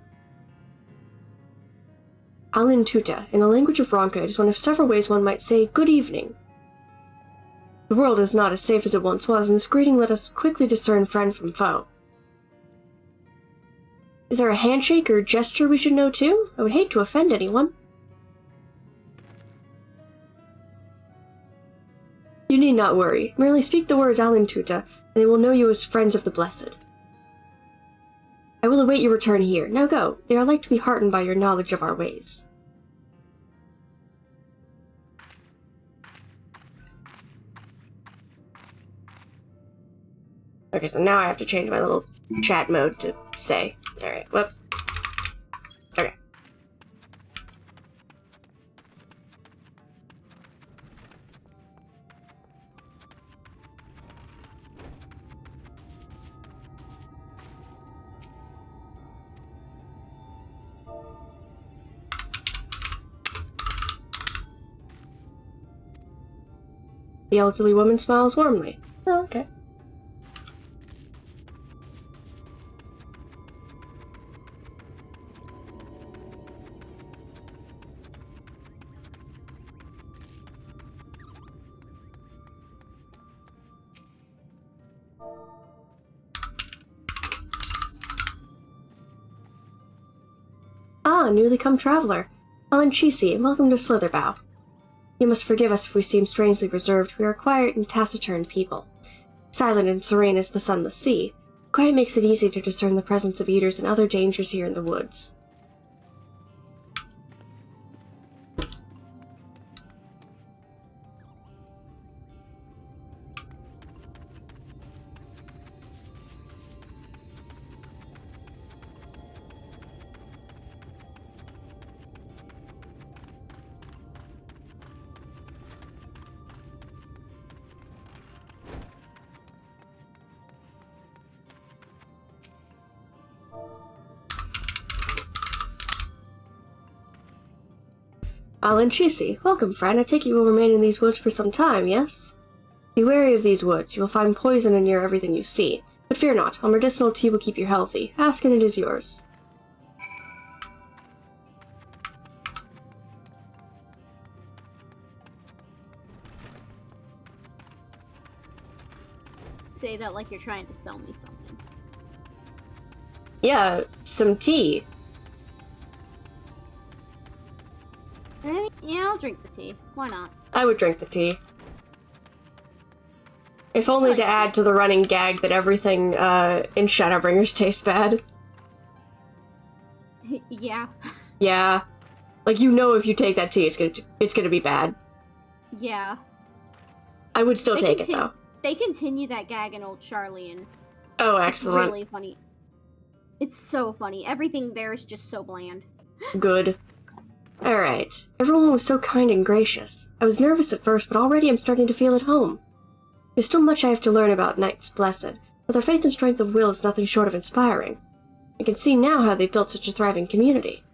Alin Tuta. In the language of Ronka, it is one of several ways one might say good evening. The world is not as safe as it once was, and this greeting let us quickly discern friend from foe. Is there a handshake or gesture we should know too? I would hate to offend anyone. You need not worry. Merely speak the words Alin Tuta, and they will know you as friends of the Blessed. I will await your return here. Now go. They are like to be heartened by your knowledge of our ways. Okay, so now I have to change my little chat mode to say. Alright, whoop. Okay. The elderly woman smiles warmly. Oh, okay. Ah, newly come traveler. Alan Chisi, and welcome to Slitherbow. You must forgive us if we seem strangely reserved. We are quiet and taciturn people. Silent and serene as the sunless sea, quiet makes it easy to discern the presence of eaters and other dangers here in the woods. Alan Chisi, welcome, friend. I take it you will remain in these woods for some time, yes? Be wary of these woods. You will find poison in near everything you see. But fear not, our medicinal tea will keep you healthy. Ask and it is yours. Say that like you're trying to sell me something. Yeah, some tea. Yeah, I'll drink the tea. Why not? I would drink the tea. If only to add to the running gag that everything in Shadowbringers tastes bad. Yeah. Yeah. Like, you know if you take that tea, it's gonna be bad. Yeah. I would still take it, though. They continue that gag in Old Charlie, and oh, excellent. It's really funny. It's so funny. Everything there is just so bland. Good. Alright. Everyone was so kind and gracious. I was nervous at first, but already I'm starting to feel at home. There's still much I have to learn about Knights Blessed, but their faith and strength of will is nothing short of inspiring. I can see now how they've built such a thriving community.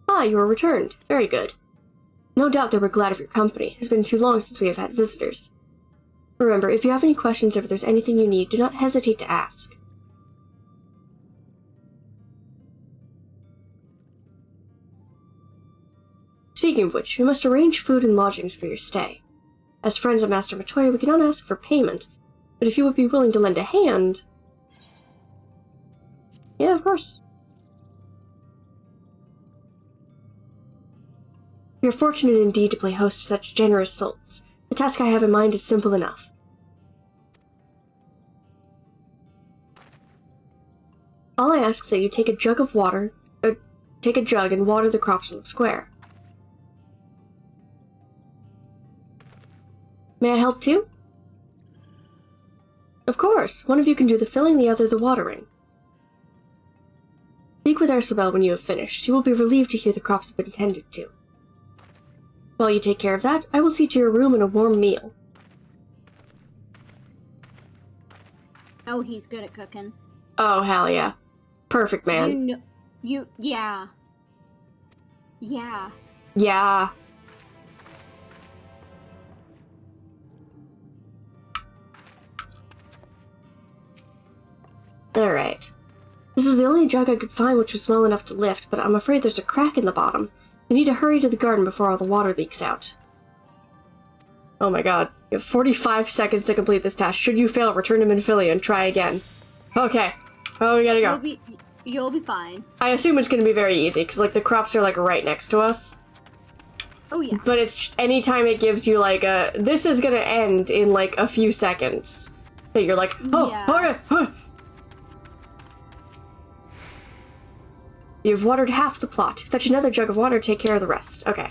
Ah, you are returned. Very good. No doubt they were glad of your company. It has been too long since we have had visitors. Remember, if you have any questions or if there's anything you need, do not hesitate to ask. Speaking of which, we must arrange food and lodgings for your stay. As friends of Master Matoya, we cannot ask for payment, but if you would be willing to lend a hand... Yeah, of course. We are fortunate indeed to play host to such generous souls. The task I have in mind is simple enough. All I ask is that you take a jug and water the crops in the square. May I help too? Of course. One of you can do the filling, the other the watering. Speak with Ursabel when you have finished. She will be relieved to hear the crops have been tended to. While you take care of that, I will see to your room and a warm meal. Oh, he's good at cooking. Oh, hell yeah. Perfect, man. Yeah. Yeah. Yeah. Alright. This was the only jug I could find which was small enough to lift, but I'm afraid there's a crack in the bottom. You need to hurry to the garden before all the water leaks out. Oh my god. You have 45 seconds to complete this task. Should you fail, return to Minfilia and try again. Okay. Oh, we gotta go. You'll be fine. I assume it's gonna be very easy, because, like, the crops are, like, right next to us. Oh, yeah. But it's just, anytime it gives you, like, a... This is gonna end in, like, a few seconds. That you're like, oh, yeah. Okay. Oh. You've watered half the plot. Fetch another jug of water, take care of the rest. Okay.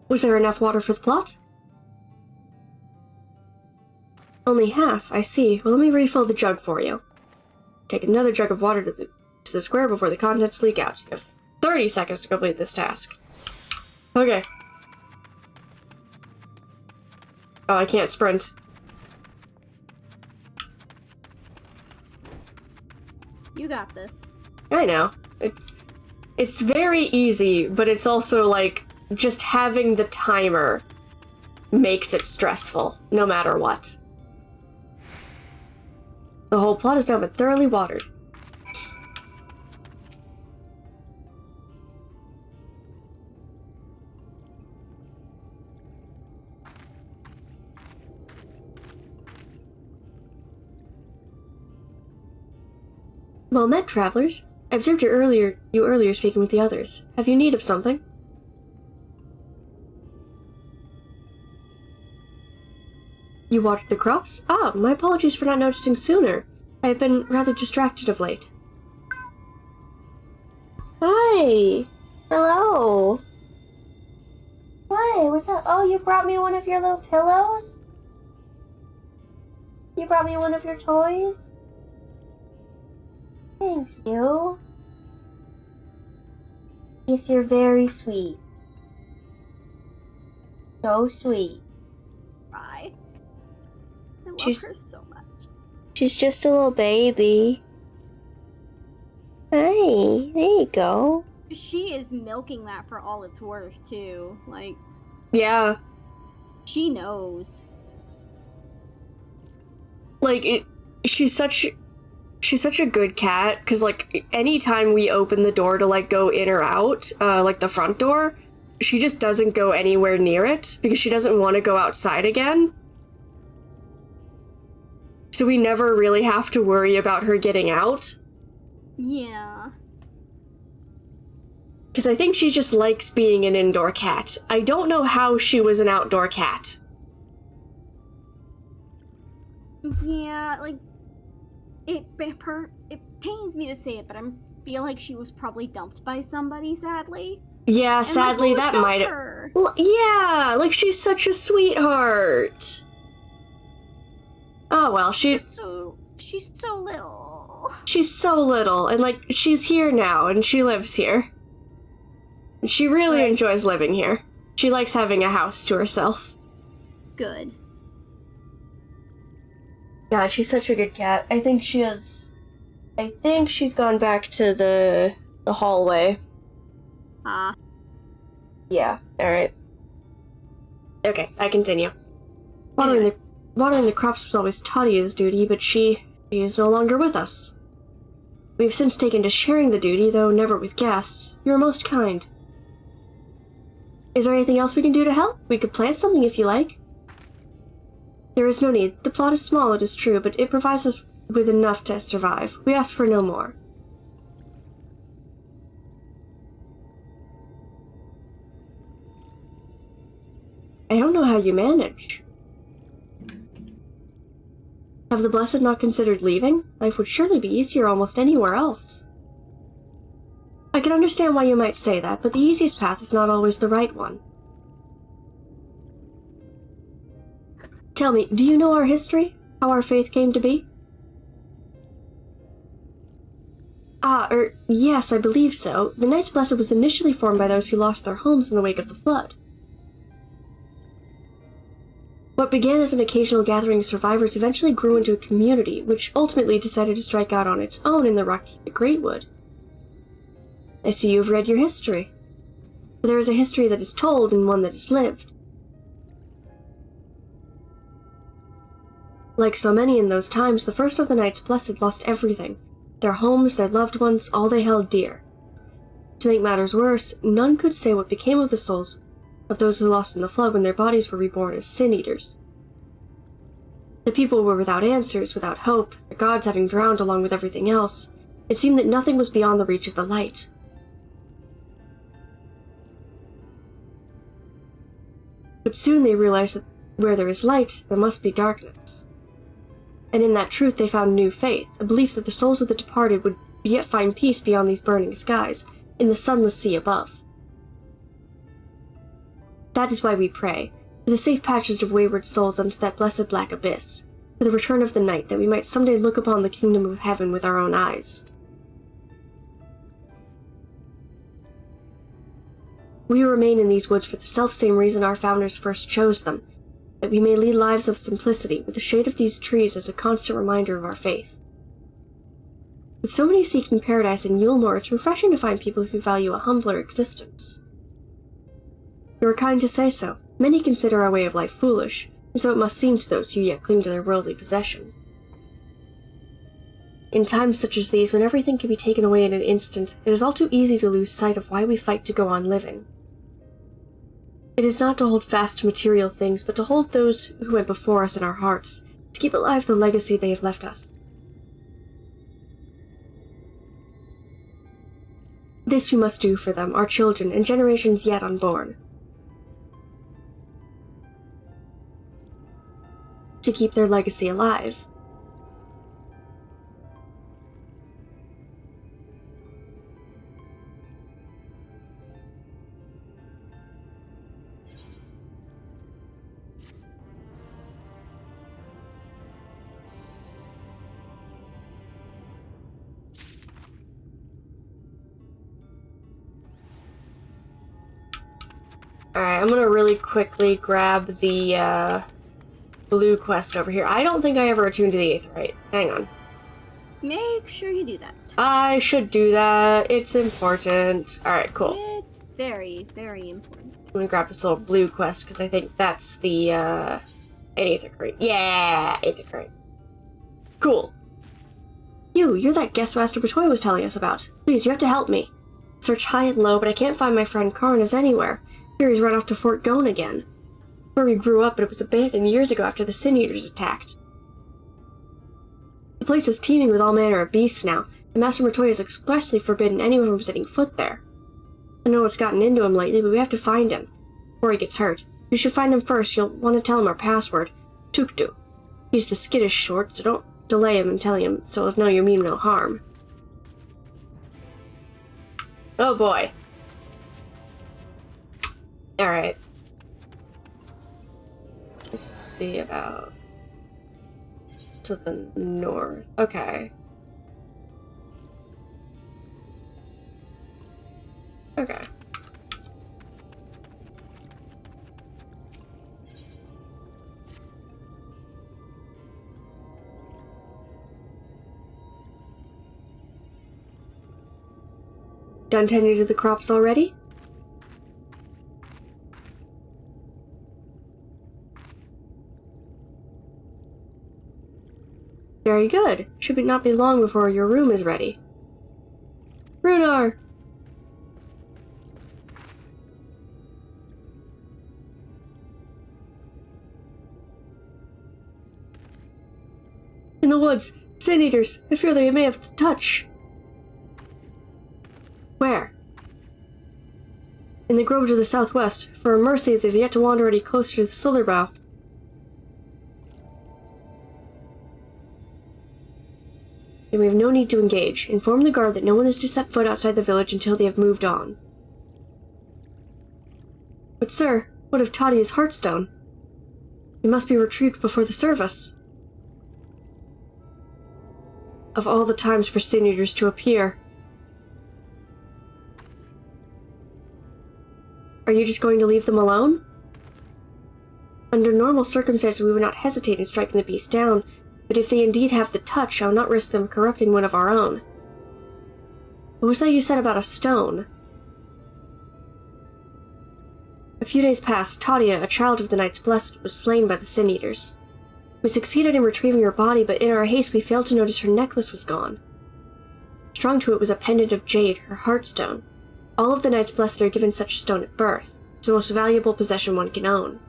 Was there enough water for the plot? Only half, I see. Well, let me refill the jug for you. Take another jug of water to the square before the contents leak out. You have 30 seconds to complete this task. Okay. Oh, I can't sprint. You got this. I know. It's very easy, but it's also, like, just having the timer makes it stressful, no matter what. The whole plot has now been thoroughly watered. Well met, travelers. I observed you earlier speaking with the others. Have you need of something? You watered the crops? Ah, my apologies for not noticing sooner. I have been rather distracted of late. Hi! Hello! Hi, what's up? Oh, you brought me one of your little pillows? You brought me one of your toys? Thank you. Yes, you're very sweet. So sweet. Bye. I love her so much. She's just a little baby. Hey, there you go. She is milking that for all it's worth, too. Like, yeah. She knows. Like, she's such a good cat, because, like, anytime we open the door to, like, go in or out, like the front door, she just doesn't go anywhere near it, because she doesn't want to go outside again. So we never really have to worry about her getting out. Yeah. Because I think she just likes being an indoor cat. I don't know how she was an outdoor cat. Yeah, like, it pains me to say it, but I feel like she was probably dumped by somebody, sadly. Yeah, And, sadly, like, that dump might have... her. Yeah, like, she's such a sweetheart. Oh, well, she's so little. She's so little, and, like, she's here now, and she lives here. She really enjoys living here. She likes having a house to herself. Good. Yeah, she's such a good cat. I think she's gone back to the hallway. Yeah, alright. Okay, I continue. Watering the crops was always Tadia's duty, but she is no longer with us. We have since taken to sharing the duty, though never with guests. You are most kind. Is there anything else we can do to help? We could plant something if you like. There is no need. The plot is small, it is true, but it provides us with enough to survive. We ask for no more. I don't know how you manage. Have the Blessed not considered leaving? Life would surely be easier almost anywhere else. I can understand why you might say that, but the easiest path is not always the right one. Tell me, do you know our history? How our faith came to be? Yes, I believe so. The Knights Blessed was initially formed by those who lost their homes in the wake of the flood. What began as an occasional gathering of survivors eventually grew into a community, which ultimately decided to strike out on its own in the Rock-Heaped Greatwood. I see you've read your history. There is a history that is told and one that is lived. Like so many in those times, the first of the Knights Blessed lost everything. Their homes, their loved ones, all they held dear. To make matters worse, none could say what became of the souls of those who lost in the flood when their bodies were reborn as sin-eaters. The people were without answers, without hope, their gods having drowned along with everything else. It seemed that nothing was beyond the reach of the light. But soon they realized that where there is light, there must be darkness. And in that truth they found new faith, a belief that the souls of the departed would yet find peace beyond these burning skies, in the sunless sea above. That is why we pray, for the safe passage of wayward souls unto that blessed black abyss, for the return of the night, that we might someday look upon the kingdom of heaven with our own eyes. We remain in these woods for the self-same reason our founders first chose them, that we may lead lives of simplicity, with the shade of these trees as a constant reminder of our faith. With so many seeking paradise in Yulmore, it's refreshing to find people who value a humbler existence. You are kind to say so. Many consider our way of life foolish, and so it must seem to those who yet cling to their worldly possessions. In times such as these, when everything can be taken away in an instant, it is all too easy to lose sight of why we fight to go on living. It is not to hold fast to material things, but to hold those who went before us in our hearts, to keep alive the legacy they have left us. This we must do for them, our children, and generations yet unborn. To keep their legacy alive. Alright, I'm gonna really quickly grab the, blue quest over here. I don't think I ever attuned to the Eighth right. Hang on. Make sure you do that. I should do that. It's important. Alright, cool. It's very, very important. I'm gonna grab this little blue quest, because I think that's the, Eighth Umbral. Yeah! Eighth Umbral. Cool. You're that guest Master Batoy was telling us about. Please, you have to help me. Search high and low, but I can't find my friend Karnas anywhere. Here he's run off to Fort Gone again. Where we grew up, but it was abandoned years ago after the Sin Eaters attacked. The place is teeming with all manner of beasts now, and Master Batoy has expressly forbidden anyone from setting foot there. I know what's gotten into him lately, but we have to find him before he gets hurt. You should find him first. You'll want to tell him our password. Tuktu. He's the skittish sort, so don't delay him in telling him, so he'll know you mean no harm. Oh boy. Alright. Let's see about... to the north. Okay. Okay. Done tending to the crops already? Very good. Should not be long before your room is ready. Runar! In the woods. Sin Eaters. I fear they may have touch. Where? In the grove to the southwest. For a mercy, they've yet to wander any closer to the Silderbow. And we have no need to engage. Inform the guard that no one is to set foot outside the village until they have moved on. But sir, what of Tadia's Heartstone? It must be retrieved before the service. Of all the times for Sin Eaters to appear. Are you just going to leave them alone? Under normal circumstances, we would not hesitate in striking the beast down, but if they indeed have the touch, I will not risk them corrupting one of our own. What was that you said about a stone? A few days passed. Tadia, a child of the Knights Blessed, was slain by the Sin Eaters. We succeeded in retrieving her body, but in our haste we failed to notice her necklace was gone. Strung to it was a pendant of jade, her heartstone. All of the Knights Blessed are given such a stone at birth. It's the most valuable possession one can own.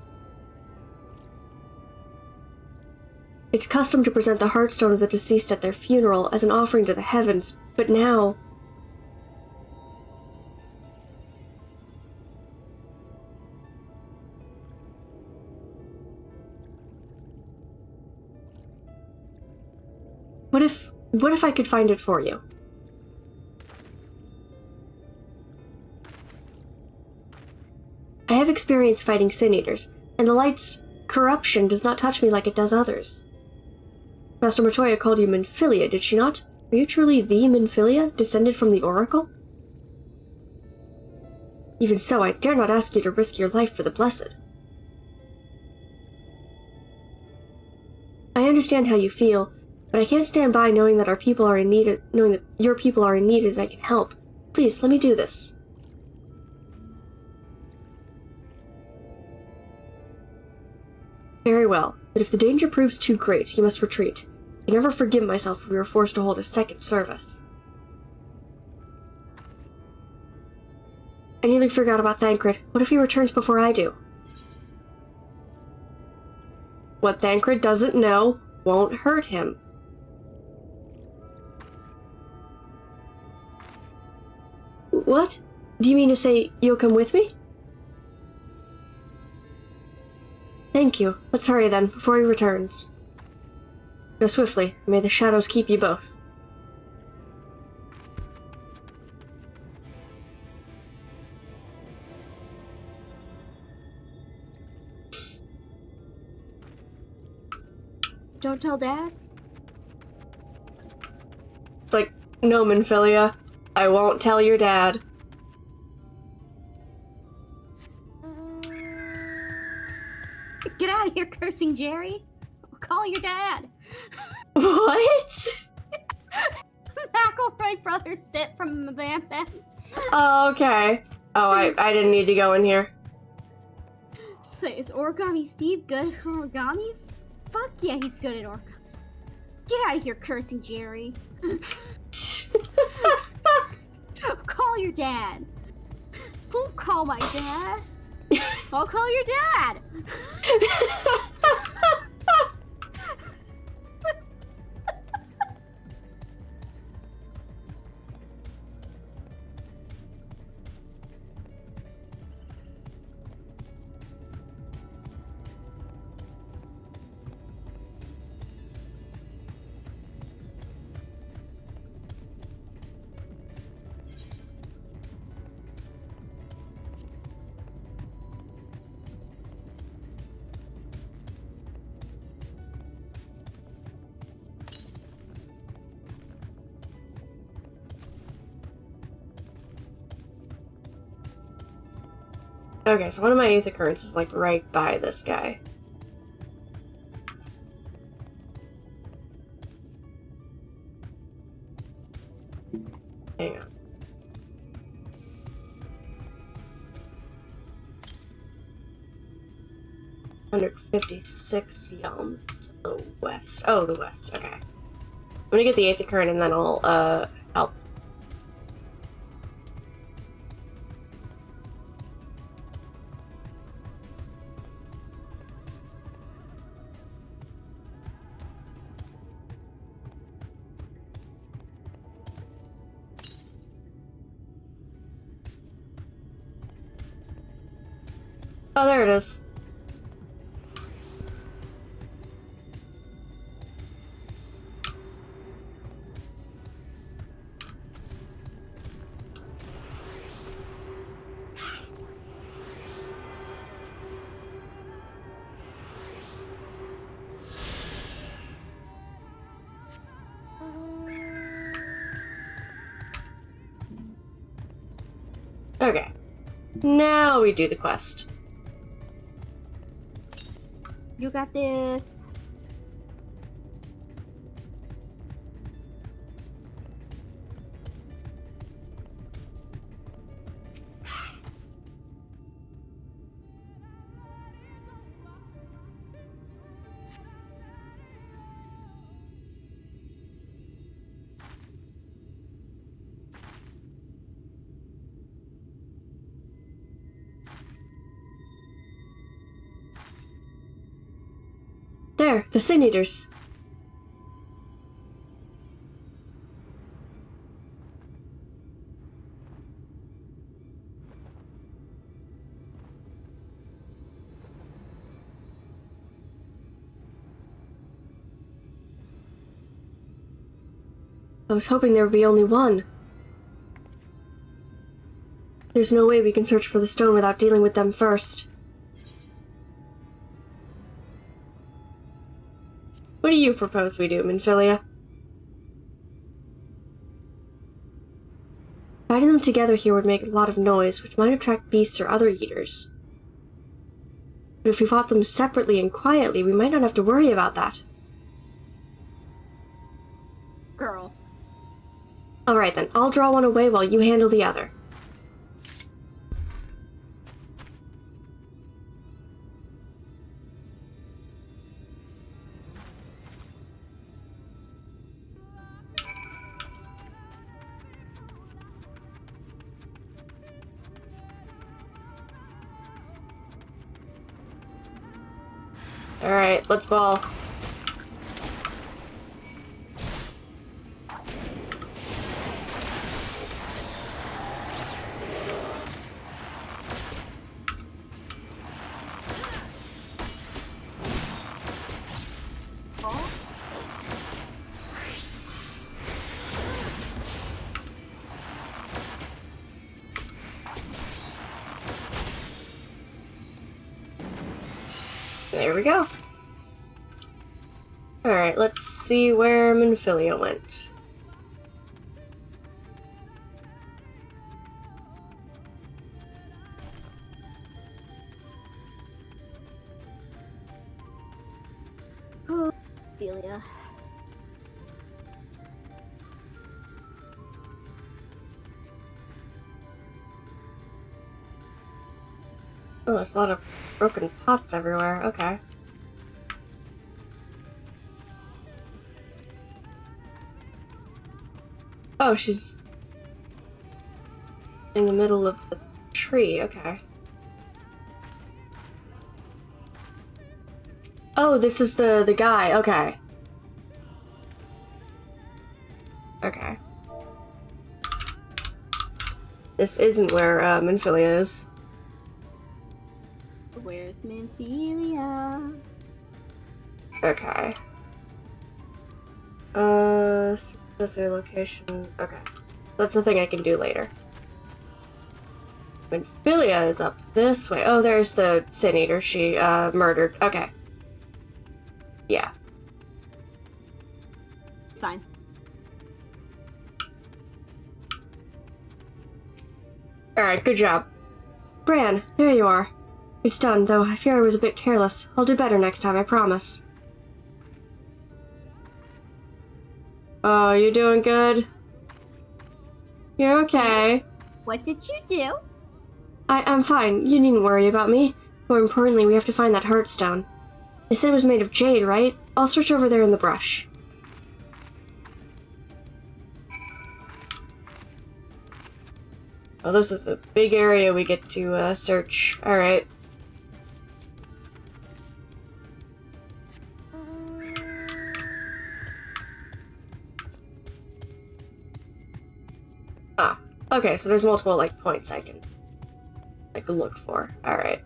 It's custom to present the heartstone of the deceased at their funeral as an offering to the heavens, but now... What if I could find it for you? I have experience fighting Sin Eaters, and the Light's corruption does not touch me like it does others. Master Matoya called you Minfilia, did she not? Are you truly the Minfilia, descended from the Oracle? Even so, I dare not ask you to risk your life for the Blessed. I understand how you feel, but I can't stand by knowing that our people are in need, knowing that your people are in need as I can help. Please, let me do this. Very well, but if the danger proves too great, you must retreat. I never forgive myself if we were forced to hold a second service. I nearly forgot about Thancred. What if he returns before I do? What Thancred doesn't know won't hurt him. What? Do you mean to say you'll come with me? Thank you. Let's hurry then, before he returns. Go swiftly, and may the shadows keep you both. Don't tell Dad? It's like, no, Minfilia. I won't tell your dad. Get out of here, cursing Jerry. I'll call your dad. What? Back my brother's bit from the Bam Bam. Oh, okay. Oh, I didn't need to go in here. Say, is Origami Steve good at origami? Fuck yeah, he's good at origami. Get out of here, cursing Jerry. Call your dad. Don't call my dad. I'll call your dad. Okay, so one of my Eighth Occurrence is like right by this guy. Hang on. $156 yalms to the west. Oh, the west. Okay. I'm gonna get the Eighth Occurrence and then I'll help. Oh, there it is. Okay. Now we do the quest. You got this. There, the Sin Eaters. I was hoping there would be only one. There's no way we can search for the stone without dealing with them first. What do you propose we do, Minfilia? Fighting them together here would make a lot of noise, which might attract beasts or other eaters. But if we fought them separately and quietly, we might not have to worry about that. Girl. Alright then, I'll draw one away while you handle the other. Alright, let's ball. There we go. Alright, let's see where Minfilia went. Oh, Ophelia. Oh, there's a lot of broken pots everywhere. Okay. Oh, she's in the middle of the tree. Okay. Oh, this is the guy. Okay. Okay. This isn't where Minfilia is. Where's Minfilia? Okay. That's their location. Okay. That's the thing I can do later. Minfilia is up this way. Oh, there's the Sin Eater she murdered. Okay. Yeah. It's fine. Alright, good job. Bran, there you are. It's done, though I fear I was a bit careless. I'll do better next time, I promise. Oh, you doing good? You're okay. What did you do? I'm fine. You needn't worry about me. More importantly, we have to find that Heartstone. They said it was made of jade, right? I'll search over there in the brush. Oh, this is a big area we get to search. Alright. Ah, okay, so there's multiple, like, points I can, like, look for. Alright.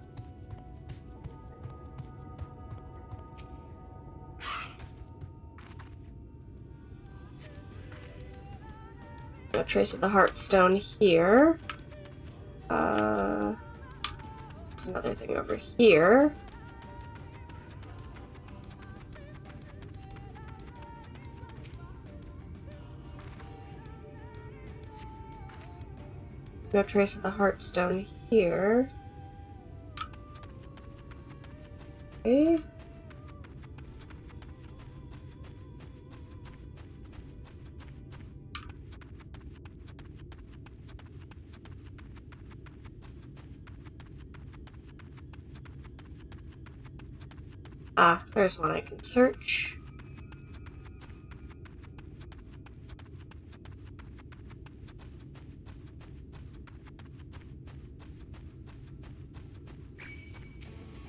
No trace of the Heartstone here. There's another thing over here. No trace of the Heartstone here. Okay. Ah, there's one I can search.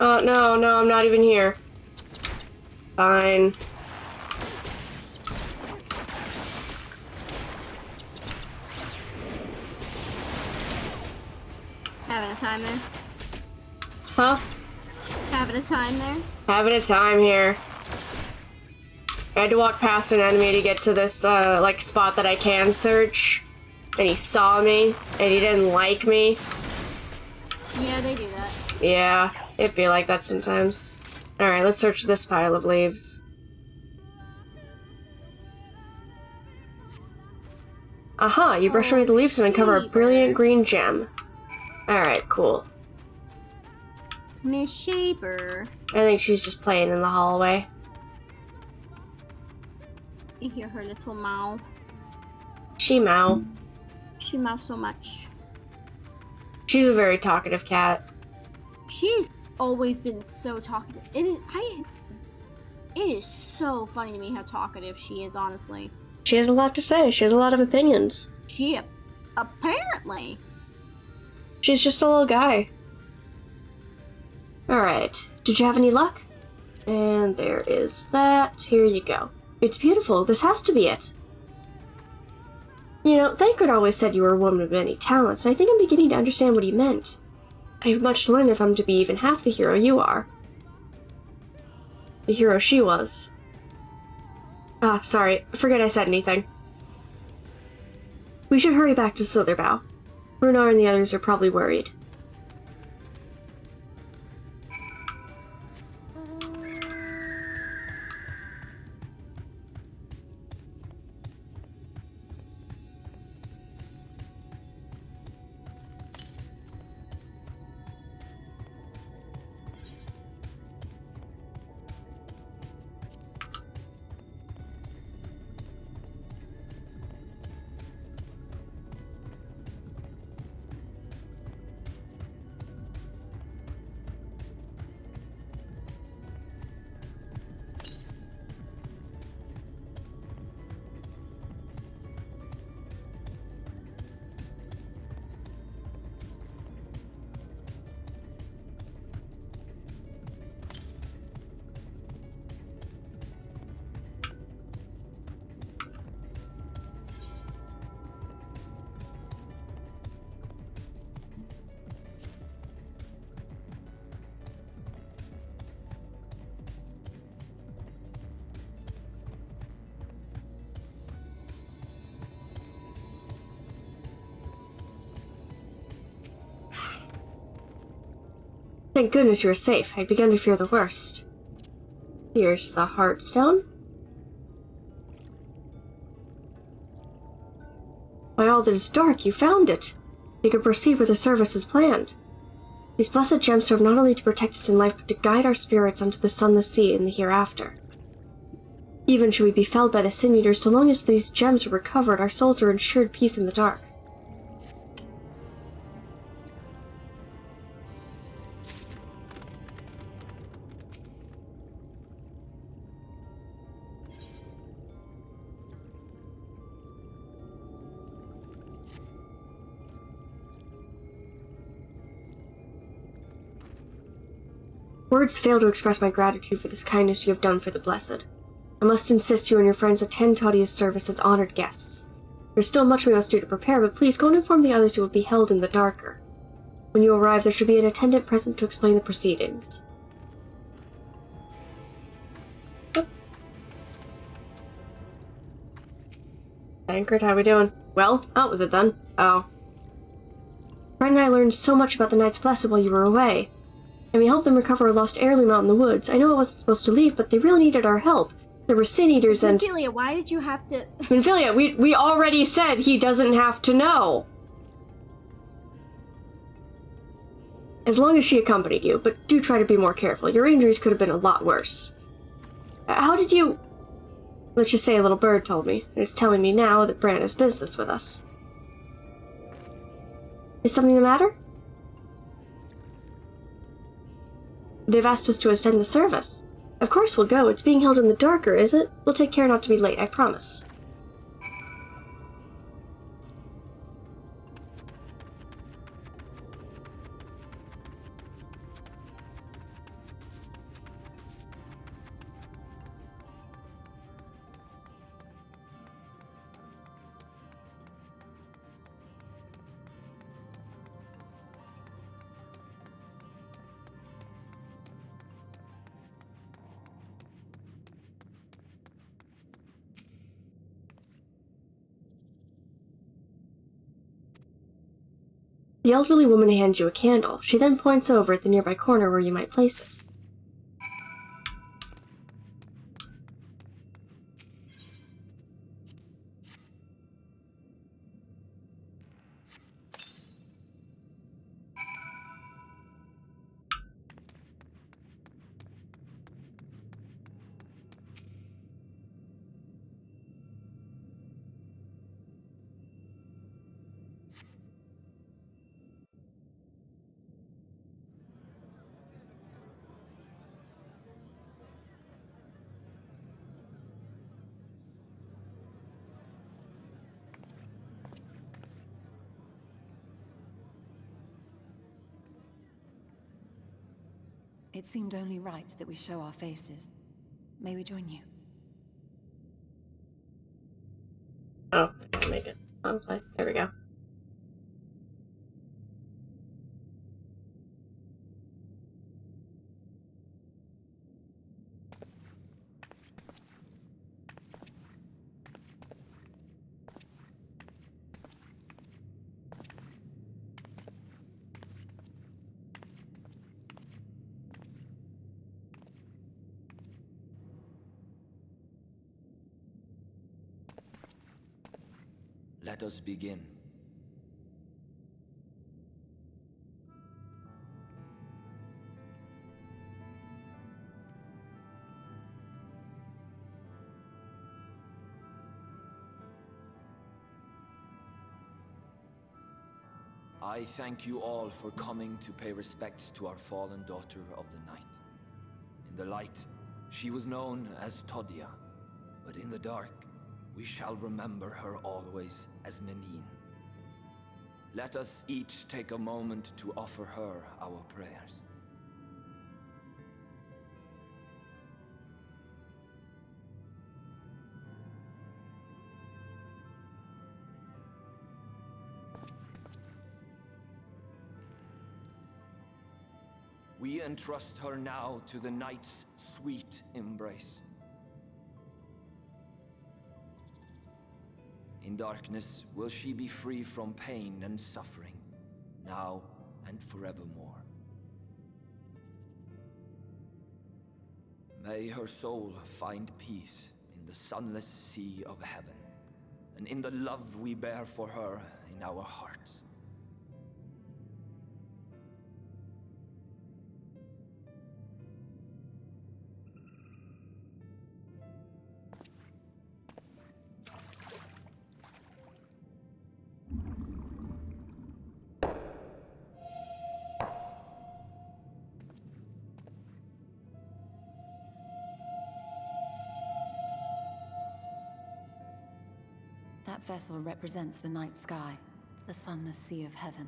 Oh, no, I'm not even here. Fine. Having a time there? Huh? Having a time there? Having a time here. I had to walk past an enemy to get to this, like, spot that I can search. And he saw me, and he didn't like me. Yeah, they do that. Yeah, it'd be like that sometimes. Alright, let's search this pile of leaves. Aha, you brush away the leaves and uncover a brilliant green gem. Alright, cool. Miss Shaper. I think she's just playing in the hallway. You hear her little meow. She meow. She meows so much. She's a very talkative cat. She's always been so talkative. It is so funny to me how talkative she is, honestly. She has a lot to say. She has a lot of opinions. She apparently. She's just a little guy. Alright. Did you have any luck? And there is that. Here you go. It's beautiful. This has to be it. You know, Thancred always said you were a woman of many talents, and I think I'm beginning to understand what he meant. I have much to learn if I'm to be even half the hero you are. The hero she was. Ah, sorry. I forget I said anything. We should hurry back to Slitherbow. Runar and the others are probably worried. Thank goodness you were safe. I'd begun to fear the worst. Here's the Heartstone. By all that is dark, you found it. We can proceed with the service as planned. These blessed gems serve not only to protect us in life, but to guide our spirits unto the sunless sea in the hereafter. Even should we be felled by the Sin Eaters, so long as these gems are recovered, our souls are ensured peace in the dark. Words fail to express my gratitude for this kindness you have done for the Blessed. I must insist you and your friends attend Tadia's service as honored guests. There's still much we must do to prepare, but please go and inform the others who will be held in the darker. When you arrive, there should be an attendant present to explain the proceedings. Oh. Tancred, how we doing? Well, out with it then. Oh. Brent and I learned so much about the Knights Blessed while you were away. And we helped them recover a lost heirloom out in the woods. I know I wasn't supposed to leave, but they really needed our help. There were Sin Eaters and... Ophelia, why did you have to... Ophelia, we already said he doesn't have to know. As long as she accompanied you, but do try to be more careful. Your injuries could have been a lot worse. How did you... Let's just say a little bird told me, and it's telling me now that Bran has business with us. Is something the matter? They've asked us to attend the service. Of course we'll go. It's being held in the darker, is it? We'll take care not to be late, I promise. The elderly woman hands you a candle. She then points over at the nearby corner where you might place it. It seemed only right that we show our faces. May we join you? Oh, I'll make it. Honestly, there we go. Let us begin. I thank you all for coming to pay respects to our fallen daughter of the night. In the light, she was known as Tadia, but in the dark, we shall remember her always as Menine. Let us each take a moment to offer her our prayers. We entrust her now to the night's sweet embrace. In darkness will she be free from pain and suffering, now and forevermore. May her soul find peace in the sunless sea of heaven, and in the love we bear for her in our hearts. That vessel represents the night sky, the sunless sea of heaven.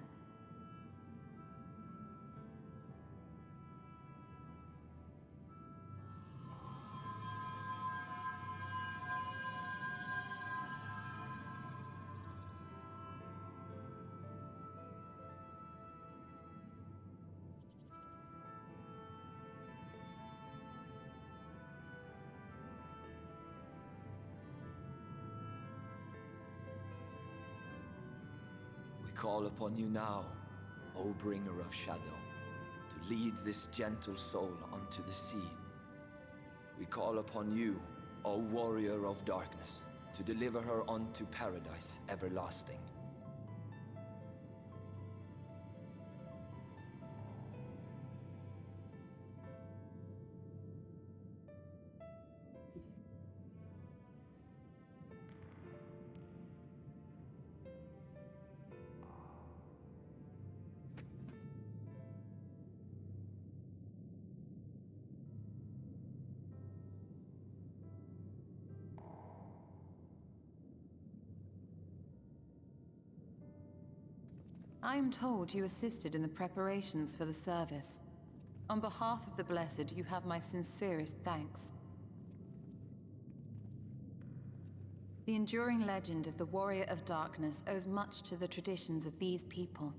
We call upon you now, O bringer of shadow, to lead this gentle soul onto the sea. We call upon you, O warrior of darkness, to deliver her onto paradise everlasting. I am told you assisted in the preparations for the service. On behalf of the Blessed, you have my sincerest thanks. The enduring legend of the Warrior of Darkness owes much to the traditions of these people.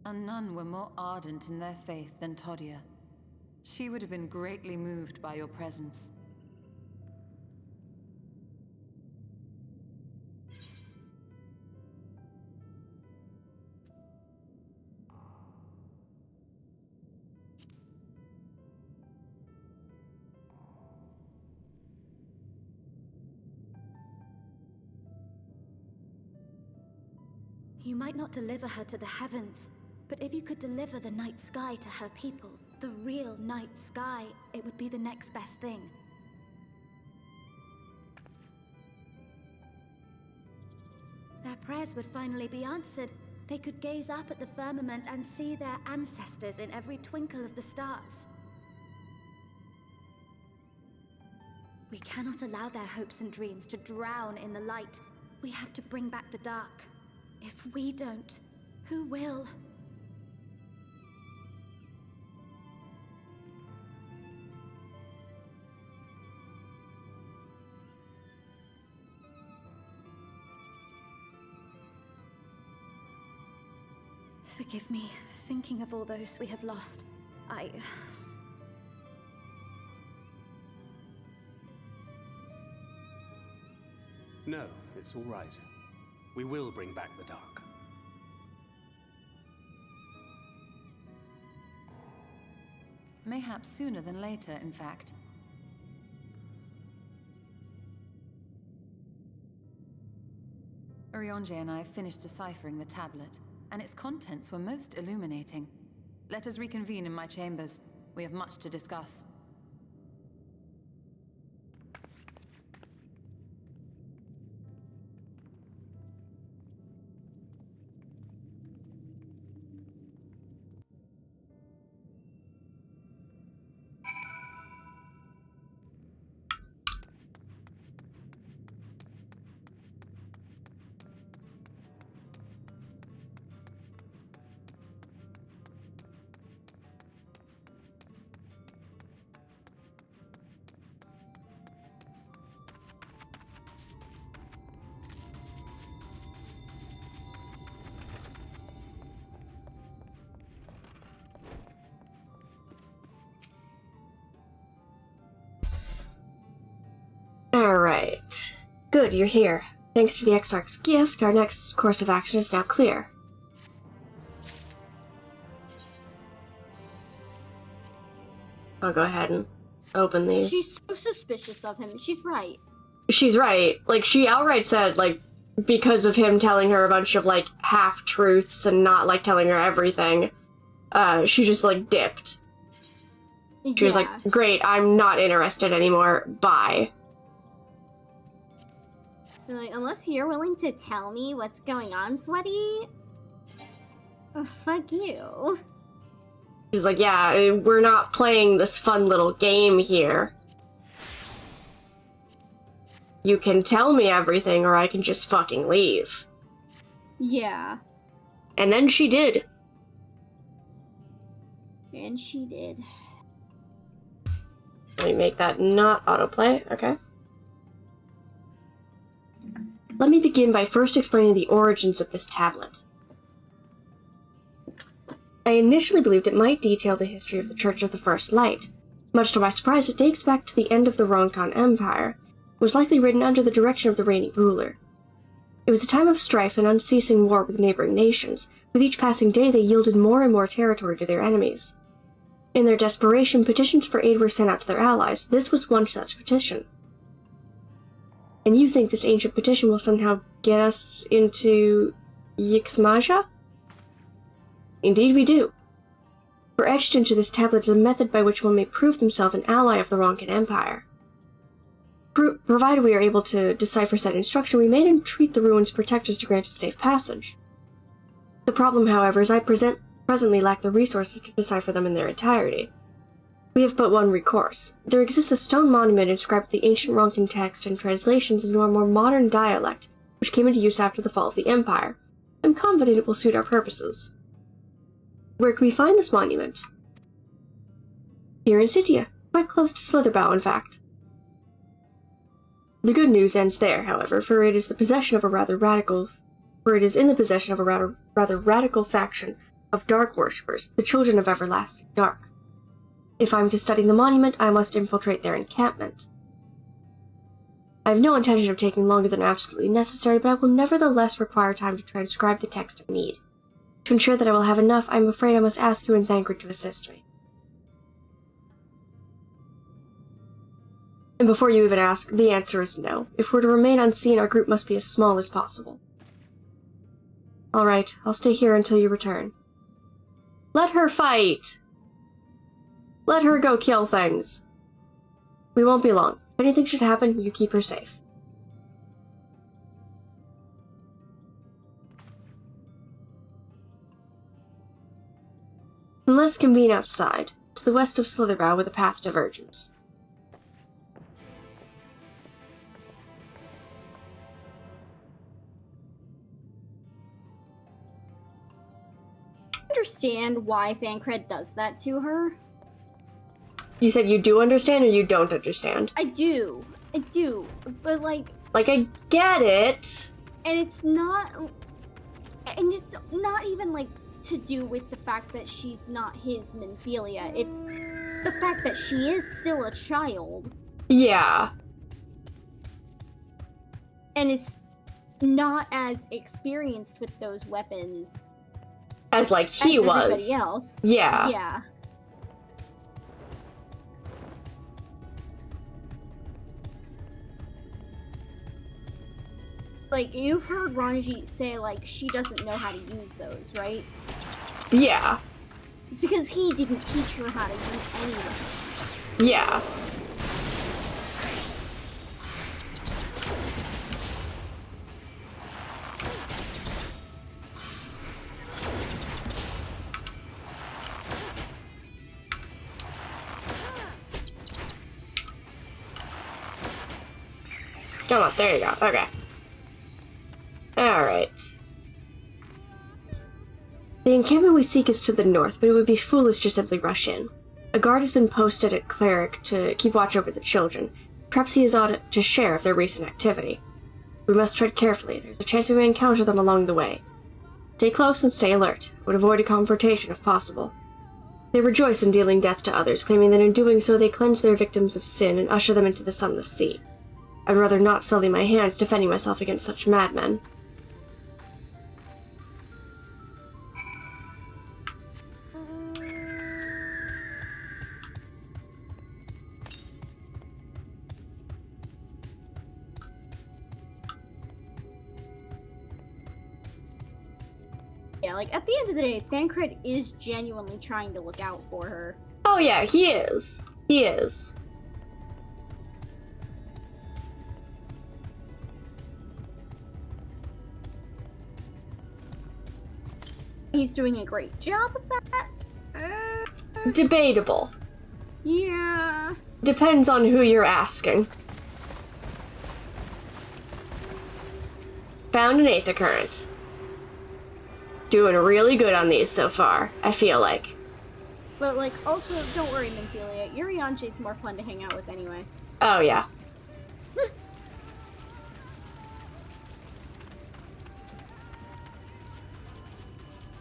And none were more ardent in their faith than Todia. She would have been greatly moved by your presence. You might not deliver her to the heavens, but if you could deliver the night sky to her people, the real night sky, it would be the next best thing. Their prayers would finally be answered. They could gaze up at the firmament and see their ancestors in every twinkle of the stars. We cannot allow their hopes and dreams to drown in the light. We have to bring back the dark. If we don't, who will? Forgive me, thinking of all those we have lost. No, it's all right. We will bring back the dark. Mayhaps sooner than later, in fact. Urianger and I have finished deciphering the tablet, and its contents were most illuminating. Let us reconvene in my chambers. We have much to discuss. Alright. Good, you're here. Thanks to the Exarch's gift, our next course of action is now clear. I'll go ahead and open these. She's so suspicious of him. She's right. She's right. Like, she outright said, like, because of him telling her a bunch of, like, half-truths and not, like, telling her everything, she just, like, dipped. She was like, great, I'm not interested anymore, bye. Like, unless you're willing to tell me what's going on, Sweaty, fuck you. She's like, yeah, we're not playing this fun little game here. You can tell me everything, or I can just fucking leave. Yeah. And then she did. And she did. Let me make that not autoplay, okay? Let me begin by first explaining the origins of this tablet. I initially believed it might detail the history of the Church of the First Light. Much to my surprise, it dates back to the end of the Ronkan Empire. It was likely written under the direction of the reigning ruler. It was a time of strife and unceasing war with neighboring nations. With each passing day, they yielded more and more territory to their enemies. In their desperation, petitions for aid were sent out to their allies. This was one such petition. And you think this ancient petition will somehow get us into Yixmaja? Indeed we do. For etched into this tablet is a method by which one may prove himself an ally of the Ronkan Empire. Provided we are able to decipher said instruction, we may entreat the ruin's protectors to grant us safe passage. The problem, however, is I presently lack the resources to decipher them in their entirety. We have but one recourse. There exists a stone monument inscribed with the ancient Ronkan text and translations into a more modern dialect, which came into use after the fall of the Empire. I'm confident it will suit our purposes. Where can we find this monument? Here in Sitia, quite close to Slitherbow, in fact. The good news ends there, however, for it is in the possession of a rather radical faction of dark worshippers, the children of everlasting dark. If I am to study the monument, I must infiltrate their encampment. I have no intention of taking longer than absolutely necessary, but I will nevertheless require time to transcribe the text I need. To ensure that I will have enough, I am afraid I must ask you and Thancred to assist me. And before you even ask, the answer is no. If we're to remain unseen, our group must be as small as possible. Alright, I'll stay here until you return. Let her fight! Let her go kill things. We won't be long. If anything should happen, you keep her safe. And let us convene outside, to the west of Slitherbow where the path diverges. Understand why Thancred does that to her. You said you do understand or you don't understand? I do, but like I get it. And it's not even like to do with the fact that she's not his Minfilia. It's the fact that she is still a child. Yeah. And is not as experienced with those weapons as like he was. Everybody else. Yeah. Yeah. Like, you've heard Ranjit say, like, she doesn't know how to use those, right? Yeah. It's because he didn't teach her how to use any of them. Yeah. Come on, there you go. Okay. Alright. The encampment we seek is to the north, but it would be foolish to simply rush in. A guard has been posted at Cleric to keep watch over the children. Perhaps he is ought to share of their recent activity. We must tread carefully. There's a chance we may encounter them along the way. Stay close and stay alert. Would avoid a confrontation if possible. They rejoice in dealing death to others, claiming that in doing so they cleanse their victims of sin and usher them into the sunless sea. I'd rather not sully my hands defending myself against such madmen. like, at the end of the day, Thancred is genuinely trying to look out for her. Oh yeah, he is. He is. He's doing a great job of that. Debatable. Yeah. Depends on who you're asking. Found an Aether Current. Doing really good on these so far, I feel like. But, like, also, don't worry, Minthelia. Urianger's more fun to hang out with anyway. Oh, yeah.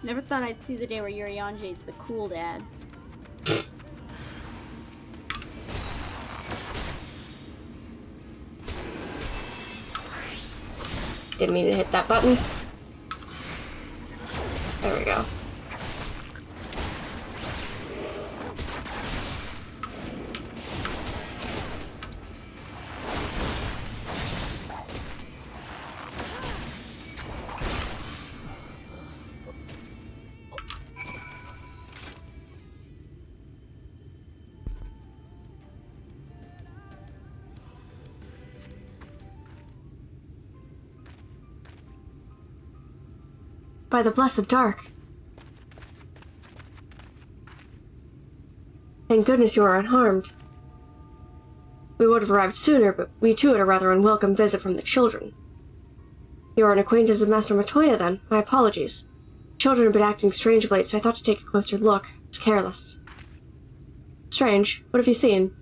Never thought I'd see the day where Urianger's the cool dad. Didn't mean to hit that button. There we go. By the blessed dark. Thank goodness you are unharmed. We would have arrived sooner, but we too had a rather unwelcome visit from the children. You are an acquaintance of Master Matoya, then? My apologies. Children have been acting strange of late, so I thought to take a closer look. It's careless. Strange. What have you seen?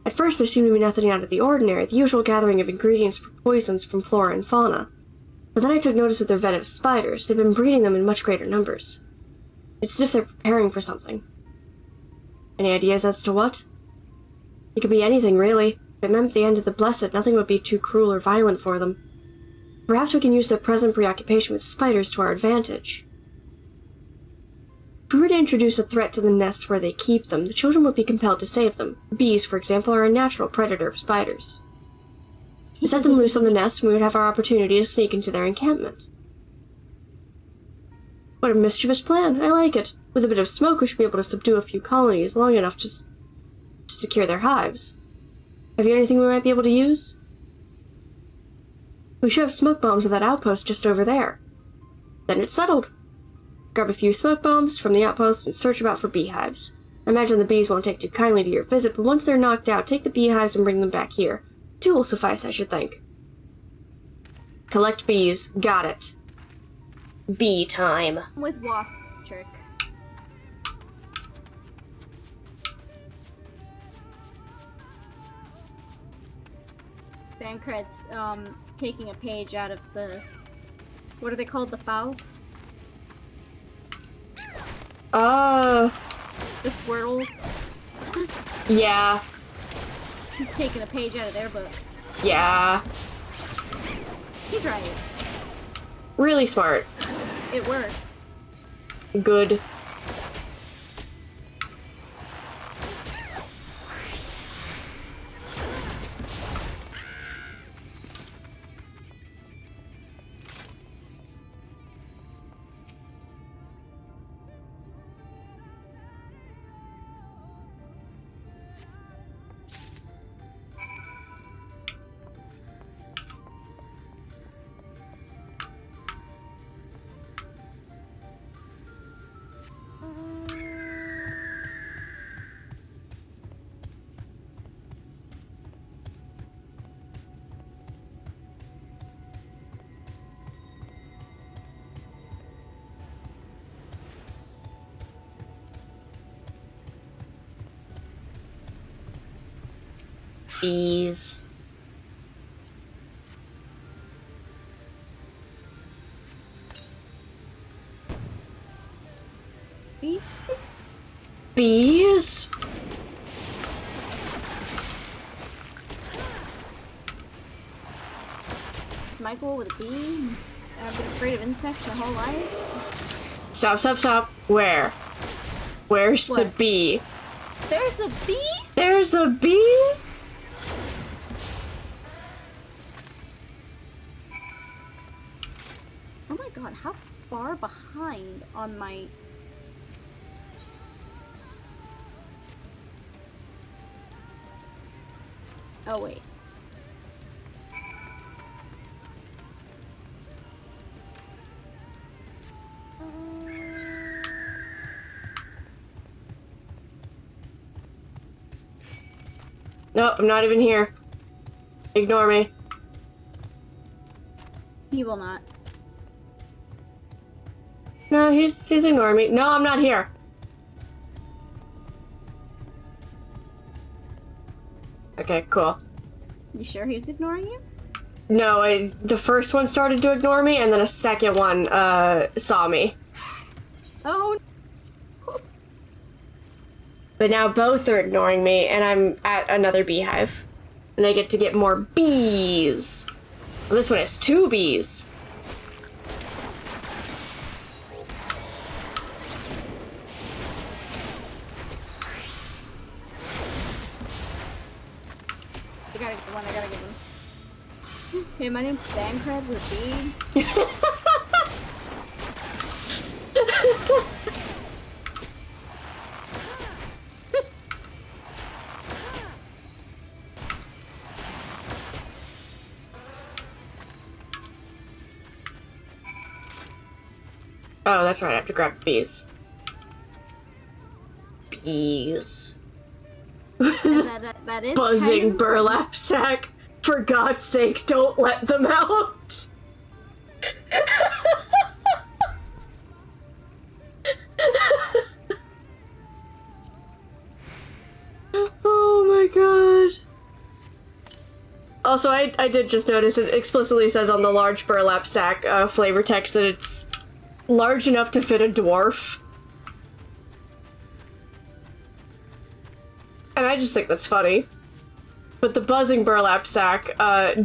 At first there seemed to be nothing out of the ordinary, the usual gathering of ingredients for poisons from flora and fauna. But then I took notice of their venomous spiders. They've been breeding them in much greater numbers. It's as if they're preparing for something. Any ideas as to what? It could be anything, really. If it meant the end of the blessed, nothing would be too cruel or violent for them. Perhaps we can use their present preoccupation with spiders to our advantage. If we were to introduce a threat to the nests where they keep them, the children would be compelled to save them. Bees, for example, are a natural predator of spiders. We set them loose on the nest, and we would have our opportunity to sneak into their encampment. What a mischievous plan. I like it. With a bit of smoke, we should be able to subdue a few colonies long enough to secure their hives. Have you anything we might be able to use? We should have smoke bombs at that outpost just over there. Then it's settled. Grab a few smoke bombs from the outpost and search about for beehives. I imagine the bees won't take too kindly to your visit, but once they're knocked out, take the beehives and bring them back here. 2 will suffice, I should think. Collect bees. Got it. Bee time. With wasps, trick. Thancred's taking a page out of the... What are they called? The fowls? The Squirtles? Yeah. He's taking a page out of their book. Yeah. He's right. Really smart. It works. Good. Bees. Bees? Bees? Is Michael with a bee? I've been afraid of insects my whole life. Stop, stop, stop. Where? Where's the bee? There's a bee? There's a bee? far behind on my... Oh, wait. No, I'm not even here. Ignore me. He will not. No, he's ignoring me. No, I'm not here. Okay, cool. You sure he was ignoring you? No, the first one started to ignore me, and then a second one, saw me. Oh. But now both are ignoring me, and I'm at another beehive. And I get to get more bees. Well, this one has 2 bees. I gotta get the one, I gotta get him. Hey, my name's Stancred with a bee. Oh, that's right, I have to grab the bees. Bees. that is Buzzing kind of burlap sack. For God's sake, don't let them out! Oh my god. Also, I did just notice it explicitly says on the large burlap sack flavor text that it's large enough to fit a dwarf. And I just think that's funny. But the buzzing burlap sack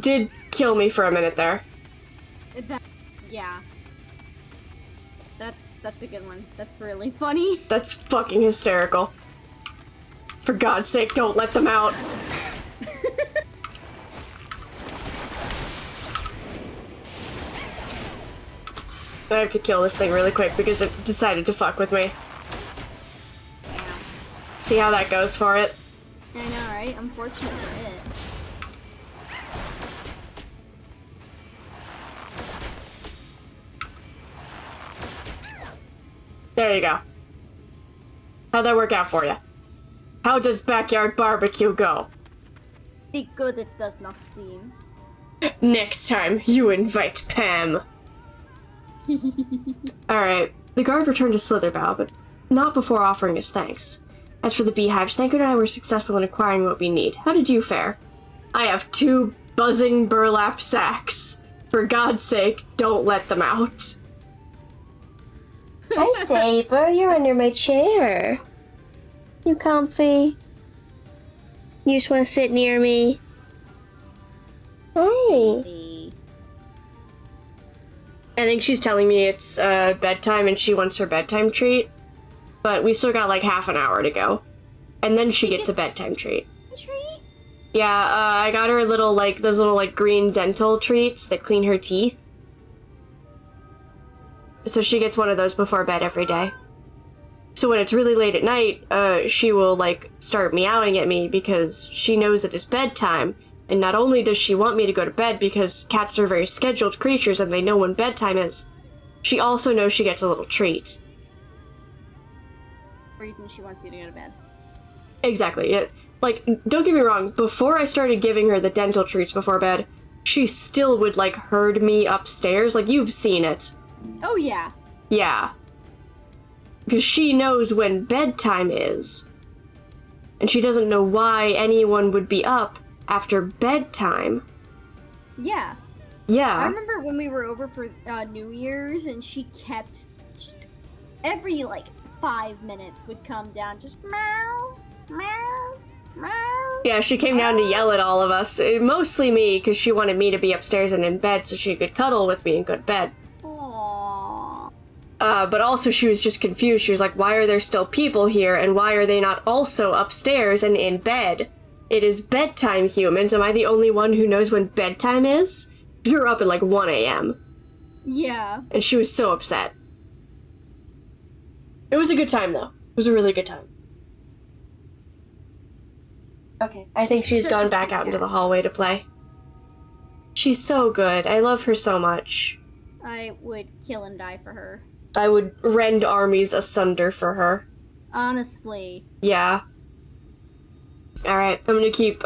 did kill me for a minute there. Yeah. That's a good one. That's really funny. That's fucking hysterical. For God's sake, don't let them out. I have to kill this thing really quick because it decided to fuck with me. See how that goes for it? I know, right? Unfortunate for it. There you go. How'd that work out for you? How does backyard barbecue go? Be good it does not seem. Next time, you invite Pam. Alright, the guard returned to Slitherbow, but not before offering his thanks. As for the beehives, Thanker and I were successful in acquiring what we need. How did you fare? I have 2 buzzing burlap sacks. For God's sake, don't let them out. Hi, Saber. You're under my chair. You comfy? You just want to sit near me? Hi. I think she's telling me it's bedtime and she wants her bedtime treat. But we still got like half an hour to go. And then she gets a bedtime treat. Treat? Yeah, I got her little, like, those little, like, green dental treats that clean her teeth. So she gets one of those before bed every day. So when it's really late at night, she will, like, start meowing at me because she knows it is bedtime. And not only does she want me to go to bed because cats are very scheduled creatures and they know when bedtime is, she also knows she gets a little treat. Reason she wants you to go to bed. Exactly. Like, don't get me wrong, before I started giving her the dental treats before bed, she still would, like, herd me upstairs. Like, you've seen it. Oh, yeah. Yeah. Because she knows when bedtime is. And she doesn't know why anyone would be up after bedtime. Yeah. Yeah. I remember when we were over for New Year's and she kept just every, like, 5 minutes would come down, just meow, meow, meow. Yeah, she came down to yell at all of us. Mostly me, because she wanted me to be upstairs and in bed so she could cuddle with me and go to bed. Aww. But also she was just confused. She was like, why are there still people here, and why are they not also upstairs and in bed? It is bedtime, humans. Am I the only one who knows when bedtime is? We were up at like 1 a.m. Yeah. And she was so upset. It was a good time, though. It was a really good time. Okay, I think she's gone back out into the hallway to play. She's so good. I love her so much. I would kill and die for her. I would rend armies asunder for her. Honestly. Yeah. Alright, I'm gonna keep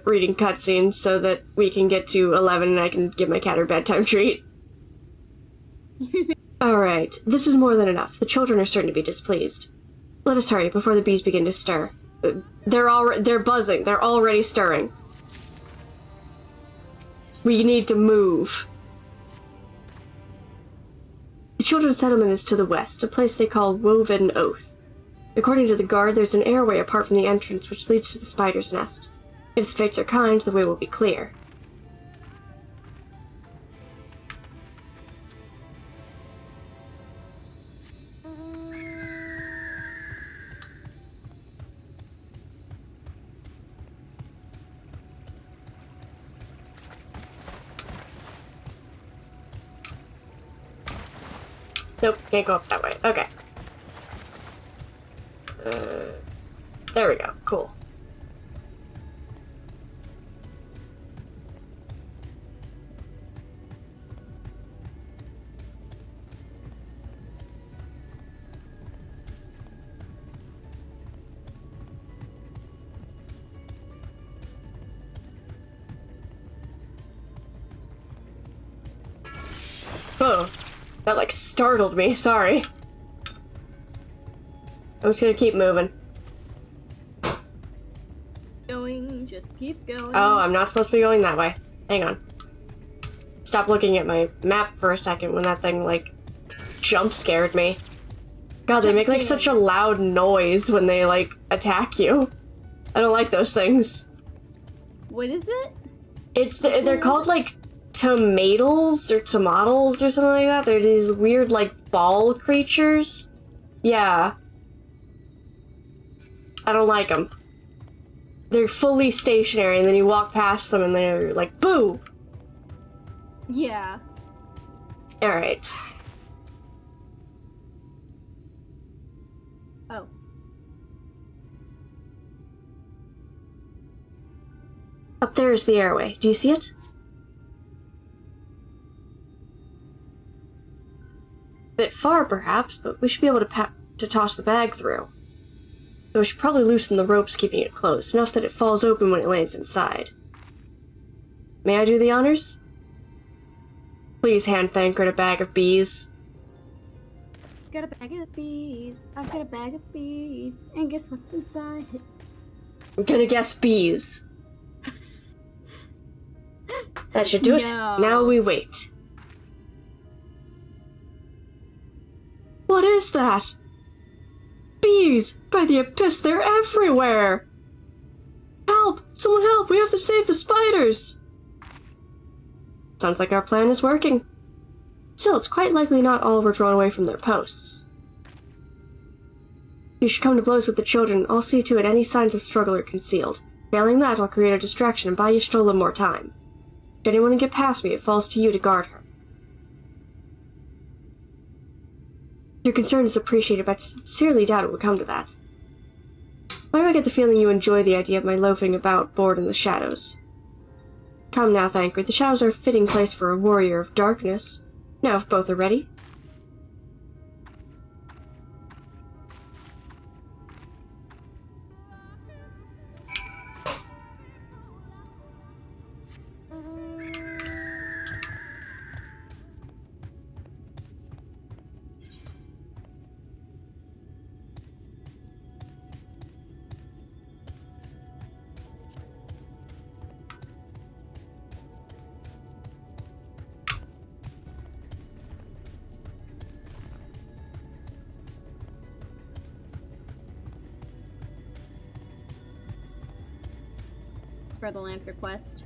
reading cutscenes so that we can get to 11 and I can give my cat her bedtime treat. Alright, this is more than enough. The children are certain to be displeased. Let us hurry before the bees begin to stir. They're buzzing. They're already stirring. We need to move. The children's settlement is to the west, a place they call Woven Oath. According to the guard, there's an airway apart from the entrance which leads to the spider's nest. If the fates are kind, the way will be clear. Nope, can't go up that way. Okay. There we go. Cool. Oh. That, like, startled me. Sorry. I'm just gonna keep moving. Just keep going. Oh, I'm not supposed to be going that way. Hang on. Stop looking at my map for a second when that thing, like, jump scared me. God, they make, like, such a loud noise when they, like, attack you. I don't like those things. What is it? They're called, like, tomatoes or tomatoes or something like that. They're these weird, like, ball creatures. Yeah. I don't like them. They're fully stationary, and then you walk past them, and they're like, boo! Yeah. Alright. Oh. Up there is the airway. Do you see it? Bit far, perhaps, but we should be able to toss the bag through. Though we should probably loosen the ropes keeping it closed, enough that it falls open when it lands inside. May I do the honors? Please hand Thancred a bag of bees. Got a bag of bees. I've got a bag of bees. And guess what's inside it? I'm gonna guess bees. That should do it. No. Now we wait. What is that? Bees! By the abyss, they're everywhere! Help! Someone help! We have to save the spiders! Sounds like our plan is working. Still, it's quite likely not all were drawn away from their posts. You should come to blows with the children. I'll see to it any signs of struggle are concealed. Failing that, I'll create a distraction and buy Y'shtola more time. If anyone can get past me, it falls to you to guard her. Your concern is appreciated, but I sincerely doubt it would come to that. Why do I get the feeling you enjoy the idea of my loafing about bored in the shadows? Come now, Thancred. The shadows are a fitting place for a warrior of darkness. Now, if both are ready. For the Lancer quest.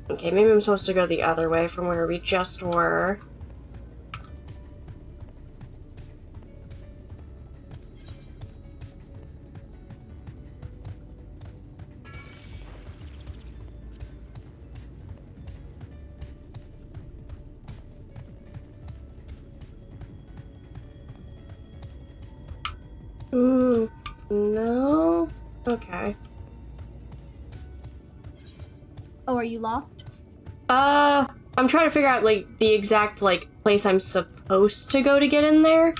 Okay, maybe I'm supposed to go the other way from where we just were. Okay. Oh, are you lost? I'm trying to figure out, like, the exact, like, place I'm supposed to go to get in there.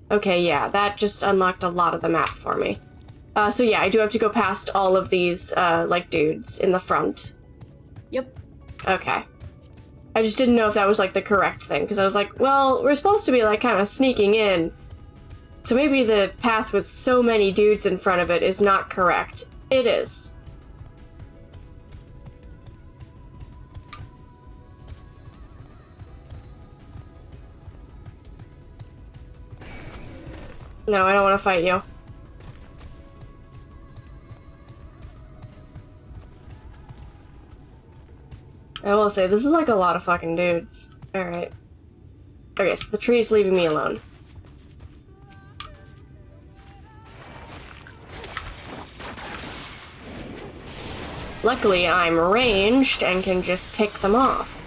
Okay, yeah, that just unlocked a lot of the map for me. So yeah, I do have to go past all of these, like, dudes in the front. Yep. Okay. I just didn't know if that was, like, the correct thing, because I was like, well, we're supposed to be, like, kind of sneaking in. So maybe the path with so many dudes in front of it is not correct. It is. No, I don't want to fight you. I will say, this is like a lot of fucking dudes. Alright. Okay, so the tree's leaving me alone. Luckily, I'm ranged and can just pick them off.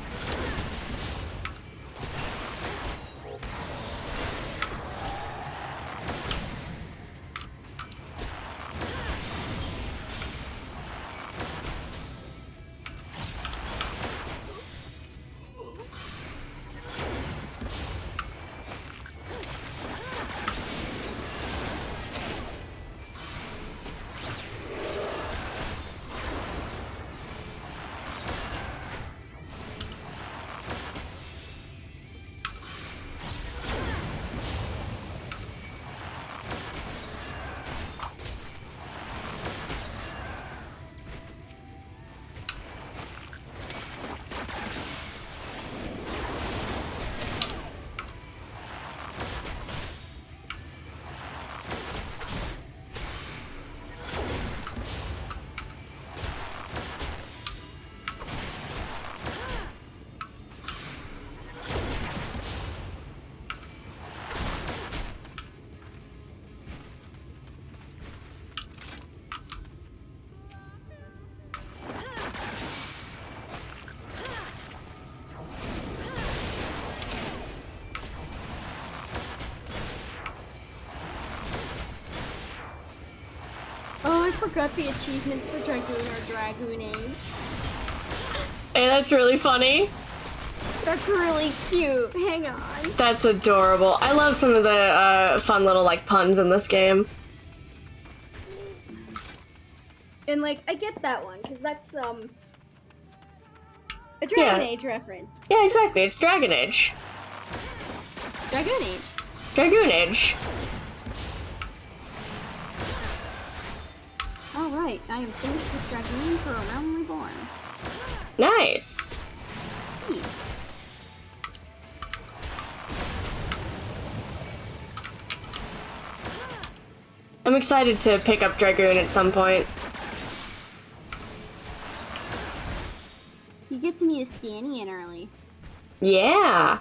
Forgot the achievements for Dragoon or Dragoon Age. Hey, that's really funny. That's really cute. Hang on. That's adorable. I love some of the fun little like puns in this game. And like, I get that one because that's a Dragon Age reference. Yeah, exactly. It's Dragon Age. Dragoon Age. Dragoon Age. Alright, I am finished with Dragoon for A Realm Reborn. Nice. I'm excited to pick up Dragoon at some point. You get to meet a Stanian early. Yeah.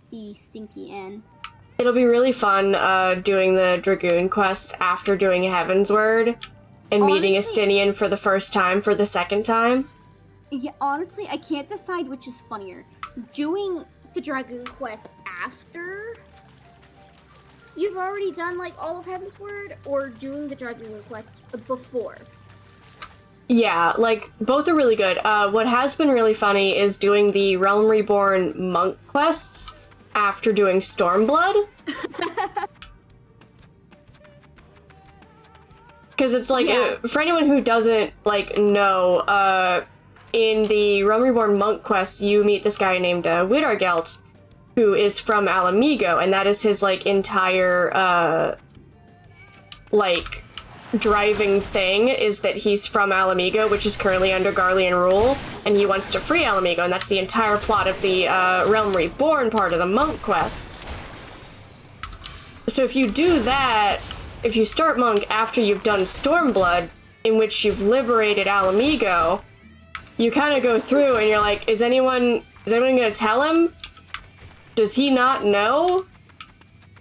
You stinky N. It'll be really fun doing the Dragoon quest after doing Heaven's Word and meeting a Stanian for the first time for the second time. Yeah, honestly, I can't decide which is funnier. Doing the Dragoon quest after you've already done like all of Heaven's Word, or doing the Dragoon quest before. Yeah, like, both are really good. What has been really funny is doing the Realm Reborn monk quests after doing Stormblood. Because it's like, for anyone who doesn't, like, know, in the Realm Reborn monk quest, you meet this guy named Urianger, who is from Alamigo, and that is his, like, entire, like, driving thing is that he's from Alamigo, which is currently under Garlean rule, and he wants to free Alamigo, and that's the entire plot of the Realm Reborn part of the monk quests. So if you do that, if you start monk after you've done Stormblood, in which you've liberated Alamigo, you kind of go through and you're like, is anyone gonna tell him? Does he not know?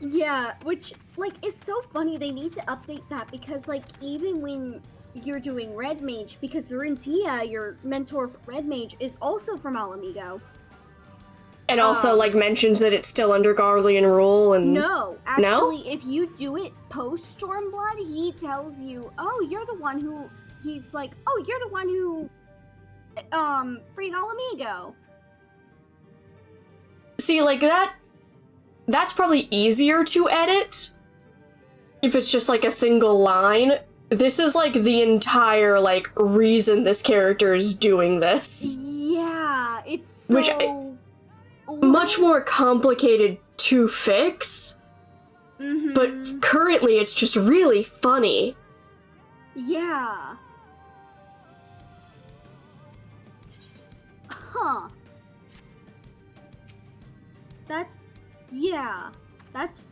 Yeah, which, like, is so funny. They need to update that because, like, even when you're doing Red Mage, because Rintia, your mentor for Red Mage, is also from Alamigo. And also, like, mentions that it's still under Garlean rule and... No, actually, if you do it post Stormblood, he tells you, oh, you're the one who... He's like, oh, you're the one who... freed Alamigo. See, like, that's probably easier to edit if it's just, like, a single line. This is, like, the entire, like, reason this character is doing this. Yeah, it's so... Which... much more complicated to fix, but currently it's just really funny. Yeah. Huh. That's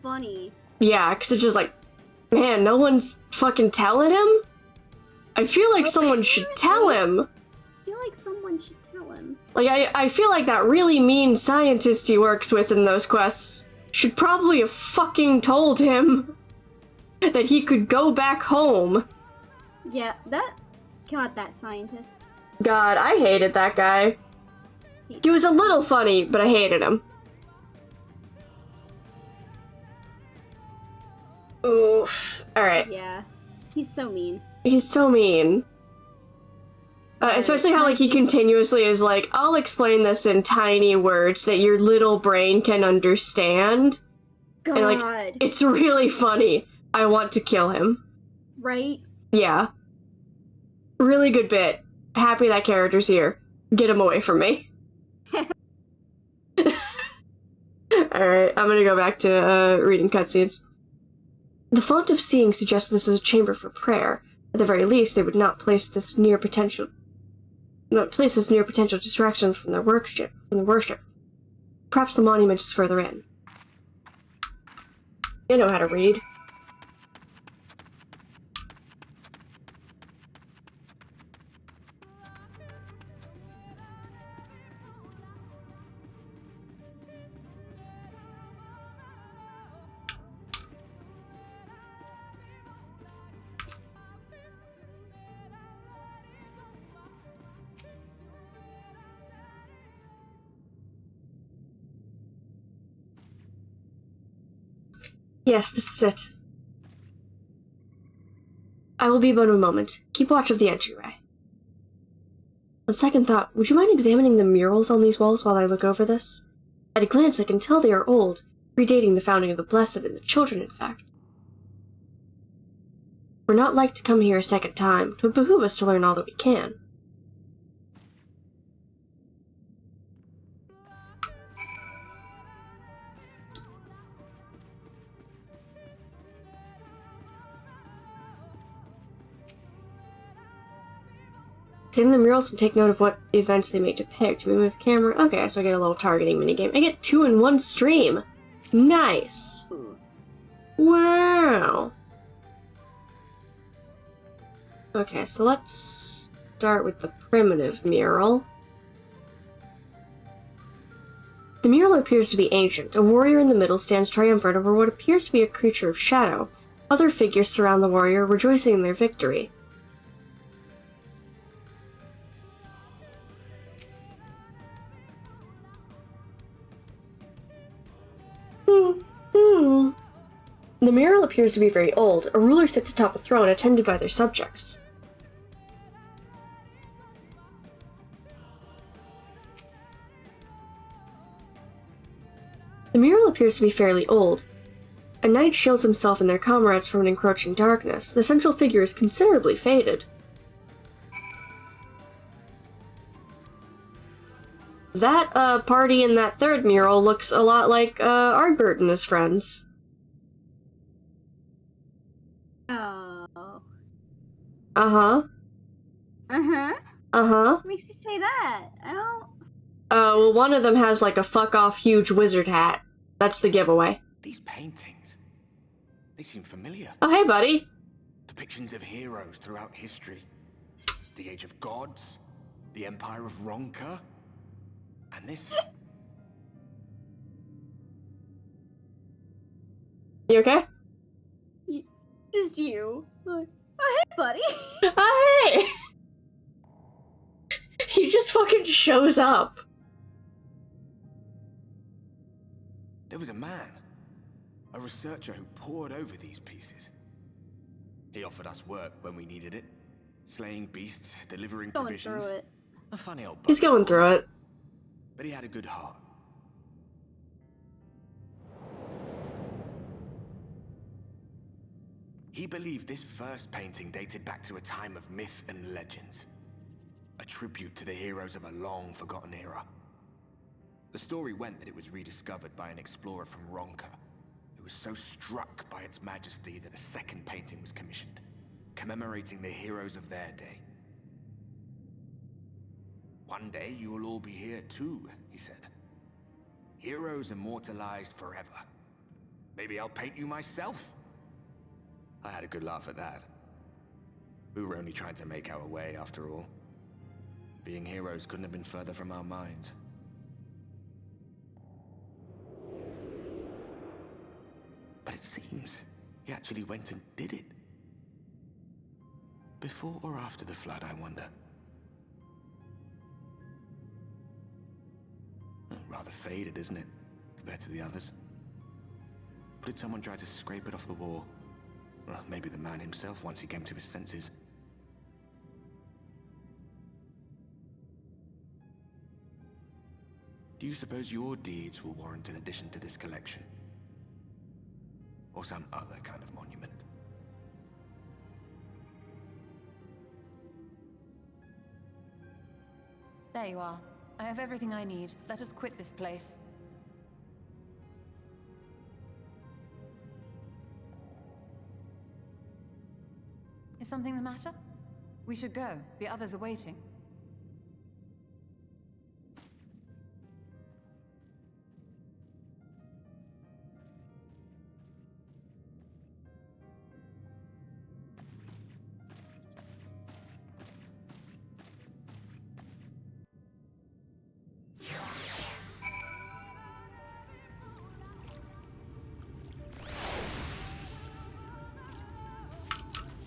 funny. Yeah, because it's just like, man, no one's fucking telling him? I feel like someone should tell him. I feel like someone should tell him. Like, I feel like that really mean scientist he works with in those quests should probably have fucking told him that he could go back home. Yeah, God, that scientist. God, I hated that guy. He was a little funny, but I hated him. Oof. Alright. Yeah. He's so mean. He's so mean. Especially how, like, he continuously is like, I'll explain this in tiny words that your little brain can understand. God. And, like, it's really funny. I want to kill him. Right? Yeah. Really good bit. Happy that character's here. Get him away from me. Alright, I'm gonna go back to, reading cutscenes. The font of seeing suggests this is a chamber for prayer. At the very least, they would not place this near potential distractions from their worship. Perhaps the monument is further in. You know how to read. Yes, this is it. I will be but a moment. Keep watch of the entryway. On second thought, would you mind examining the murals on these walls while I look over this? At a glance, I can tell they are old, predating the founding of the Blessed and the Children, in fact. We're not like to come here a second time. 'Twould behoove us to learn all that we can. Examine the murals and take note of what events they may depict. We move the camera. Okay, so I get a little targeting minigame. I get 2 in 1 stream. Nice. Wow. Okay, so let's start with the primitive mural. The mural appears to be ancient. A warrior in the middle stands triumphant over what appears to be a creature of shadow. Other figures surround the warrior, rejoicing in their victory. The mural appears to be very old. A ruler sits atop a throne attended by their subjects. The mural appears to be fairly old. A knight shields himself and their comrades from an encroaching darkness. The central figure is considerably faded. That, party in that third mural looks a lot like, Argbert and his friends. Oh. Uh-huh. Uh-huh. Uh-huh. What makes you say that? I don't... Well, one of them has, like, a fuck-off huge wizard hat. That's the giveaway. These paintings, they seem familiar. Oh, hey, buddy. Depictions of heroes throughout history. The Age of Gods, the Empire of Ronka, and this... You okay? Just you. Oh, hey, buddy. Oh, hey! He just fucking shows up. There was a man. A researcher who pored over these pieces. He offered us work when we needed it. Slaying beasts, delivering provisions. Through it. A funny old He's going through it. But he had a good heart. He believed this first painting dated back to a time of myth and legends. A tribute to the heroes of a long-forgotten era. The story went that it was rediscovered by an explorer from Ronka, who was so struck by its majesty that a second painting was commissioned, commemorating the heroes of their day. One day you will all be here too, he said. Heroes immortalized forever. Maybe I'll paint you myself? I had a good laugh at that. We were only trying to make our way after all. Being heroes couldn't have been further from our minds. But it seems he actually went and did it. Before or after the flood, I wonder. Rather faded, isn't it, compared to the others? Or did someone try to scrape it off the wall? Well, maybe the man himself once he came to his senses. Do you suppose your deeds will warrant an addition to this collection? Or some other kind of monument? There you are. I have everything I need. Let us quit this place. Is something the matter? We should go. The others are waiting.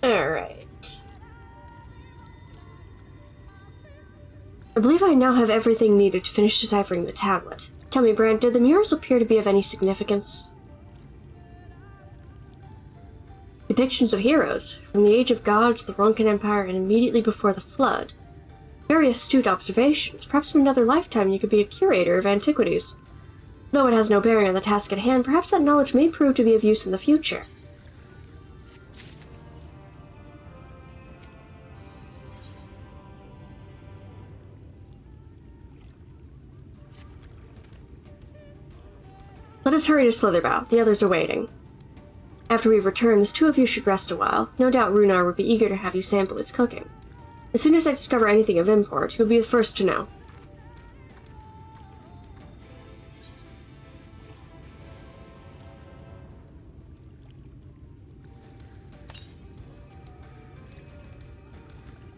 Alright. I believe I now have everything needed to finish deciphering the tablet. Tell me, Brand, did the murals appear to be of any significance? Depictions of heroes, from the Age of Gods, the Ronkan Empire, and immediately before the Flood. Very astute observations. Perhaps in another lifetime you could be a curator of antiquities. Though it has no bearing on the task at hand, perhaps that knowledge may prove to be of use in the future. Let us hurry to Slitherbow. The others are waiting. After we return, the two of you should rest a while. No doubt Runar would be eager to have you sample his cooking. As soon as I discover anything of import, you'll be the first to know.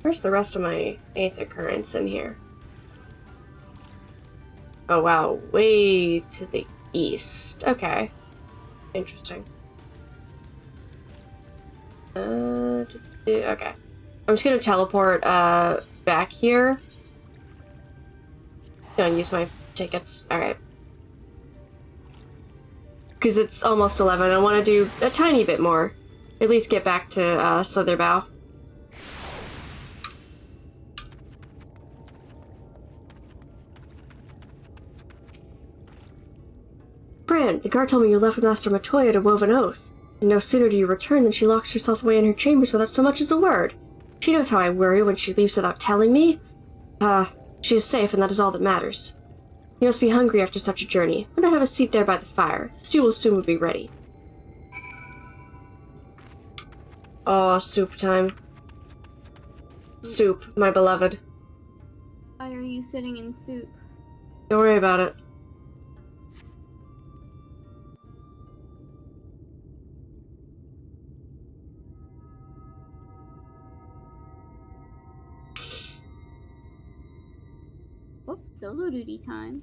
Where's the rest of my 8th occurrence in here? Oh wow, way to the east. Okay. Interesting. Okay. I'm just gonna teleport, back here. Don't use my tickets. Alright. Because it's almost 11. I want to do a tiny bit more. At least get back to, Slitherbow. Bran, the guard told me you left with Master Matoya to Woven Oath. And no sooner do you return than she locks herself away in her chambers without so much as a word. She knows how I worry when she leaves without telling me. She is safe, and that is all that matters. You must be hungry after such a journey. Why not have a seat there by the fire? The stew will soon be ready. Oh, soup time. Soup, my beloved. Why are you sitting in soup? Don't worry about it. Whoop, solo duty time.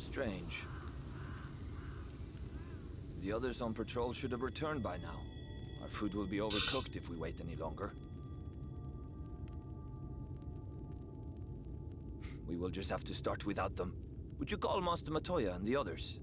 Strange. The others on patrol should have returned by now. Our food will be overcooked if we wait any longer. We will just have to start without them. Would you call Master Matoya and the others?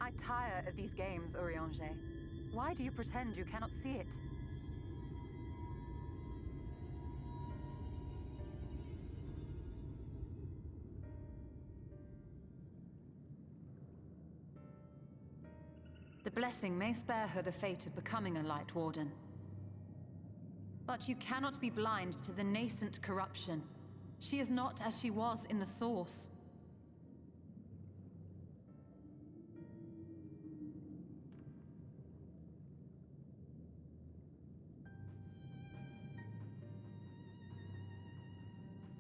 I tire of these games, Urianger. Why do you pretend you cannot see it? The blessing may spare her the fate of becoming a Light Warden. But you cannot be blind to the nascent corruption. She is not as she was in the Source.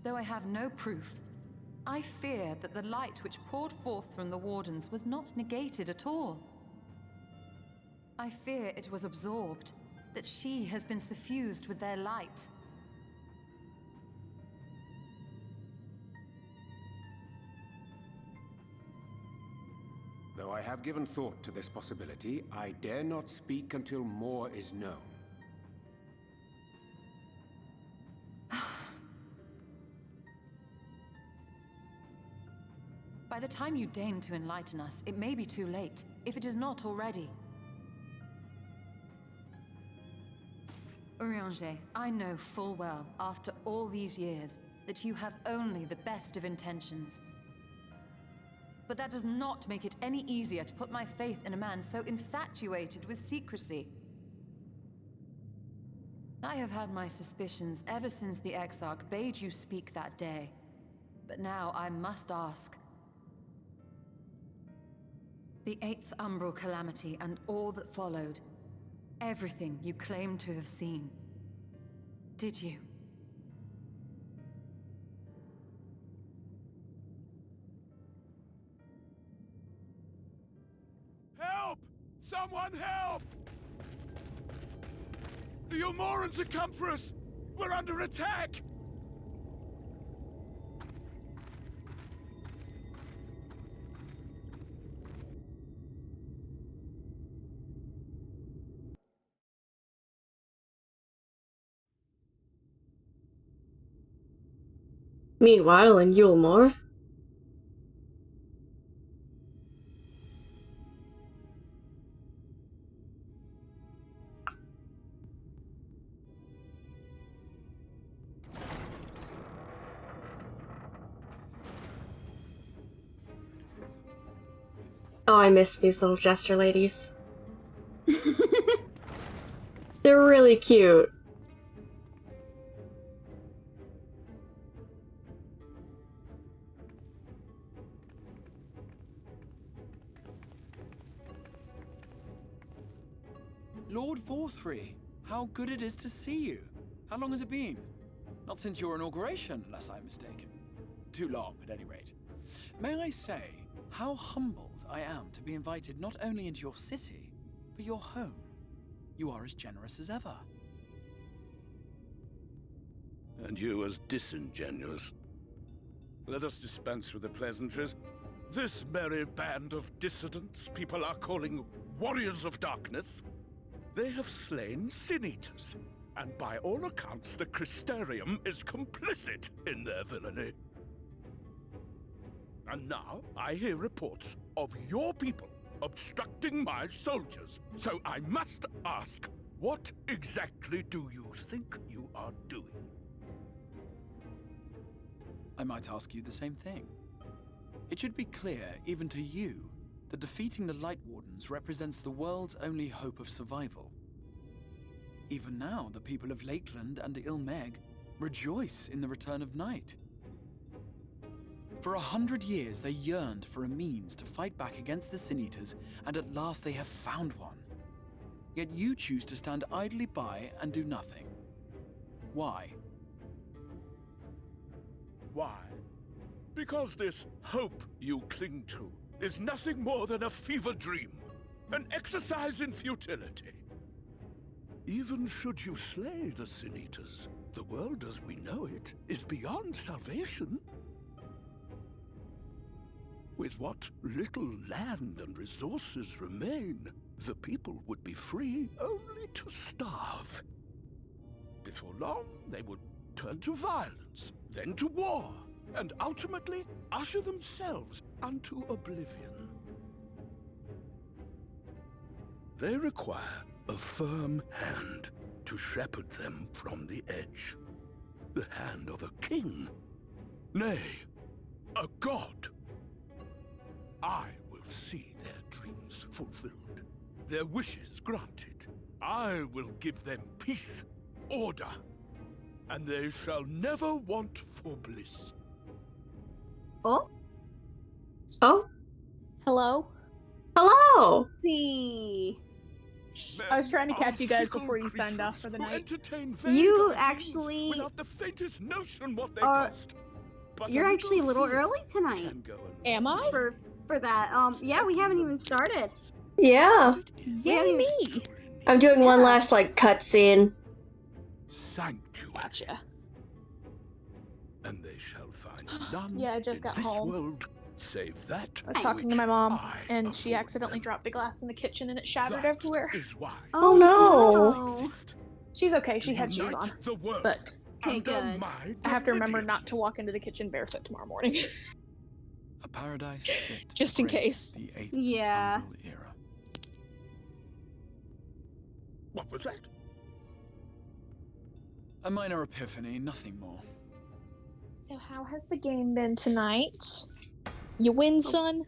Though I have no proof, I fear that the light which poured forth from the Wardens was not negated at all. I fear it was absorbed, that she has been suffused with their light. Though I have given thought to this possibility, I dare not speak until more is known. By the time you deign to enlighten us, it may be too late, if it is not already. Urianger, I know full well, after all these years, that you have only the best of intentions. But that does not make it any easier to put my faith in a man so infatuated with secrecy. I have had my suspicions ever since the Exarch bade you speak that day. But now I must ask. The Eighth Umbral Calamity and all that followed. Everything you claim to have seen. Did you? Help! Someone help! The Umorans have come for us! We're under attack! Meanwhile, in Yulmore. Oh, I miss these little jester ladies. They're really cute. Lord Vorthry, how good it is to see you. How long has it been? Not since your inauguration, unless I'm mistaken. Too long, at any rate. May I say, how humbled I am to be invited not only into your city, but your home. You are as generous as ever. And you as disingenuous. Let us dispense with the pleasantries. This merry band of dissidents people are calling Warriors of Darkness. They have slain Sin-Eaters, and by all accounts the Crystarium is complicit in their villainy. And now I hear reports of your people obstructing my soldiers, so I must ask, what exactly do you think you are doing? I might ask you the same thing. It should be clear, even to you, that defeating the Light Wardens represents the world's only hope of survival. Even now, the people of Lakeland and Ilmeg rejoice in the return of night. For 100 years, they yearned for a means to fight back against the Sin-Eaters, and at last they have found one. Yet you choose to stand idly by and do nothing. Why? Why? Because this hope you cling to is nothing more than a fever dream, an exercise in futility. Even should you slay the Sin Eaters, the world as we know it is beyond salvation. With what little land and resources remain, the people would be free only to starve. Before long, they would turn to violence, then to war, and ultimately usher themselves unto oblivion. They require a firm hand to shepherd them from the edge. The hand of a king, nay, a god. I will see their dreams fulfilled, their wishes granted. I will give them peace, order, and they shall never want for bliss. Oh? Oh? Hello? Hello! See. I was trying to catch you guys before you signed off for the night. You actually without the faintest notion what they are. cost. But You're actually a little early tonight. Am I? For that. Yeah, we haven't even started. Yeah. Yay me! I'm doing one last, like, cutscene. Sanctuary. Gotcha. And they shall find none Yeah, I just got home. world save that. I was talking to my mom, and she accidentally dropped a glass in the kitchen and it shattered everywhere. Oh no! She's okay, she had shoes on. But okay, good. I have to remember not to walk into the kitchen barefoot tomorrow morning. A paradise fit Just in to grace case. the Eighth Yeah. Umbral era. What was that? A minor epiphany, nothing more. So how has the game been tonight? You win, son?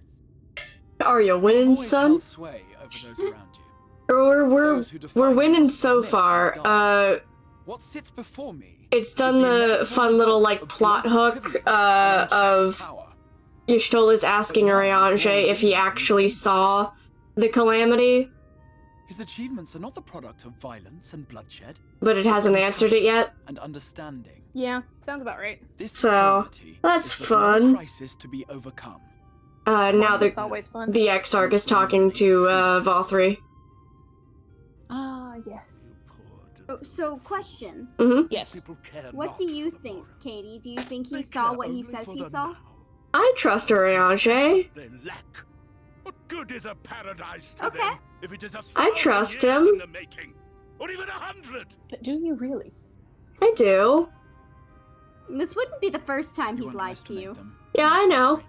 Are you winning, son? Sway over those around you. We're winning so far. What sits before me? It's done the fun little, like, plot hook, of Y'shtola's asking Urianger if he actually saw the Calamity, His achievements are not the product of violence and bloodshed, but it hasn't answered it yet. and understanding. Yeah, sounds about right. This So, calamity that's is but one fun. crisis to be overcome. Now it's always fun. the Exarch is talking to, Valkyrie. Ah, yes. Oh, so, question. Mm-hmm. Yes. What do you think, Katie? Do you think he saw what he says he saw? I trust Urianger. They lack. What good is a paradise to them if it is a I trust years him. in the making, or even 100? But do you really? I do. This wouldn't be the first time he's lied to you. Yeah, I know.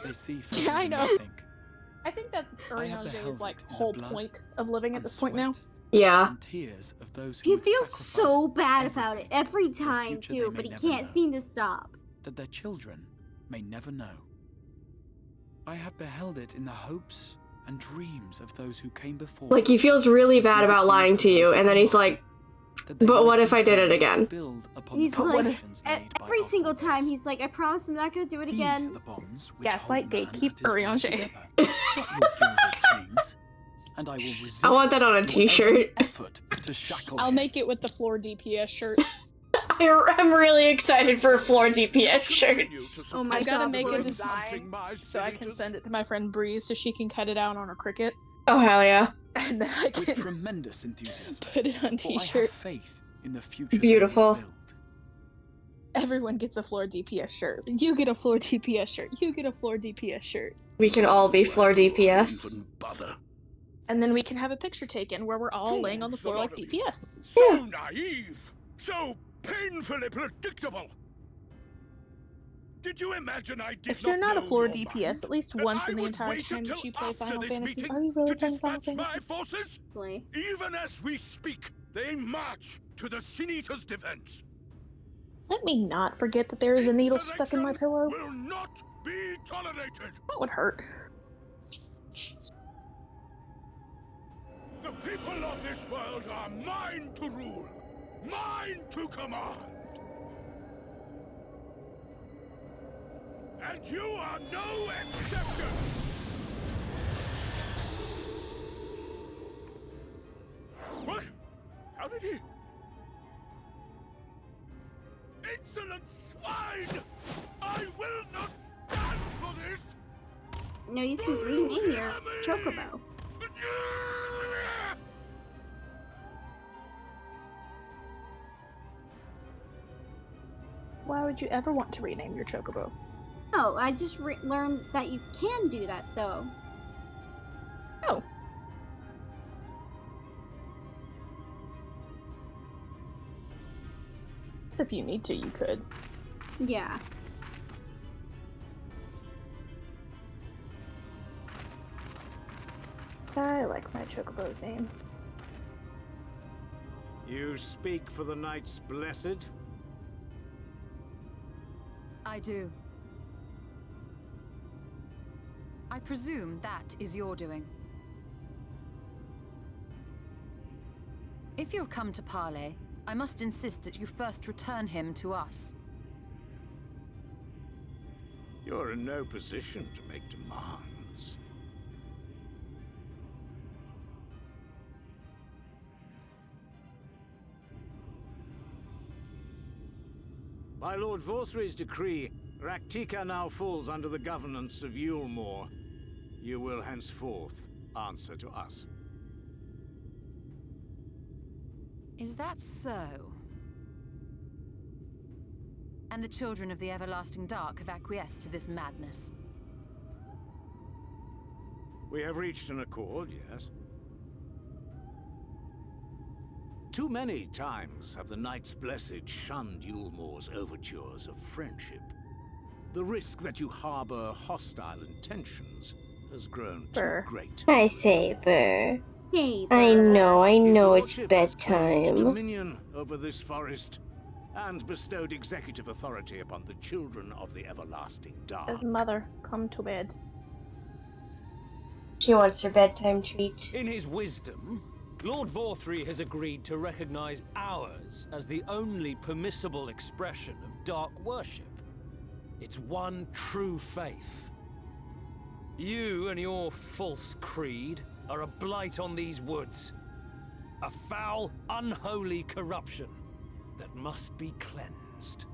They see Yeah, I know. nothing. I think that's I have Urianger's, beheld like, it in the whole blood point of living at and this point now. Yeah. And tears of those who He would feels sacrifice so bad about it every time, future too, they but may he never can't know. seem to stop. that their children may never know. I have beheld it in the hopes and dreams of those who came before. Like, he feels really bad about lying to you, and then he's like, but what if I did it again? He's like, every single time, he's like, I promise I'm not gonna do it again. Gaslight, gatekeep, Urianger. And I will resist I want that on a t-shirt. effort to shackle I'll him. make it with the floor DPS shirts. I'm really excited for floor DPS shirts. Oh my I've gotta god, make a Brooke. design so I can send it to my friend Breeze so she can cut it out on her Cricut. Oh, hell yeah. And then I With can tremendous enthusiasm. put it on For I have t-shirts. faith in the future. Beautiful. Everyone gets a floor DPS shirt. You get a floor DPS shirt. You get a floor DPS shirt. We can all be floor DPS. And then we can have a picture taken where we're all laying on the floor like DPS. So naive, so painfully predictable. Did you imagine I did If you're not a know floor your DPS mind? at least And once I in the would entire wait time that until you play after Final this Fantasy, meeting are you really to playing Final dispatch Fantasy? my forces? Even as we speak, they march to the Sin Eater's defense. Let me not forget that there is a needle stuck in my pillow. Will not be tolerated. That would hurt. The people of this world are mine to rule, mine to command. And you are no exception. What? How did he? Insolent swine! I will not stand for this! No, you can rename your chocobo. Why would you ever want to rename your chocobo? No, I just learned that you can do that, though. Oh. So if you need to, you could. Yeah. I like my chocobo's name. You speak for the Knights Blessed? I do. I presume that is your doing. If you've come to parley, I must insist that you first return him to us. You're in no position to make demands. By Lord Vorthry's decree, Raktika now falls under the governance of Yulmore. You will henceforth answer to us. Is that so? And the children of the Everlasting Dark have acquiesced to this madness? We have reached an accord, yes. Too many times have the Knights Blessed shunned Yulmore's overtures of friendship. The risk that you harbor hostile intentions has grown too great. Hi, Saber. Hey, I know His it's lordship has claimed bedtime. dominion over this forest and bestowed executive authority upon the children of the Everlasting Dark. His mother, come to bed. She wants her bedtime treat. In his wisdom, Lord Vorthry has agreed to recognize ours as the only permissible expression of dark worship. It's one true faith. You and your false creed are a blight on these woods. A foul, unholy corruption that must be cleansed.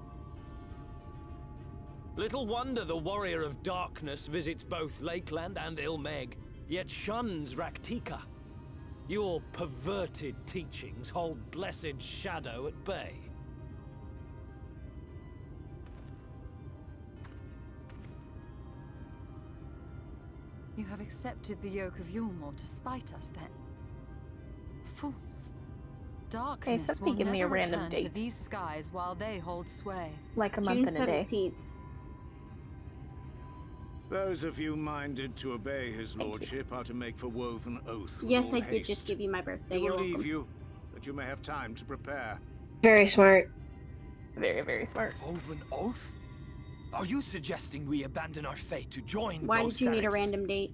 Little wonder the Warrior of Darkness visits both Lakeland and Ilmeg, yet shuns Raktika. Your perverted teachings hold blessed shadow at bay. You have accepted the yoke of Yulmore to spite us, then? Fools. Darkness somebody will give me a never random return to date. these skies while they hold sway. Like a month and a day. June 17th. Those of you minded to obey his lordship are to make for woven oath. with Yes, all I did haste. just give you my birthday. He You're will leave welcome. you, that you may have time to prepare. Very smart. Very, very smart. Woven oath? Are you suggesting we abandon our faith to join Why those did you need a Senex? random date?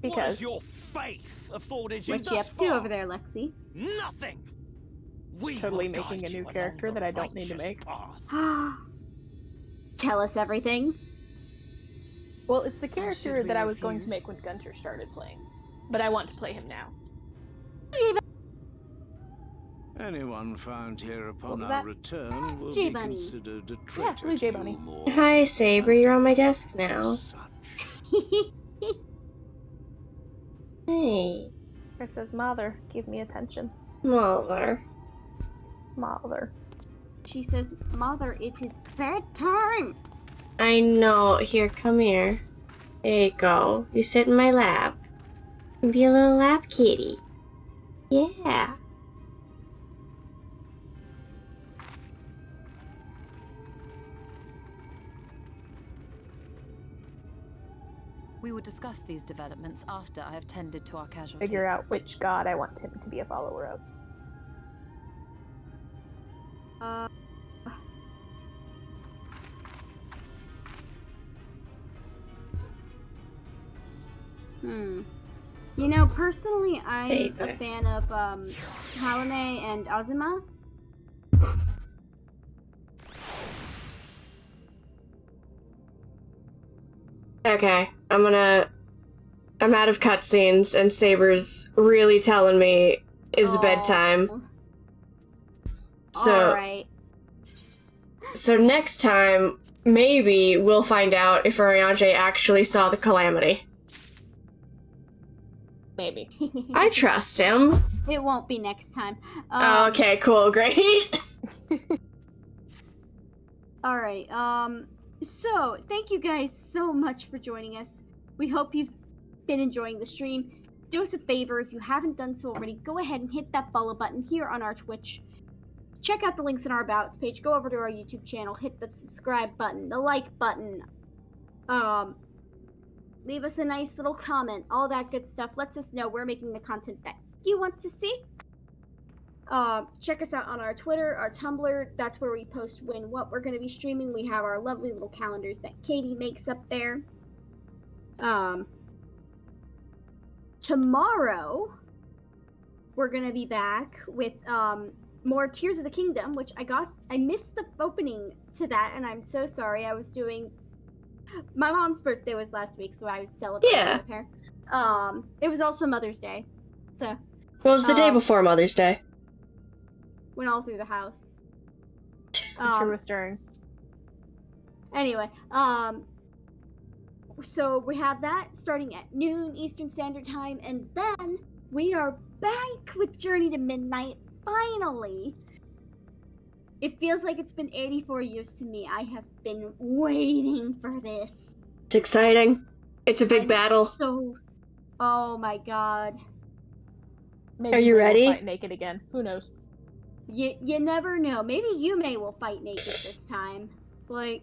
What Because has your faith afforded you What you thus up to far? over there, Lexi? Nothing! We totally will making guide a new you character along that I the don't need to righteous make. path. Tell us everything. Well, it's the should character we that I was going to refuse? make when Gunter started playing. But I want to play him now. Anyone found here What upon was our that? return will Jay be Bunny. considered a traitor Blue Jay to Bunny. Yulmore. Hi, Saber. You're on my desk now. Hey, It says, Mother, give me attention. Mother. Mother. She says, Mother, it is bedtime. I know. Here, come here. There you go. You sit in my lap. Be a little lap kitty. Yeah. We will discuss these developments after I have tended to our casualties. Figure out which god I want him to be a follower of. You know, personally, I'm Baby. a fan of Halime and Azuma. Okay, I'm out of cutscenes, and Saber's really telling me it's bedtime. So, Alright. So next time, maybe we'll find out if Urianger actually saw the Calamity. Maybe. I trust him. It won't be next time. Okay, cool, great. Alright, so thank you guys so much for joining us. We hope you've been enjoying the stream. Do us a favor, if you haven't done so already, go ahead and hit that follow button here on our Twitch. Check out the links in our Abouts page. Go over to our YouTube channel, hit the subscribe button, the like button. Leave us a nice little comment, all that good stuff. Lets us know we're making the content that you want to see. Check us out on our Twitter, our Tumblr. That's where we post what we're going to be streaming. We have our lovely little calendars that Katie makes up there. Tomorrow, we're going to be back with more Tears of the Kingdom, which I missed the opening to that, and I'm so sorry. I was doing... My mom's birthday was last week, so I was celebrating with her. It was also Mother's Day, so... Well, it was the day before Mother's Day. Went all through the house. True stirring. Anyway, so we have that starting at noon Eastern Standard Time, and then we are back with Journey to Midnight, finally. It feels like it's been 84 years to me. I have been waiting for this. It's exciting. It's a big battle. Oh my god. Maybe are you ready? We'll fight naked again. Who knows? You never know. Maybe Yume will fight naked this time. Like,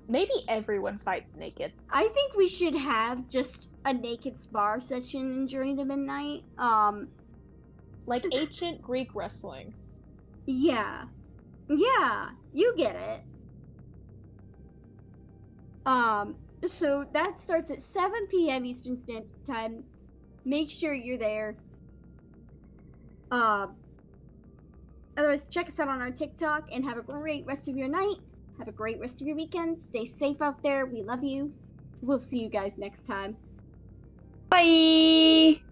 maybe everyone fights naked. I think we should have just a naked spar session in Journey to Midnight. Like ancient Greek wrestling. Yeah. Yeah, you get it. So that starts at 7 p.m. Eastern Standard Time. Make sure you're there. Otherwise, check us out on our TikTok and have a great rest of your night. Have a great rest of your weekend. Stay safe out there. We love you. We'll see you guys next time. Bye!